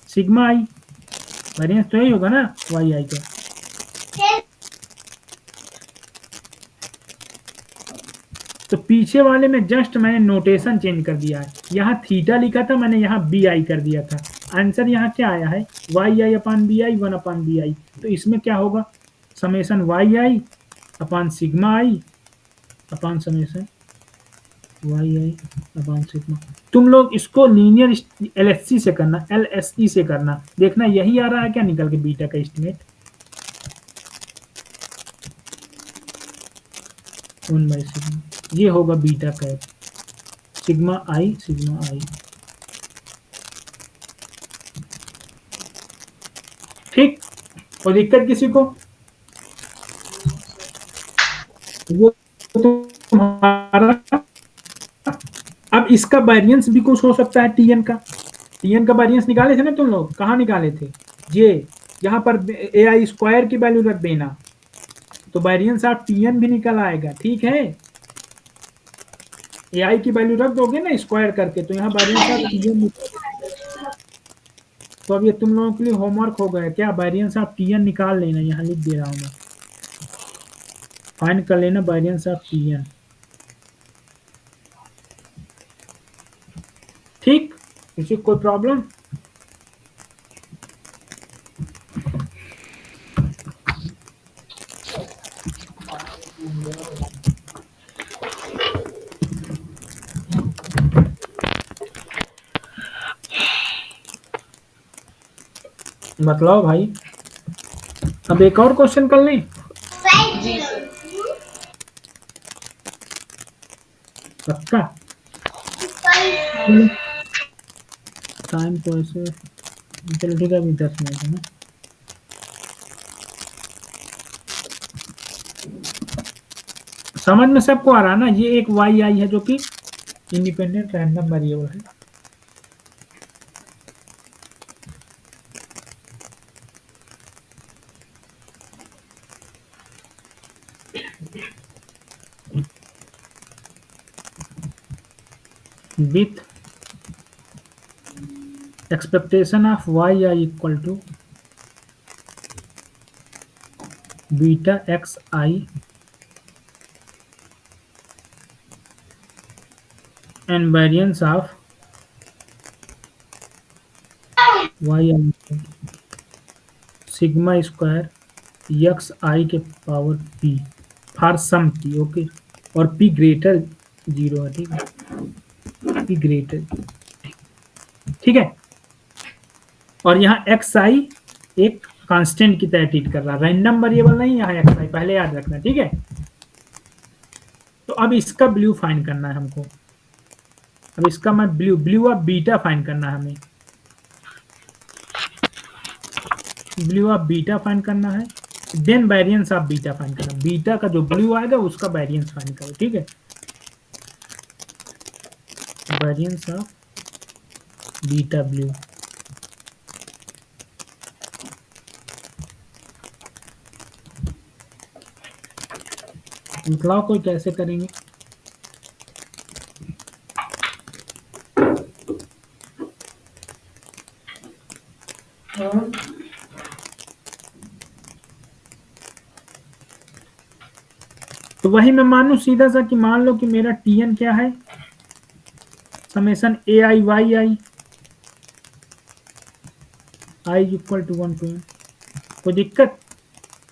सिग्मा आई। वेरिएंस तो यही होगा ना वाई आई का। तो पीछे वाले में जस्ट मैंने नोटेशन चेंज कर दिया है, यहाँ थीटा लिखा था, मैंने यहाँ बी आई कर दिया था। आंसर यहाँ क्या आया है, y i upon b i, 1 upon b i. तो इसमें क्या होगा, summation y i upon sigma i upon summation y i upon sigma. तुम लोग इसको लीनियर एलएससी से करना, एलएसई से करना, देखना यही आ रहा है क्या निकल के बीटा का एस्टिमेट। 1/सिग्मा ये होगा बीटा का सिग्मा आई, सिग्मा आई। ठीक, और दिक्कत किसी को? वो तुम्हारा, अब इसका वेरिएंस भी कुछ हो सकता है, टीएन का। टीएन का वेरिएंस निकाले थे ना तुम लोग, कहाँ निकाले थे? ये यहाँ पर ए आई स्क्वायर की वैल्यू रख देना, तो वेरिएंस ऑफ टीएन भी निकल आएगा। ठीक है, ए आई की वैल्यू रख दोगे ना स्क्वायर करके, तो यहाँ वेरिएंस ऑफ टीएन। तो अब ये तुम लोगों के लिए होमवर्क हो गया क्या, वेरिएंस ऑफ टीएन निकाल लेना, यहाँ लिख दे रहा हूँ मैं, फाइंड कर लेना वेरिएंस ऑफ टीएन। ठीक, किसी कोई प्रॉब्लम? बतलाओ भाई। अब एक और क्वेश्चन कर लें?
जी सर।
पक्का? टाइम तो ऐसे, चलो ठीक है, अभी 10 मिनट है ना। समझ में सबको आ रहा है ना? ये एक वाई आई है जो कि इंडिपेंडेंट रैंडम वेरिएबल है। With expectation of Y I equal to beta X I and variance of y sigma square X आई के power p for some p। Okay, और p ग्रेटर 0 है। ठीक है, p ग्रेटर, ठीक है। और यहाँ एक्स आई एक कांस्टेंट की तरह ट्रीट कर रहा है, रैंडम वेरिएबल नहीं, यहाँ एक्स आई पहले याद रखना। ठीक है, तो अब इसका ब्लू फाइंड करना है हमको। अब इसका मैं ब्लू ऑफ बीटा फाइंड करना है हमें, ब्लू ऑफ बीटा फाइंड करना है, then variance of beta find करना। बीटा का जो ब्लू आएगा उसका वेरिएंस फाइंड करो। ठीक है, वेरिएंस ऑफ बीटा ब्लू। बताओ कोई कैसे करेंगे? तो वही मैं मानू सीधा सा कि मान लो कि मेरा Tn क्या है, summation A I Y I, i equal to 1 to n। कोई दिक्कत?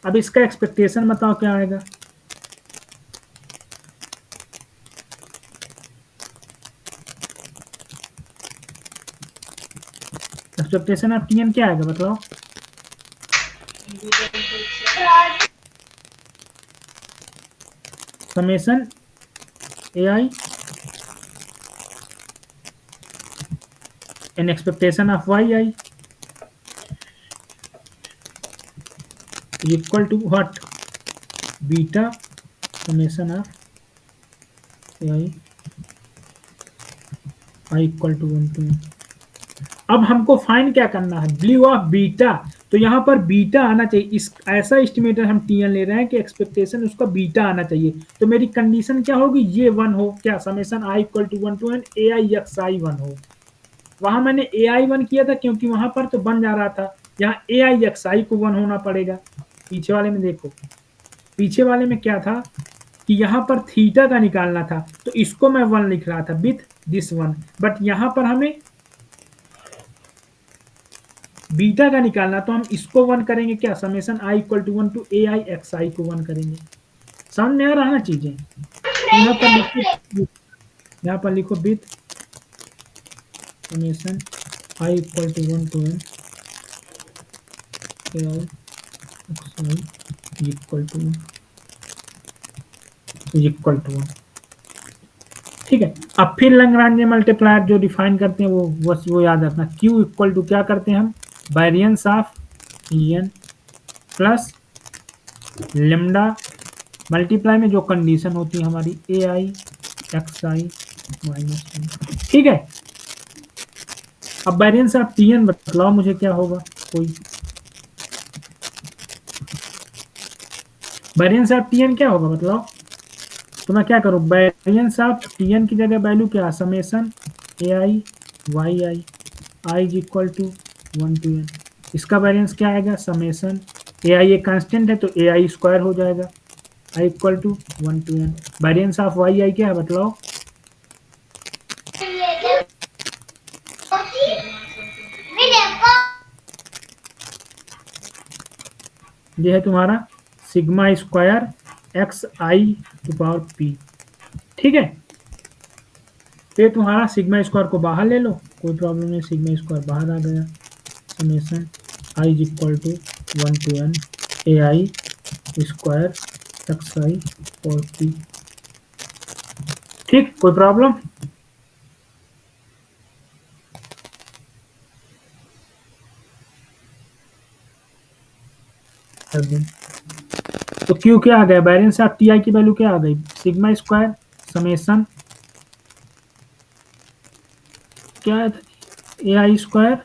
अब इसका एक्सपेक्टेशन बताओ क्या आएगा। एक्सपेक्टेशन ऑफ Tn क्या आएगा बताओ। Summation A i n expectation of Y I equal to what, beta summation of A I equal to 1 to n। अब हमको फाइंड क्या करना है, वैल्यू ऑफ बीटा। तो यहाँ पर बीटा आना चाहिए, इस ऐसा एस्टिमेटर हम Tn ले रहे हैं कि एक्सपेक्टेशन उसका बीटा आना चाहिए। तो मेरी कंडीशन क्या होगी, ये 1 हो, क्या summation I equal to 1 to n A I x I 1 हो। वहां मैंने ए आई 1 किया था क्योंकि वहां पर तो बन जा रहा था, यहाँ ए आई एक्स आई को 1 होना पड़ेगा। पीछे वाले में देखो, पीछे वाले में क्या था कि यहाँ पर थीटा का निकालना था, तो इसको मैं 1 लिख रहा था विथ दिस 1, बट यहाँ पर हमें बीटा का निकालना, तो हम इसको 1 करेंगे, क्या summation I equal to 1 to A I x I को 1 करेंगे। समझ में आ रहा है चीजें। यहाँ पर लिखो with summation I equal to 1 to n A I x I equal to 1। ठीक है, अब फिर लैग्रांज मल्टीप्लायर जो डिफाइन करते हैं वो बस वो याद रखना, Q इक्वल टू क्या करते हैं हम, variance of Tn plus lambda multiply में जो कंडीशन होती है हमारी ए आई एक्स आई माइनस 1। ठीक है, अब वेरिएंस ऑफ Tn बतलाओ मुझे क्या होगा, कोई वेरिएंस ऑफ Tn क्या होगा बतलाओ। तो मैं क्या करूं, वेरिएंस ऑफ Tn की जगह वैल्यू क्या, summation A I Y I i equal to 1 to n। इसका वेरिएंस क्या आएगा, समेशन ए आई एक कांस्टेंट है तो ए आई स्क्वायर हो जाएगा, I equal to 1 to n। Variance of Y I क्या है बतलाओ, ये है तुम्हारा sigma square X I to power P. ठीक है, फिर तुम्हारा सिग्मा स्क्वायर को बाहर ले लो, कोई प्रॉब्लम नहीं, सिग्मा स्क्वायर बाहर आ गया, summation I equal to 1 to n A I square X आई और पी। ठीक, कोई प्रॉब्लम। तो क्यू क्या आ गया, वेरिएंस ऑफ टी आई की वैल्यू क्या आ गई, सिग्मा स्क्वायर समेशन क्या है, A I square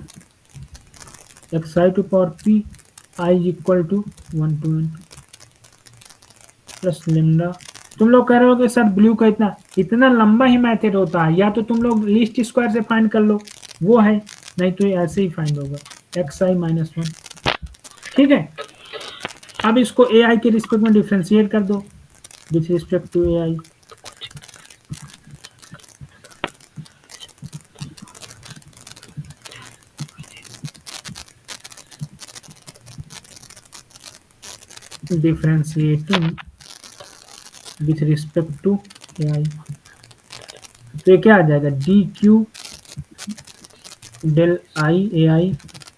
X I to power P I equal to 1 to n plus lambda. तुम लोग कह रहे हो कि सर ब्लू का इतना इतना लंबा ही मेथड होता है, या तो तुम लोग लीस्ट स्क्वायर से फाइंड कर लो, वो है, नहीं तो ऐसे ही फाइंड होगा एक्स आई माइनस 1। ठीक है, अब इसको ए आई के रिस्पेक्ट में डिफ्रेंशिएट कर दो with respect to A I. Differentiating with respect to A I, तो ये क्या आ जाएगा, D Q del I A I,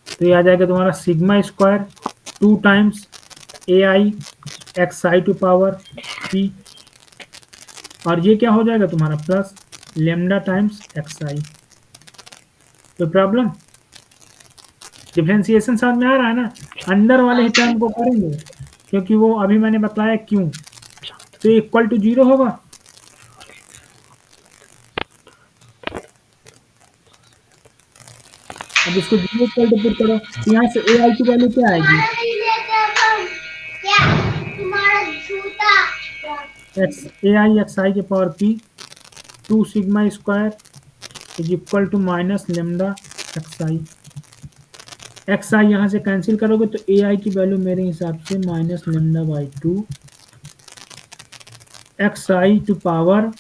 तो ये आ जाएगा तुम्हारा sigma square 2 times A I x I to power P, और ये क्या हो जाएगा तुम्हारा plus lambda times X I. तो प्रॉब्लम डिफरेंशिएशन समझ में आ रहा है ना, अंदर वाले ही टर्म को करेंगे क्योंकि वो अभी मैंने बताया क्यों, तो इक्वल टू 0 होगा। अब इसको 0 इक्वल टू पुट करो, यहाँ से ए आई की वैल्यू क्या आएगी, एक्स ए आई एक्स आई के power P 2 sigma square is equal to minus lambda X I. X I यहाँ से कैंसिल करोगे तो ए आई की वैल्यू मेरे हिसाब से minus lambda by 2 x I to power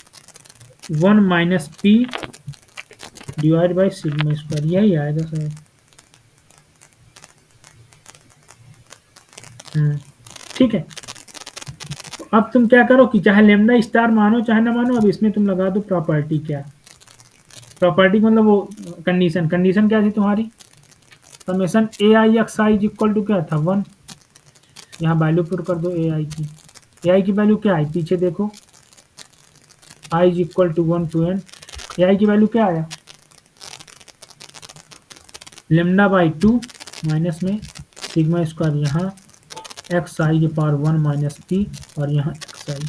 1 minus P divide by sigma square, यही आएगा सर। ठीक है, अब तुम क्या करो कि चाहे लेमडा स्टार मानो चाहे ना मानो, अब इसमें तुम लगा दो प्रॉपर्टी। क्या प्रॉपर्टी मतलब वो कंडीशन, कंडीशन क्या थी तुम्हारी, summation A I x I equal to क्या था 1। यहाँ वैल्यू पुट कर दो ए आई की, ए आई की वैल्यू क्या है पीछे देखो, I is equal to 1 to N, A आई की वैल्यू क्या आया लेमडा बाई 2 माइनस में सिग्मा स्क्वायर, यहाँ एक्स आई के पावर 1 माइनस पी और यहाँ X I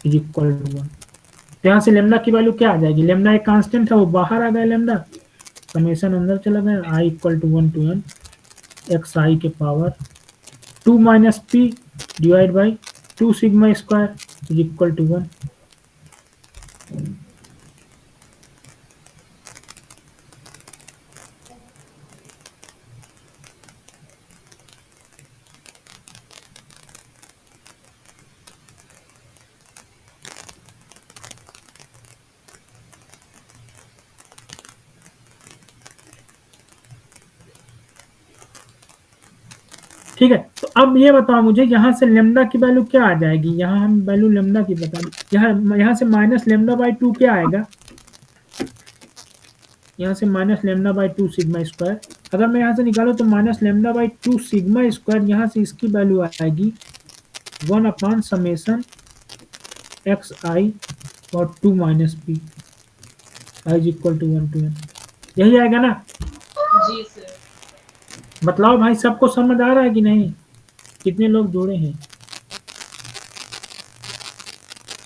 is equal to 1। तो यहाँ से लेमडा की वैल्यू क्या आ जाएगी, लेमडा एक कांस्टेंट है वो बाहर आ गया, लेमडा समेशन अंदर चला गया, I equal to 1 to N X आई के power 2 minus P divide by 2 sigma square is equal to 1। ठीक है, तो अब ये बताओ मुझे यहाँ से लेमडा की वैल्यू क्या आ जाएगी, यहाँ हम वैल्यू लेमडा की बता दें, यहाँ से माइनस लेमडा बाई 2 क्या आएगा, यहाँ से minus lambda by 2 sigma square, अगर मैं यहाँ से निकालूँ तो minus lambda by 2 sigma square, यहाँ से इसकी वैल्यू आएगी 1 अपॉन समेशन एक्स आई और 2 minus p i is equal to 1 to n, यही आएगा ना।
जी सर।
बतलाओ भाई सबको समझ आ रहा है कि नहीं, कितने लोग जुड़े हैं,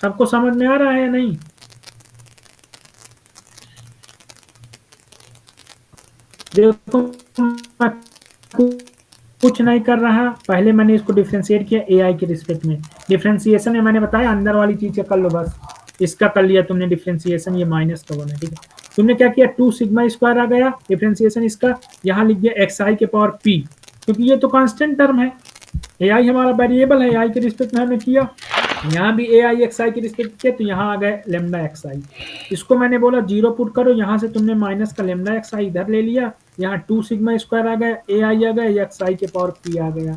सबको समझ में आ रहा है या नहीं। देखो मैं कुछ नहीं कर रहा, पहले मैंने इसको डिफ्रेंशिएट किया ए आई के रिस्पेक्ट में, डिफ्रेंशिएशन में मैंने बताया अंदर वाली चीज कर लो बस, इसका कर लिया तुमने डिफ्रेंशिएशन, ये माइनस का बना, ठीक है। तुमने क्या किया 2 सिग्मा स्क्वायर आ गया डिफ्रेंशिएशन इसका, यहाँ लिख दिया एक्स आई के पावर पी, क्योंकि ये तो कांस्टेंट टर्म है, ए आई हमारा वेरिएबल है, ए आई के रिस्पेक्ट में हमने किया, यहाँ भी ए आई एक्स आई के रिस्पेक्ट किया, तो यहाँ आ गए लेमडा एक्स आई, इसको मैंने बोला 0 पुट करो, यहाँ से तुमने माइनस का लेमडा एक्स आई इधर ले लिया, यहाँ 2 सिग्मा स्क्वायर आ गया, ए आई आ गया, एक्स आई के पावर पी आ गया,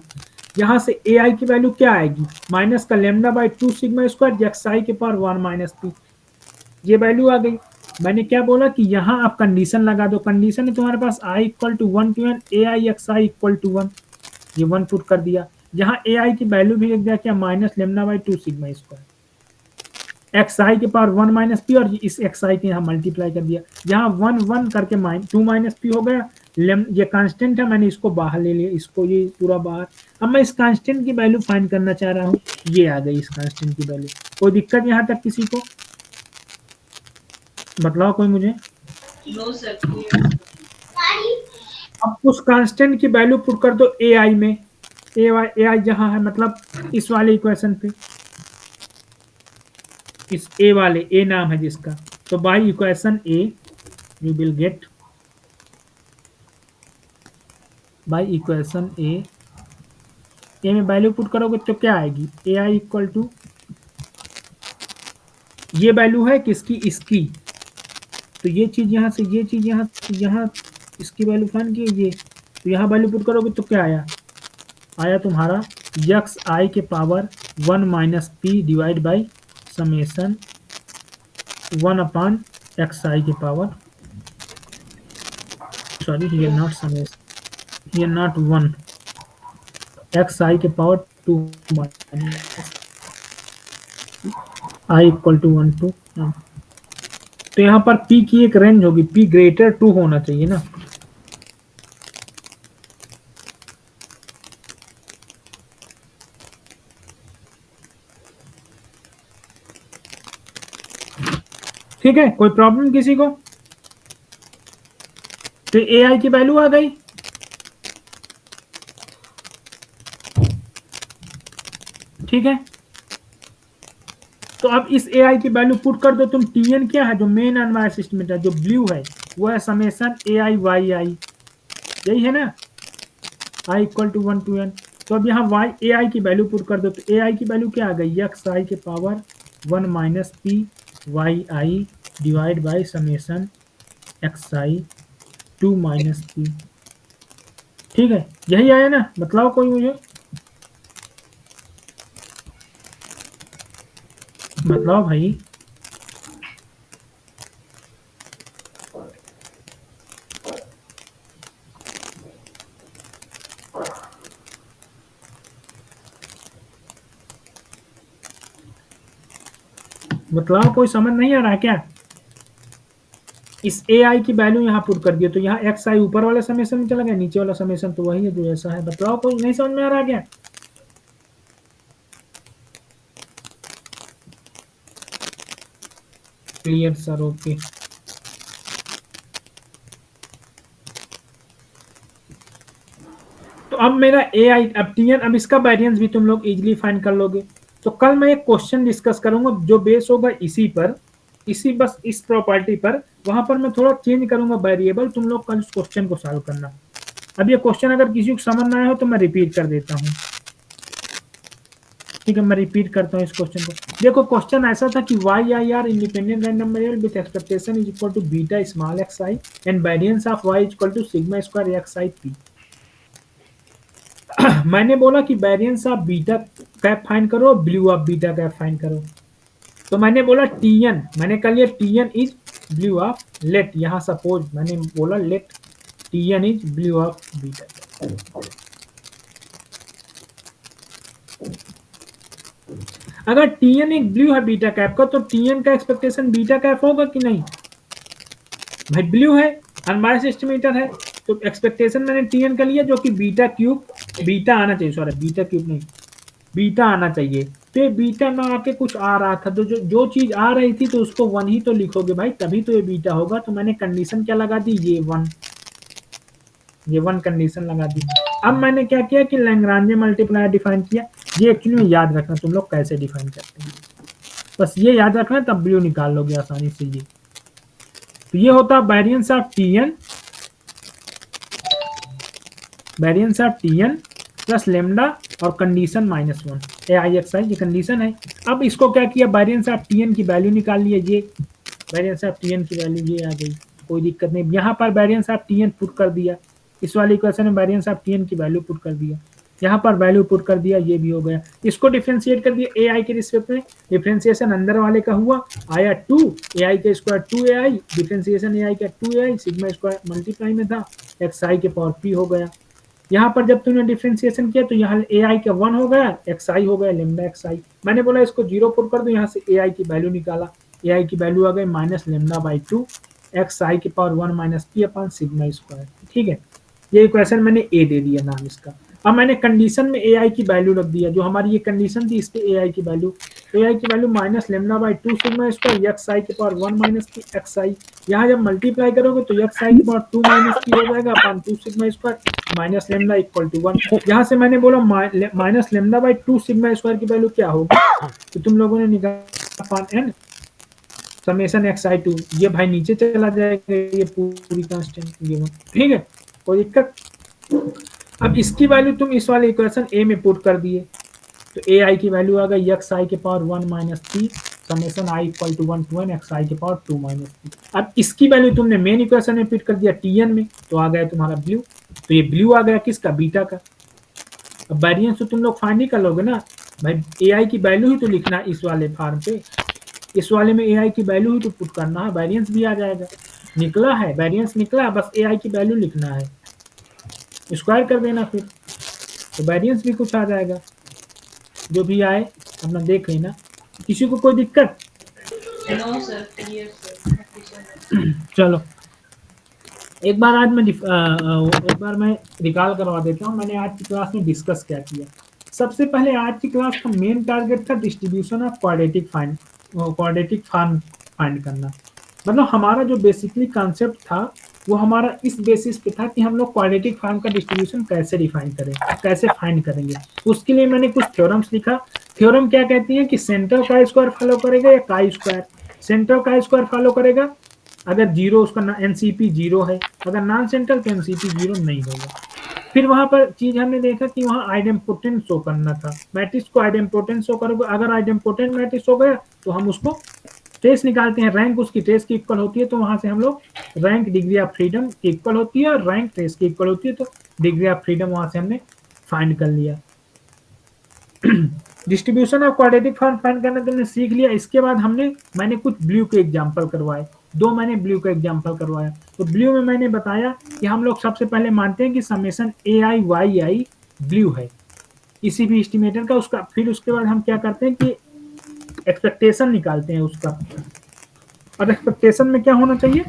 यहाँ से ए आई की वैल्यू क्या आएगी माइनस का lambda by 2 sigma square X आई के पावर 1 माइनस पी, ये वैल्यू आ गई। मैंने क्या बोला कि यहाँ आप कंडीशन लगा दो, कंडीशन है तुम्हारे पास I equal to 1 to N A I x I equal to 1, ये 1 पुट कर दिया, यहाँ ए आई की वैल्यू भी लिख दिया क्या minus lambda by 2 sigma square X आई के पावर 1 माइनस पी, और इस एक्स आई के यहाँ मल्टीप्लाई कर दिया, यहाँ 1 1 करके 2 माइनस पी हो गया, ये कांस्टेंट है मैंने इसको बाहर ले लिया, इसको ये पूरा बाहर, अब मैं इस कांस्टेंट की वैल्यू फाइंड करना चाह रहा हूँ, ये आ गई इस कांस्टेंट की वैल्यू, कोई दिक्कत यहाँ तक किसी को, बतलाओ कोई मुझे।
No sir.
अब उस कांस्टेंट की वैल्यू पुट कर दो ए आई में, ए आई जहां है मतलब इस वाले इक्वेशन पे, इस ए वाले, ए नाम है जिसका, तो by equation A you will get, by equation A में वैल्यू पुट करोगे तो क्या आएगी, ए आई इक्वल टू, ये वैल्यू है किसकी, इसकी, तो ये चीज यहाँ से, ये चीज यहाँ इसकी वैल्यू फाइंड कीजिए, तो यहाँ वैल्यू पुट करोगे तो क्या आया तुम्हारा एक्स आई के power 1 minus P divide by summation 1 upon X आई के power, sorry here not summation, here not 1, X आई के power 2 minus I equal to 1 to, तो यहाँ पर p की एक रेंज होगी, p ग्रेटर 2 होना चाहिए ना, ठीक है, कोई प्रॉब्लम किसी को, तो ए आई की वैल्यू आ गई, ठीक है, तो अब इस ए आई की वैल्यू पुट कर दो तुम, टी एन क्या है जो मेन अनबायस्ड एस्टिमेट है, जो ब्लू है वो है समेशन ए आई वाई आई, यही है ना, i equal to 1 to N, तो अब यहाँ y ए आई की वैल्यू पुट कर दो, तो ए आई की वैल्यू क्या आ गई, एक्स आई के power 1 minus p y i divide by summation x i 2 minus p. ठीक है, यही आया ना, बतलाओ कोई मुझे, बतलाओ भाई। बतलाओ, कोई समझ नहीं आ रहा है क्या? इस ए आई की वैल्यू यहाँ पुट कर दिया, तो यहाँ एक्स आई ऊपर वाला समेशन में चला गया, नीचे वाला समेशन तो वही है जो ऐसा है। बतलाओ, कोई नहीं समझ में आ रहा है क्या? Clear sir, okay. तो अब मेरा ए आई, अब टी एन, अब इसका वेरिएंस भी तुम लोग इजीली फाइंड कर लोगे। तो कल मैं एक क्वेश्चन डिस्कस करूंगा जो बेस होगा इसी पर, इसी बस इस प्रॉपर्टी पर, वहां पर मैं थोड़ा चेंज करूंगा वेरिएबल, तुम लोग कल उस क्वेश्चन को सॉल्व करना। अब ये क्वेश्चन अगर किसी को समझ ना आया हो तो मैं रिपीट कर देता हूँ। ठीक है, मैं रिपीट करता हूँ इस क्वेश्चन को। देखो, क्वेश्चन ऐसा था कि Y I are independent random variable with expectation is equal to beta small X I and variance of Y is equal to sigma square X I P. मैंने बोला कि variance of beta cap find करो, BLUE of beta cap find करो। तो मैंने बोला T N, मैंने कह लिया T N is BLUE of, let, यहाँ सपोज मैंने बोला let T N is BLUE of beta. अगर टी एन एक ब्लू है बीटा कैप का, तो टी एन का एक्सपेक्टेशन बीटा कैप होगा कि नहीं भाई? ब्लू है, अनबायस्ड एस्टिमेटर है, तो एक्सपेक्टेशन मैंने टी एन का लिया जो कि बीटा क्यूब, बीटा आना चाहिए, सॉरी बीटा क्यूब नहीं, बीटा आना चाहिए। तो ये बीटा ना आके कुछ आ रहा था, तो जो चीज आ रही थी तो उसको वन ही तो लिखोगे भाई, तभी तो ये बीटा होगा। तो मैंने कंडीशन क्या लगा दी, ये वन कंडीशन लगा दी। अब मैंने क्या किया कि लैग्रांज मल्टीप्लायर डिफाइन किया। ये एक्चुअली में याद रखना तुम लोग कैसे डिफाइन करते हैं, बस ये याद रखना, तब ब्लू निकाल लोगे आसानी से। ये तो ये होता है variance of T n, variance of T N plus lambda और condition -1 a I x i, ये कंडीशन है। अब इसको क्या किया, वेरिएंस ऑफ टी एन की वैल्यू निकाल लिया, ये वेरिएंस ऑफ टी एन की वैल्यू ये आ गई, कोई दिक्कत नहीं। यहाँ पर variance of T n put कर दिया, इस वाले इक्वेशन में वेरिएंस ऑफ टी एन की वैल्यू पुट कर दिया, यहाँ पर वैल्यू पुट कर दिया, ये भी हो गया। इसको डिफरेंशिएट कर दिया ए आई के रिस्पेक्ट में, डिफरेंशिएशन अंदर वाले का हुआ, आया 2 ए आई का स्क्वायर 2 ए आई, डिफरेंशिएशन ए आई का 2 ए आई, सिग्मा स्क्वायर मल्टीप्लाई में था, एक्स आई के पावर पी हो गया। यहाँ पर जब तुमने डिफरेंशिएशन किया तो यहाँ ए आई का 1 हो गया, एक्स आई हो गया, लेमडा एक्स आई। मैंने बोला इसको 0 पुट कर दो, यहाँ से ए आई की वैल्यू निकाला, ए आई की वैल्यू आ गई माइनस लेमडा बाई 2 एक्स आई के power 1 minus P upon sigma square. ठीक है, ये इक्वेशन मैंने ए दे दिया नाम इसका। अब मैंने कंडीशन में ए आई की वैल्यू रख दिया, जो हमारी ये कंडीशन थी इस पे ए आई की वैल्यू, ए आई की value minus lambda by 2 sigma square X आई के power 1 minus P X I. यहाँ जब मल्टीप्लाई करोगे तो एक्स आई के पावर 2 माइनस पी हो जाएगा upon 2 sigma square minus lambda equal to 1। यहाँ से मैंने बोला minus lambda by 2 sigma square की वैल्यू क्या होगी, तो तुम लोगों ने निकाला upon n summation x i 2, ये भाई नीचे चला जाएगा, ये पूरी कांस्टेंट, ये ठीक है, कोई दिक्कत। अब इसकी वैल्यू तुम इस वाले इक्वेशन ए में पुट कर दिए, तो ए आई की वैल्यू आ गई एक्स आई के power 1 minus P summation I equal to 1 to n X आई के पावर 2 माइनस पी। अब इसकी वैल्यू तुमने मेन इक्वेशन में पुट कर दिया टी एन में, तो आ गया तुम्हारा ब्लू। तो ये ब्लू आ गया किसका, बीटा का। अब वेरिएंस तो तुम लोग फाइंड ही कर लोगे ना भाई, ए आई की वैल्यू ही तो लिखना है इस वाले फॉर्म पे, इस वाले में ए आई की वैल्यू ही तो पुट करना है, वेरिएंस भी आ जाएगा। निकला है वेरिएंस, निकला, बस ए आई की वैल्यू लिखना है, स्क्वायर कर देना फिर, तो वेरिएंस भी कुछ आ जाएगा। जो भी आए अपना देख लेना, किसी को कोई दिक्कत?
No sir, clear sir.
चलो एक बार आज मैं एक बार मैं रिकॉल करवा देता हूँ, मैंने आज की क्लास में डिस्कस क्या किया। सबसे पहले आज की क्लास का मेन टारगेट था distribution of quadratic form find करना। मतलब हमारा जो बेसिकली कॉन्सेप्ट था वो हमारा इस बेसिस पे था कि हम लोग क्वाड्रेटिक फॉर्म का डिस्ट्रीब्यूशन कैसे डिफाइन करें, कैसे फाइंड करेंगे। उसके लिए मैंने कुछ थ्योरम्स लिखा। थ्योरम क्या कहती है कि सेंटर का स्क्वायर फॉलो करेगा या का स्क्वायर, सेंटर का स्क्वायर फॉलो करेगा अगर जीरो, उसका एनसीपी जीरो है, अगर नॉन सेंटर तो एनसीपी जीरो नहीं होगा। फिर वहां पर चीज हमने देखा कि वहां आइडेम्पोटेंट शो करना था, मैट्रिक्स को आइडेम्पोटेंट शो करोगे, अगर आइडेम्पोटेंट मैट्रिक्स हो गया तो हम उसको ट्रेस निकालते हैं, रैंक उसकी ट्रेस की इक्वल होती है, तो वहां से हम लोग रैंक डिग्री ऑफ फ्रीडम की इक्वल होती है और रैंक ट्रेस की इक्वल होती है, तो डिग्री ऑफ फ्रीडम वहां से हमने फाइंड कर लिया। Distribution of quadratic form find करना तुमने सीख लिया। इसके बाद मैंने कुछ ब्लू के एग्जांपल करवाए, 2 मैंने ब्लू का एग्जांपल करवाया। तो ब्लू में मैंने बताया कि हम लोग सबसे पहले मानते हैं कि समेशन AI YI ब्लू है किसी भी एस्टिमेटर का, उसका फिर उसके बाद हम क्या करते हैं कि एक्सपेक्टेशन निकालते हैं उसका। और एक्सपेक्टेशन में क्या होना चाहिए,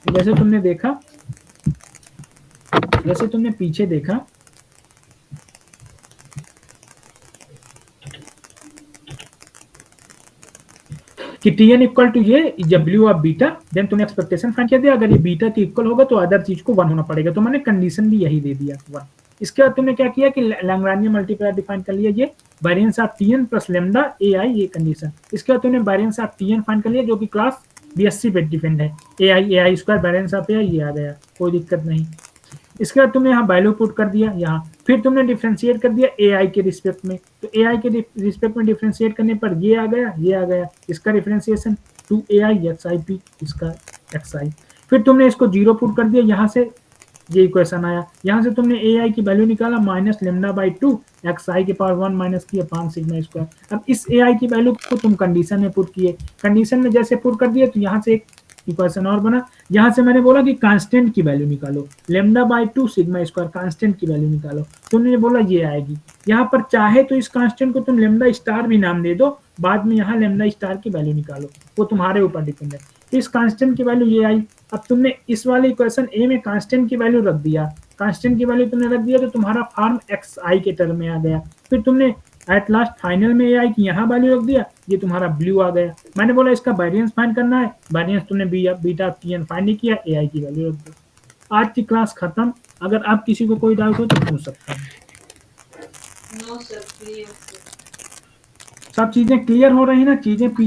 जैसे तुमने पीछे देखा कि Tn इक्वल टू ये W ऑफ बीटा, देन तुमने एक्सपेक्टेशन फाइंड कर दिया, अगर ये बीटा के इक्वल होगा तो अदर चीज को 1 होना पड़ेगा, तो मैंने कंडीशन भी यही दे दिया 1। इसके बाद तुमने क्या किया कि लैग्रांजियन मल्टीप्लायर डिफाइन कर लिया, ये variance of Tn plus lambda AI ये कंडीशन। इसके बाद तुमने वेरिएंस ऑफ Tn फाइंड कर लिया जो कि क्लास BSc पे डिपेंड है, AI square variance of AI ये आ गया, कोई दिक्कत नहीं। इसके बाद तुमने यहाँ वैल्यू पुट कर दिया यहाँ, फिर तुमने डिफरेंशिएट कर दिया AI के रिस्पेक्ट में, तो AI के रिस्पेक्ट में डिफरेंशिएट करने पर ये आ गया, इसका डिफरेंशिएशन 2AI XIP, इसका XI। फिर तुमने इसको 0 पुट कर दिया, यहाँ से ये इक्वेशन आया, यहाँ से तुमने AI की वैल्यू निकाला माइनस लेमडा बाई 2 XI के पावर 1 माइनस किया 5 सिग्मा स्क्वायर। अब इस AI की वैल्यू को तुम कंडीशन में पुट किए, कंडीशन में जैसे पुट कर दिए तो यहाँ से एक इक्वेशन और बना, यहाँ से मैंने बोला कि कांस्टेंट की वैल्यू निकालो, lambda by 2 sigma square constant की वैल्यू निकालो, तुमने बोला ये आएगी। यहाँ पर चाहे तो इस कांस्टेंट को तुम लेमडा स्टार भी नाम दे दो, बाद में यहाँ लेमडा स्टार की वैल्यू निकालो, वो तुम्हारे ऊपर डिपेंड है। तो इस कांस्टेंट की वैल्यू ये आई। अब तुमने इस वाले इक्वेशन ए में कांस्टेंट की वैल्यू रख दिया, कांस्टेंट की वैल्यू तुमने रख दिया तो तुम्हारा फॉर्म XI के टर्म में आ गया। फिर तुमने एट लास्ट फाइनल में AI की यहाँ वैल्यू रख दिया, ये तुम्हारा ब्लू आ गया। मैंने बोला इसका वेरिएंस फाइंड करना है, वेरिएंस तुमने बीटा Tn फाइंड नहीं किया, AI की वैल्यू रख दो। आज की क्लास खत्म। अगर आप किसी को कोई डाउट हो तो पूछ सकते हैं।
No sir, clear.
सब चीजें क्लियर हो रही है ना, चीजें